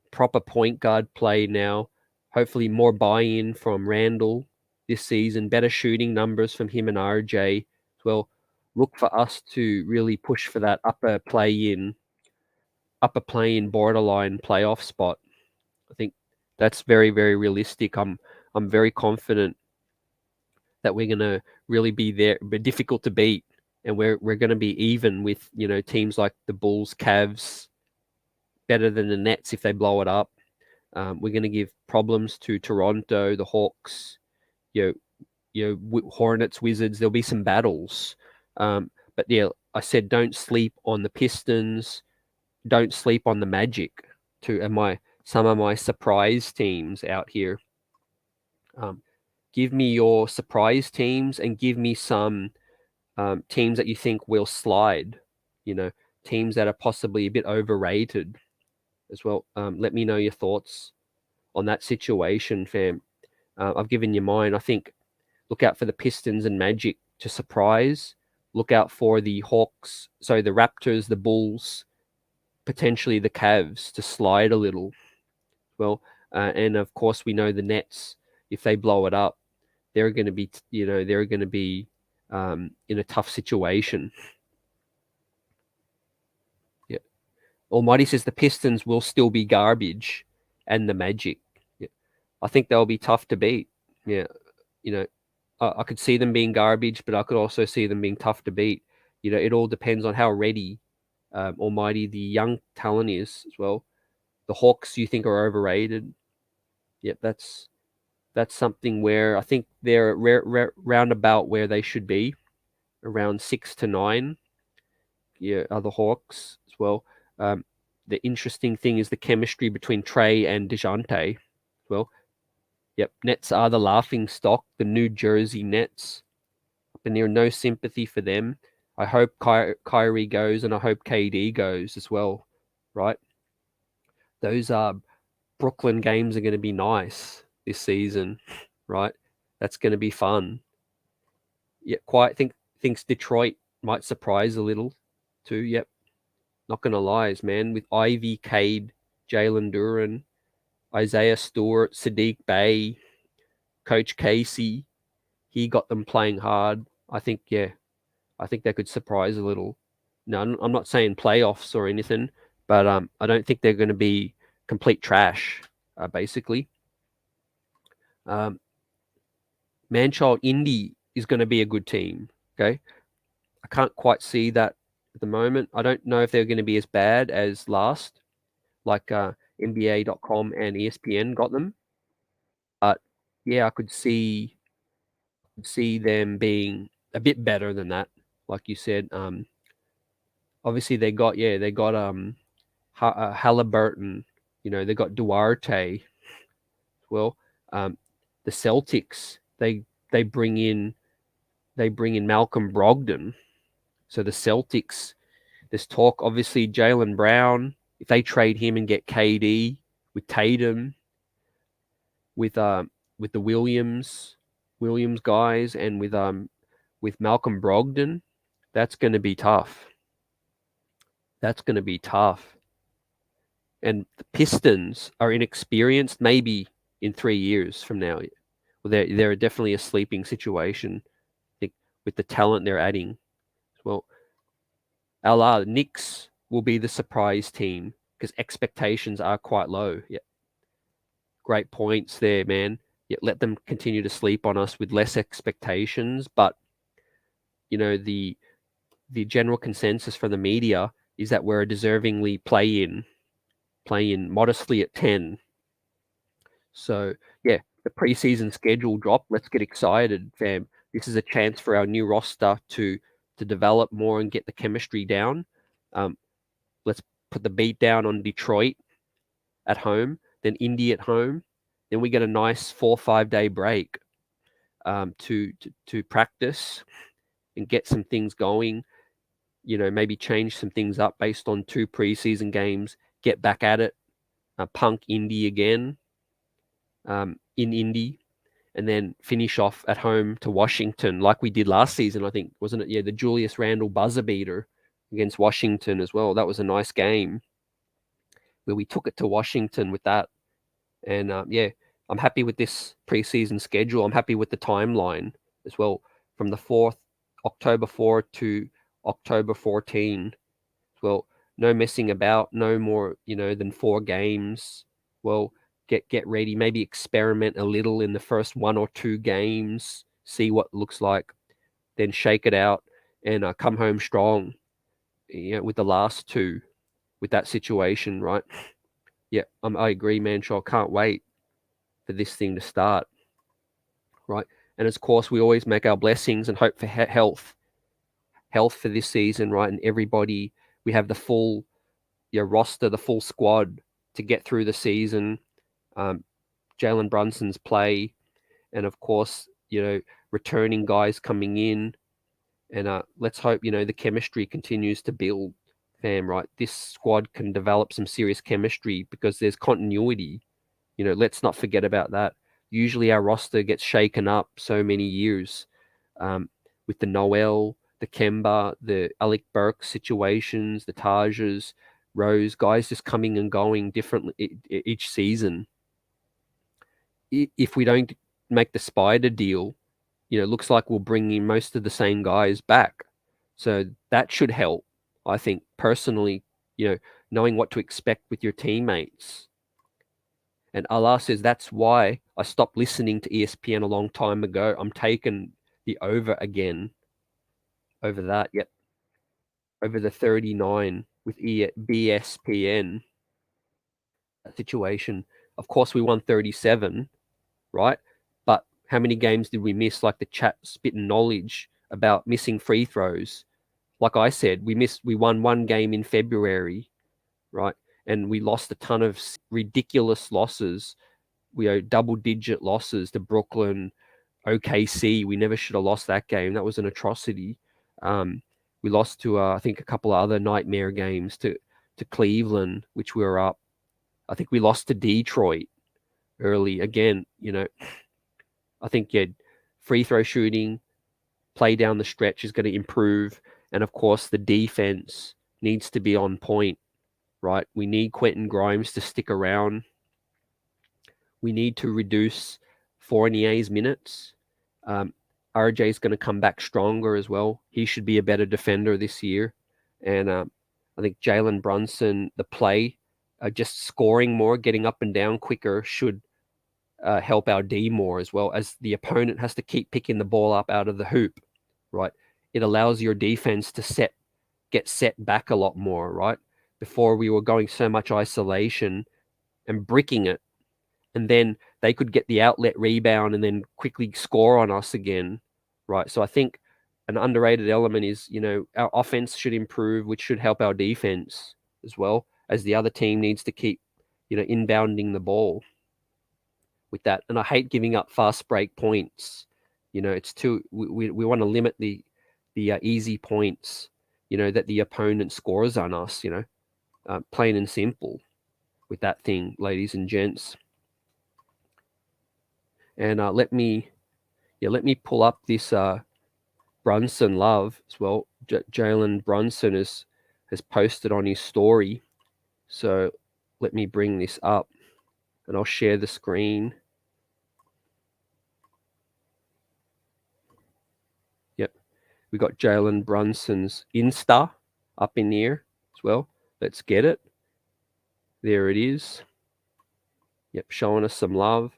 proper point guard play now. Hopefully more buy-in from Randall this season, better shooting numbers from him and RJ as well. Look for us to really push for that upper play-in borderline playoff spot. I think that's very, very realistic. I'm very confident that we're going to really be there, but difficult to beat. And we're going to be even with, teams like the Bulls, Cavs, better than the Nets if they blow it up. We're going to give problems to Toronto, the Hawks, Hornets, Wizards. There'll be some battles. But yeah, I said don't sleep on the Pistons. Don't sleep on the Magic. Some of my surprise teams out here. Give me your surprise teams and give me some teams that you think will slide. Teams that are possibly a bit overrated as well. Let me know your thoughts on that situation, fam. I've given you mine. I think look out for the Pistons and Magic to surprise. Look out for the Hawks, the Raptors, the Bulls, potentially the Cavs to slide a little. Well, and of course we know the Nets, if they blow it up, they're going to be, in a tough situation. Yeah. Almighty says the Pistons will still be garbage, and the Magic. Yeah. I think they'll be tough to beat. Yeah. I could see them being garbage, but I could also see them being tough to beat. It all depends on how ready Almighty the young talent is as well. The Hawks, you think, are overrated. Yep, that's something where I think they're round about where they should be, around 6 to 9. Yeah, are the Hawks as well. The interesting thing is the chemistry between Trey and DeJounte as well. Yep, Nets are the laughing stock, the New Jersey Nets. And there are no sympathy for them. I hope Kyrie goes, and I hope KD goes as well, right? Those Brooklyn games are going to be nice this season, right? That's going to be fun. Yeah, thinks Detroit might surprise a little too. Yep, not going to lie, man. With Ivy, Cade, Jalen Duren, Isaiah Stewart, Sadiq Bey, Coach Casey, he got them playing hard. I think they could surprise a little. No, I'm not saying playoffs or anything, but I don't think they're going to be complete trash, basically. Manchild, Indy is going to be a good team. Okay. I can't quite see that at the moment. I don't know if they're going to be as bad as last, like NBA.com and ESPN got them. But yeah, I could see them being a bit better than that. Like you said, obviously they got Halliburton. They got Duarte. Well, the Celtics they bring in Malcolm Brogdon. So the Celtics, there's talk, obviously, Jalen Brown, if they trade him and get KD with Tatum, with the Williams guys, and with Malcolm Brogdon, that's going to be tough. That's going to be tough. And the Pistons are inexperienced, maybe in 3 years from now. Well, they're definitely a sleeping situation, I think, with the talent they're adding. Well, the Knicks will be the surprise team because expectations are quite low. Yeah, great points there, man. Yeah, let them continue to sleep on us with less expectations. But the general consensus from the media is that we're a deservingly play-in modestly at 10. So yeah, the preseason schedule drop. Let's get excited, fam. This is a chance for our new roster to develop more and get the chemistry down. Let's put the beat down on Detroit at home, then Indy at home. Then we get a nice 4 or 5 day break to practice and get some things going. Maybe change some things up based on 2 preseason games. Get back at it. Punk Indy again in Indy, and then finish off at home to Washington like we did last season, I think, wasn't it? Yeah, the Julius Randle buzzer beater against Washington as well. That was a nice game where we took it to Washington with that. And yeah, I'm happy with this preseason schedule. I'm happy with the timeline as well, from the October 4 to October 14. Well, no messing about, no more, than 4 games. Well, get ready, maybe experiment a little in the first 1 or 2 games, see what it looks like, then shake it out and come home strong, with the last 2, with that situation, right? Yeah, I agree, man. Sure, can't wait for this thing to start, right? And of course, we always make our blessings and hope for health for this season, right? And everybody, we have the full roster, the full squad to get through the season. Jalen Brunson's play, and of course, returning guys coming in, and let's hope the chemistry continues to build, fam. Right, this squad can develop some serious chemistry because there's continuity. Let's not forget about that. Usually, our roster gets shaken up so many years with the Noel, the Kemba, the Alec Burke situations, the Tajas, Rose, guys just coming and going differently each season. If we don't make the Spider deal, looks like we'll bring in most of the same guys back. So that should help, I think, personally, knowing what to expect with your teammates. And Allah says that's why I stopped listening to ESPN a long time ago. I'm taking the over again. Over that, yep. Over the 39 with BSPN situation. Of course, we won 37, right? But how many games did we miss? Like the chat spitting knowledge about missing free throws. Like I said, we won 1 game in February, right? And we lost a ton of ridiculous losses. We owe double-digit losses to Brooklyn, OKC. We never should have lost that game. That was an atrocity. We lost to, I think, a couple of other nightmare games to Cleveland, which we were up. I think we lost to Detroit early. Again, I think, yeah, free throw shooting, play down the stretch is going to improve. And, of course, the defense needs to be on point, right? We need Quentin Grimes to stick around. We need to reduce Fournier's minutes. RJ is going to come back stronger as well. He should be a better defender this year. And I think Jalen Brunson, the play, just scoring more, getting up and down quicker should help our D more, as well as the opponent has to keep picking the ball up out of the hoop, right? It allows your defense to get set back a lot more, right? Before we were going so much isolation and bricking it, and then they could get the outlet rebound and then quickly score on us again, right? So I think an underrated element is, our offense should improve, which should help our defense as well, as the other team needs to keep, inbounding the ball with that. And I hate giving up fast break points. It's too, we want to limit the easy points, that the opponent scores on us, plain and simple with that thing, ladies and gents. And let me pull up this Brunson love as well. Jalen Brunson has posted on his story. So let me bring this up and I'll share the screen. Yep. We got Jalen Brunson's Insta up in here as well. Let's get it. There it is. Yep, showing us some love.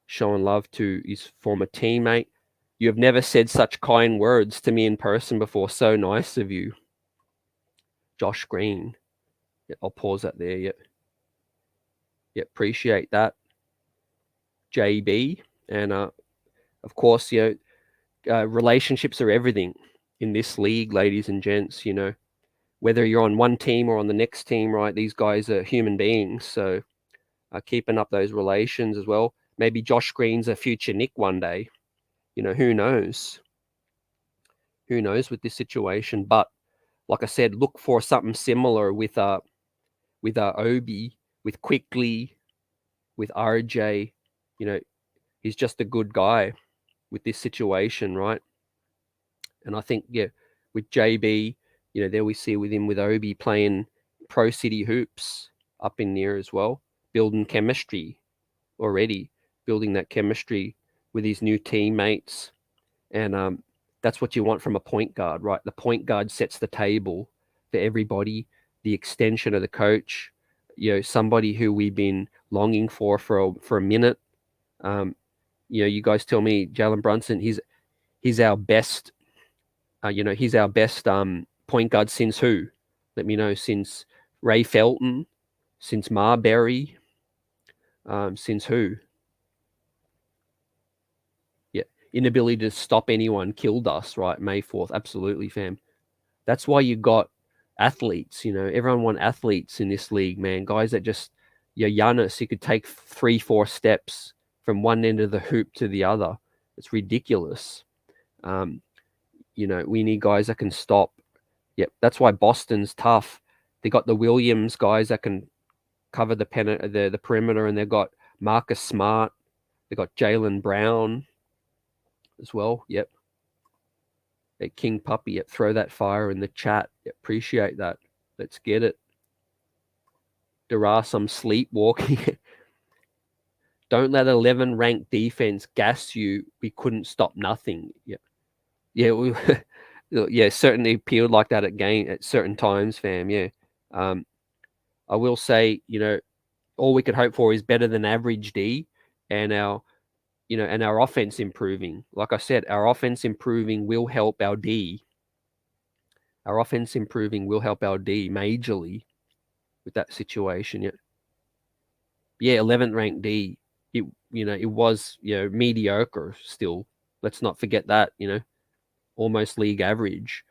Showing love to his former teammate. You have never said such kind words to me in person before. So nice of you. Josh Green. Yeah, I'll pause that there. Yep. Yep, appreciate that. JB. And of course, relationships are everything in this league, ladies and gents. Whether you're on one team or on the next team, right? These guys are human beings. So keeping up those relations as well. Maybe Josh Green's a future Knick one day. Who knows? Who knows with this situation? But like I said, look for something similar with Obi, with Quickly, with RJ. He's just a good guy with this situation, right? And I think, with JB, there we see with him, with Obi playing Pro City hoops up in there as well, building chemistry already, building that chemistry with his new teammates. And that's what you want from a point guard, right? The point guard sets the table for everybody, the extension of the coach, somebody who we've been longing for a minute. You guys tell me, Jalen Brunson, he's our best, he's our best point guard since who? Let me know. Since Ray Felton, since Marbury, since who? Inability to stop anyone killed us, right? May 4th. Absolutely, fam. That's why you got athletes, everyone want athletes in this league, man. Guys that just, Giannis, he could take 3-4 steps from one end of the hoop to the other. It's ridiculous. We need guys that can stop. Yep, that's why Boston's tough. They got the Williams guys that can cover the perimeter, and they've got Marcus Smart. They got Jaylen Brown as well. Yep. At King Puppy, yep. Throw that fire in the chat. Yep. Appreciate that. Let's get it. There are some sleepwalking. Don't let 11 ranked defense gas you. We couldn't stop nothing. Yeah. Yeah, certainly peeled like that at certain times, fam. Yeah. I will say, all we could hope for is better than average D, and our offense improving. Like I said, our offense improving will help our D. Our offense improving will help our D majorly with that situation. Yeah, 11th ranked D. It was mediocre still. Let's not forget that. Almost league average.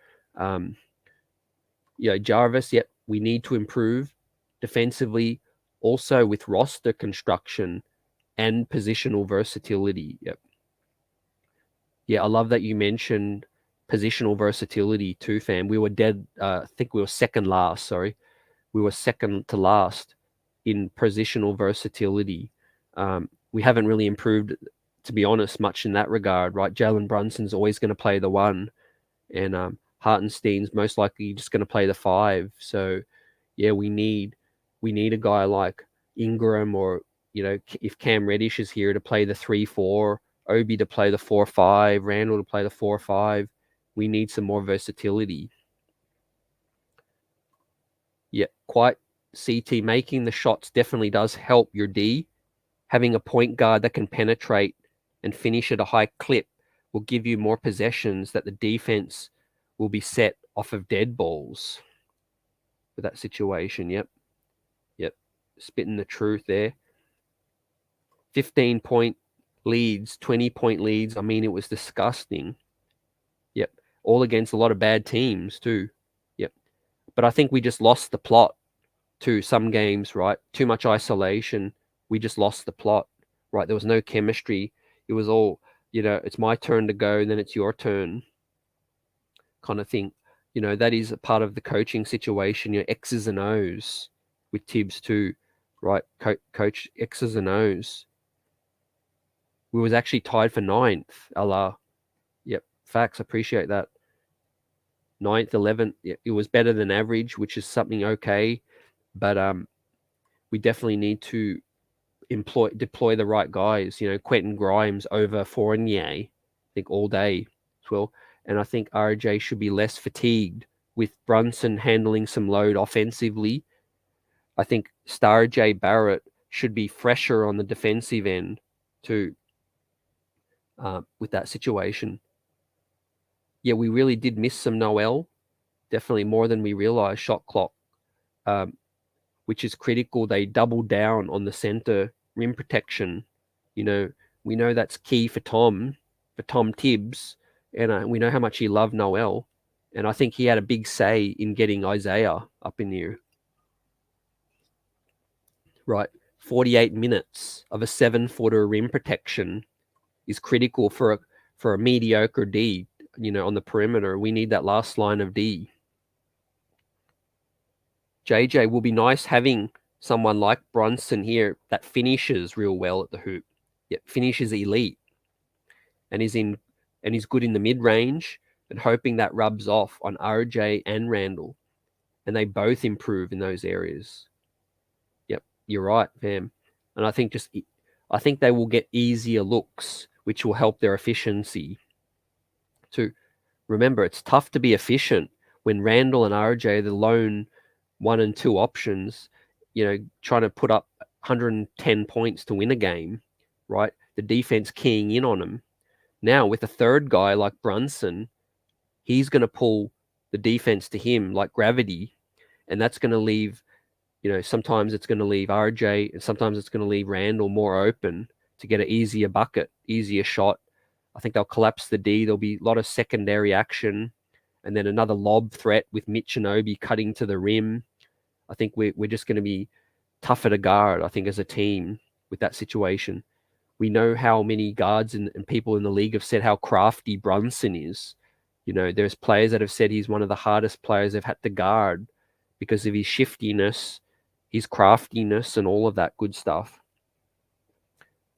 Jarvis. Yep, we need to improve defensively, also with roster construction and positional versatility. Yep. Yeah, I love that you mentioned positional versatility too, fam. We were dead. I think we were second last. Sorry, we were second to last in positional versatility. We haven't really improved, to be honest, much in that regard, right? Jalen Brunson's always going to play the 1, and Hartenstein's most likely just going to play the 5. So, yeah, we need a guy like Ingram, or if Cam Reddish is here, to play the 3-4, Obi to play the 4-5, Randall to play the 4-5. We need some more versatility. Yeah, quite CT making the shots definitely does help your D. having a point guard that can penetrate and finish at a high clip will give you more possessions that the defense will be set off of dead balls with that situation. Yep. Spitting the truth there. 15-point leads, 20-point leads. I mean, it was disgusting. Yep. All against a lot of bad teams too. Yep. But I think we just lost the plot to some games, right? Too much isolation. We just lost the plot, right? There was no chemistry. It was all, it's my turn to go, and then it's your turn kind of thing. That is a part of the coaching situation, X's and O's with Tibbs too, right? Coach X's and O's. We was actually tied for 9th, Allah. Yep, facts, appreciate that. 9th, 11th, it was better than average, which is something okay. But we definitely need to deploy the right guys. Quentin Grimes over Fournier, I think all day as well. And I think RJ should be less fatigued with Brunson handling some load offensively. I think Star J Barrett should be fresher on the defensive end too. With that situation. Yeah, we really did miss some Noel. Definitely more than we realized. Shot clock, which is critical. They doubled down on the center rim protection. We know that's key for Tom Tibbs, and we know how much he loved Noel. And I think he had a big say in getting Isaiah up in here. Right, 48 minutes of a 7-footer rim protection is critical for a mediocre D, on the perimeter. We need that last line of D. JJ will be nice having someone like Brunson here that finishes real well at the hoop. Yet finishes elite and is good in the mid-range, and hoping that rubs off on RJ and Randall, and they both improve in those areas. Yep, you're right, fam. And I think they will get easier looks, which will help their efficiency. To remember, it's tough to be efficient when Randall and RJ are the lone 1 and 2 options, trying to put up 110 points to win a game, right? The defense keying in on them. Now, with a third guy like Brunson, he's going to pull the defense to him like gravity, and that's going to leave, sometimes it's going to leave RJ, and sometimes it's going to leave Randall more open to get an easier bucket, easier shot. I think they'll collapse the D. There'll be a lot of secondary action, and then another lob threat with Mitch and Obi cutting to the rim. I think we're just going to be tougher to guard, I think, as a team with that situation. We know how many guards and people in the league have said how crafty Brunson is. There's players that have said he's one of the hardest players they've had to guard because of his shiftiness, his craftiness, and all of that good stuff.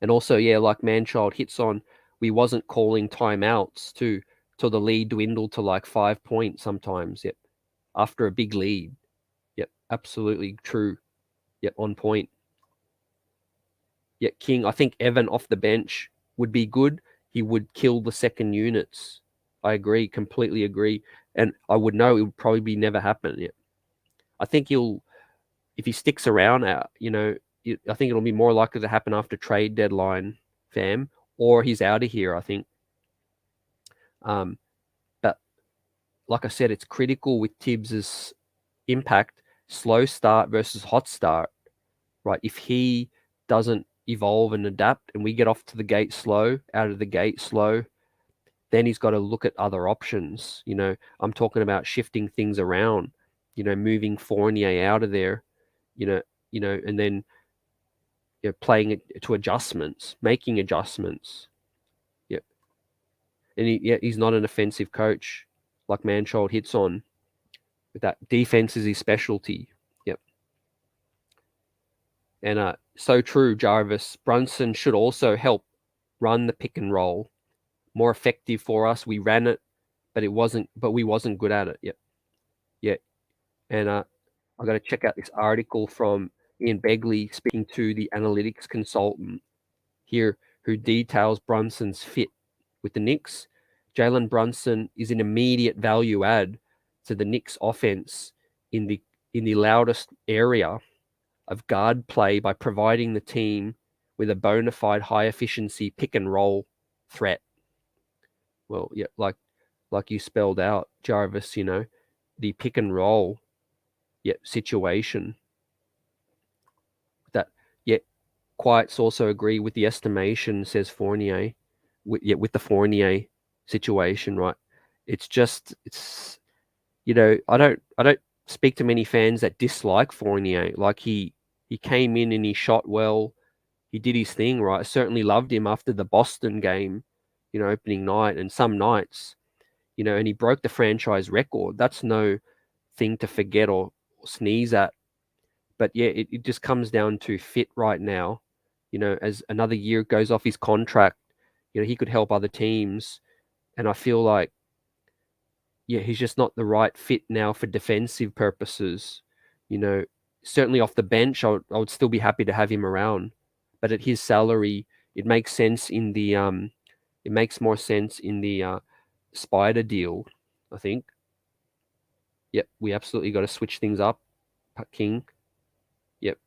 And also, yeah, like Manchild hits on, we wasn't calling timeouts till the lead dwindled to like 5 points sometimes. Yep, after a big lead. Yep, absolutely true. Yep, on point. Yet King, I think Evan off the bench would be good. He would kill the second units. I agree, completely agree. And I would know it would probably never happen. Yeah. I think if he sticks around, I think it'll be more likely to happen after trade deadline, fam, or he's out of here, I think. But like I said, it's critical with Tibbs's impact, slow start versus hot start, right? If he doesn't evolve and adapt and we get off to the gate slow, out of the gate slow, then he's got to look at other options. I'm talking about shifting things around, moving Fournier out of there, and then playing it to adjustments, making adjustments. Yep. And he's not an offensive coach like Manchild hits on. But that defense is his specialty. Yep. And so true, Jarvis. Brunson should also help run the pick and roll. More effective for us. We ran it, but we wasn't good at it. Yep. Yeah. And I got to check out this article from Ian Begley speaking to the analytics consultant here who details Brunson's fit with the Knicks. Jalen Brunson is an immediate value add to the Knicks offense in the loudest area of guard play by providing the team with a bona fide high efficiency pick and roll threat. Well, yeah, like you spelled out, Jarvis, the pick and roll situation. That, Quiets also agree with the estimation, says Fournier, with the Fournier situation, right? It's I don't speak to many fans that dislike Fournier. Like he came in and he shot well. He did his thing, right? I certainly loved him after the Boston game, opening night, and some nights, and he broke the franchise record. That's no thing to forget or sneeze at. But yeah, it just comes down to fit right now. As another year goes off his contract, he could help other teams. And I feel like, he's just not the right fit now for defensive purposes. Certainly off the bench, I would still be happy to have him around. But at his salary, it makes sense in the it makes more sense in the Spider deal, I think. Yep, we absolutely got to switch things up, King. Yep.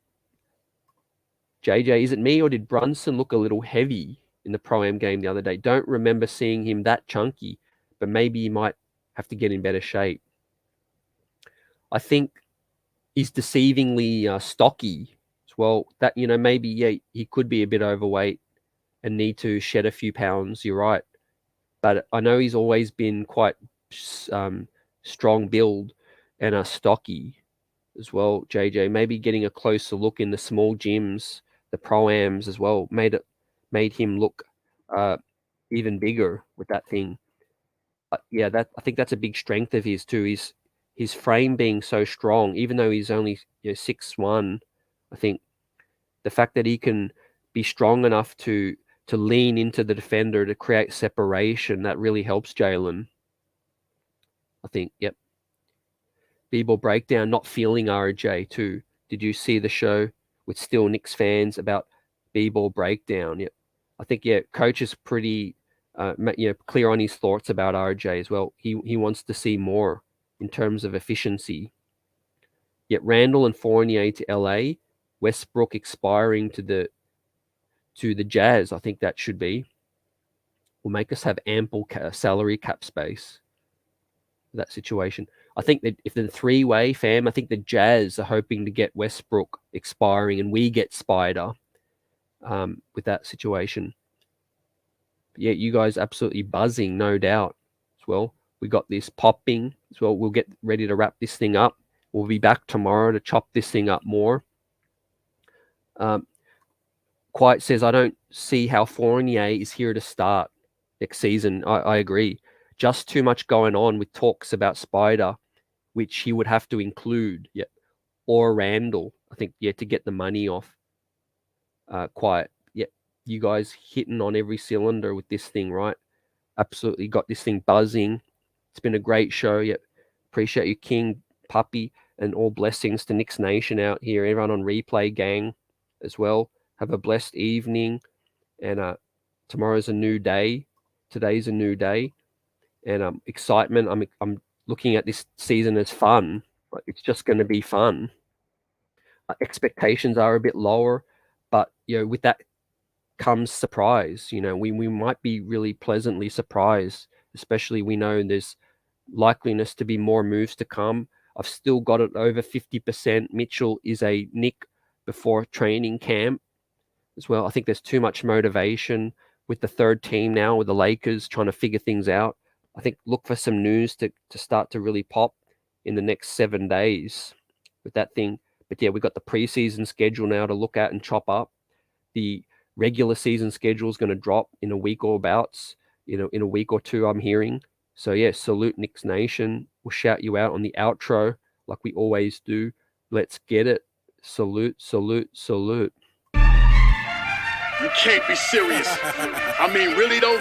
JJ, is it me or did Brunson look a little heavy in the Pro-Am game the other day? Don't remember seeing him that chunky, but maybe he might have to get in better shape. I think he's deceivingly stocky as well. That, maybe, he could be a bit overweight and need to shed a few pounds. You're right. But I know he's always been quite strong build and stocky as well, JJ. Maybe getting a closer look in the small gyms, the Pro-Ams as well, made him look even bigger with that thing. But yeah, I think that's a big strength of his too. His frame being so strong, even though he's only 6'1". I think the fact that he can be strong enough to lean into the defender to create separation, that really helps Jalen. I think, yep. B-ball breakdown, not feeling RJ too. Did you see the show with still Knicks fans about B-ball breakdown? Yep. I think, coach is pretty clear on his thoughts about RJ as well. He wants to see more in terms of efficiency. Yet Randall and Fournier to LA, Westbrook expiring to the Jazz. I think that should be will make us have ample salary cap space for that situation. I think that if the three-way, fam, I think the Jazz are hoping to get Westbrook expiring and we get Spider with that situation. But yeah, you guys absolutely buzzing, no doubt, as well. We got this popping as well. We'll get ready to wrap this thing up. We'll be back tomorrow to chop this thing up more. Quiet says, I don't see how Fournier is here to start next season. I agree. Just too much going on with talks about Spider, which he would have to include, or Randall, I think, to get the money off. Quiet. You guys hitting on every cylinder with this thing, right? Absolutely got this thing buzzing. It's been a great show. Appreciate you, King, Puppy, and all blessings to Knicks Nation out here. Everyone on replay, gang, as well. Have a blessed evening. And tomorrow's a new day. Today's a new day. And excitement. I'm looking at this season as fun. It's just going to be fun. Expectations are a bit lower, but with that comes surprise. We might be really pleasantly surprised, especially we know there's likeliness to be more moves to come. I've still got it over 50%. Mitchell is a Knick before training camp as well. I think there's too much motivation with the third team now, with the Lakers trying to figure things out. I think look for some news to start to really pop in the next 7 days with that thing. But we got the preseason schedule now to look at and chop up. The regular season schedule is going to drop in a week or abouts, in a week or two, I'm hearing. So salute Knicks Nation. We'll shout you out on the outro like we always do. Let's get it. Salute, salute, salute. You can't be serious. I mean, really though?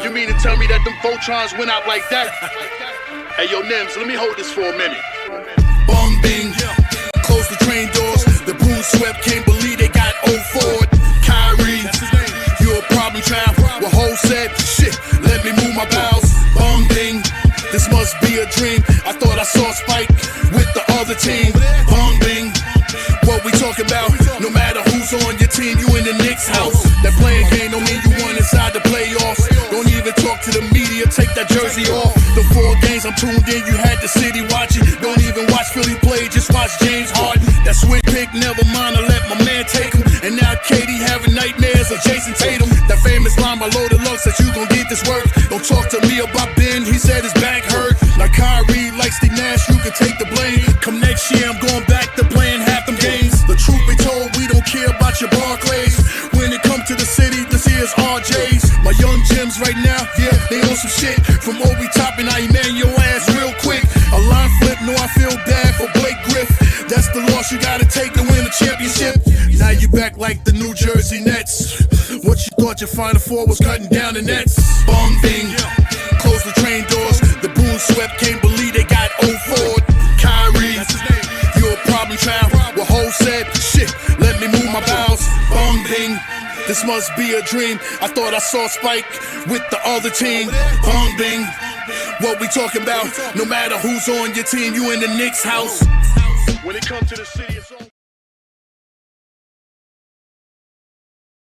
You mean to tell me that them Voltrons went out like that? Hey, yo, Nims, let me hold this for a minute. Bum bing, close the train doors. The broom swept, can't believe they got old Ford. Kyrie, you a problem child. Well, Ho said, shit, let me move my bowels. Bum bing, this must be a dream. I thought I saw Spike with the other team. Bum bing, what we talking talking about? No matter who's on your team, you in the Knicks house. That playing game don't mean you won inside the playoffs. Don't even talk to the media, take that jersey off. The 4 games I'm tuned in, you had the city watching. Don't even watch Philly play, just watch James Harden. That switch pick, never mind, I let my man take him. And now Katie having nightmares of Jason Tatum. That famous line by Loaded Lux that you gon' get this work. Don't talk to me about Ben, he said his back hurt. Like Kyrie, like Steve Nash, you can take the blame. Come next year, I'm going back to playing half them games. The truth be told, we don't care about your Barclays. When it comes to the city, this here's RJ's. My young gems right now, yeah, they on some shit. From Obi Toppin, I man your ass real quick. A line flip, no, I feel bad for Blake Griff. That's the loss you gotta take to win a championship. Now you back like the New Jersey Nets. What you thought your Final Four was cutting down the nets? Bum thing, close the train doors. The Bulls swept, can't believe they got Ford. Kyrie, you're a problem child. What Ho said, shit, let me move my bowels. Bum thing, this must be a dream. I thought I saw Spike with the other team. Bum thing, what we talking about? No matter who's on your team, you in the Knicks house. When it comes to the city.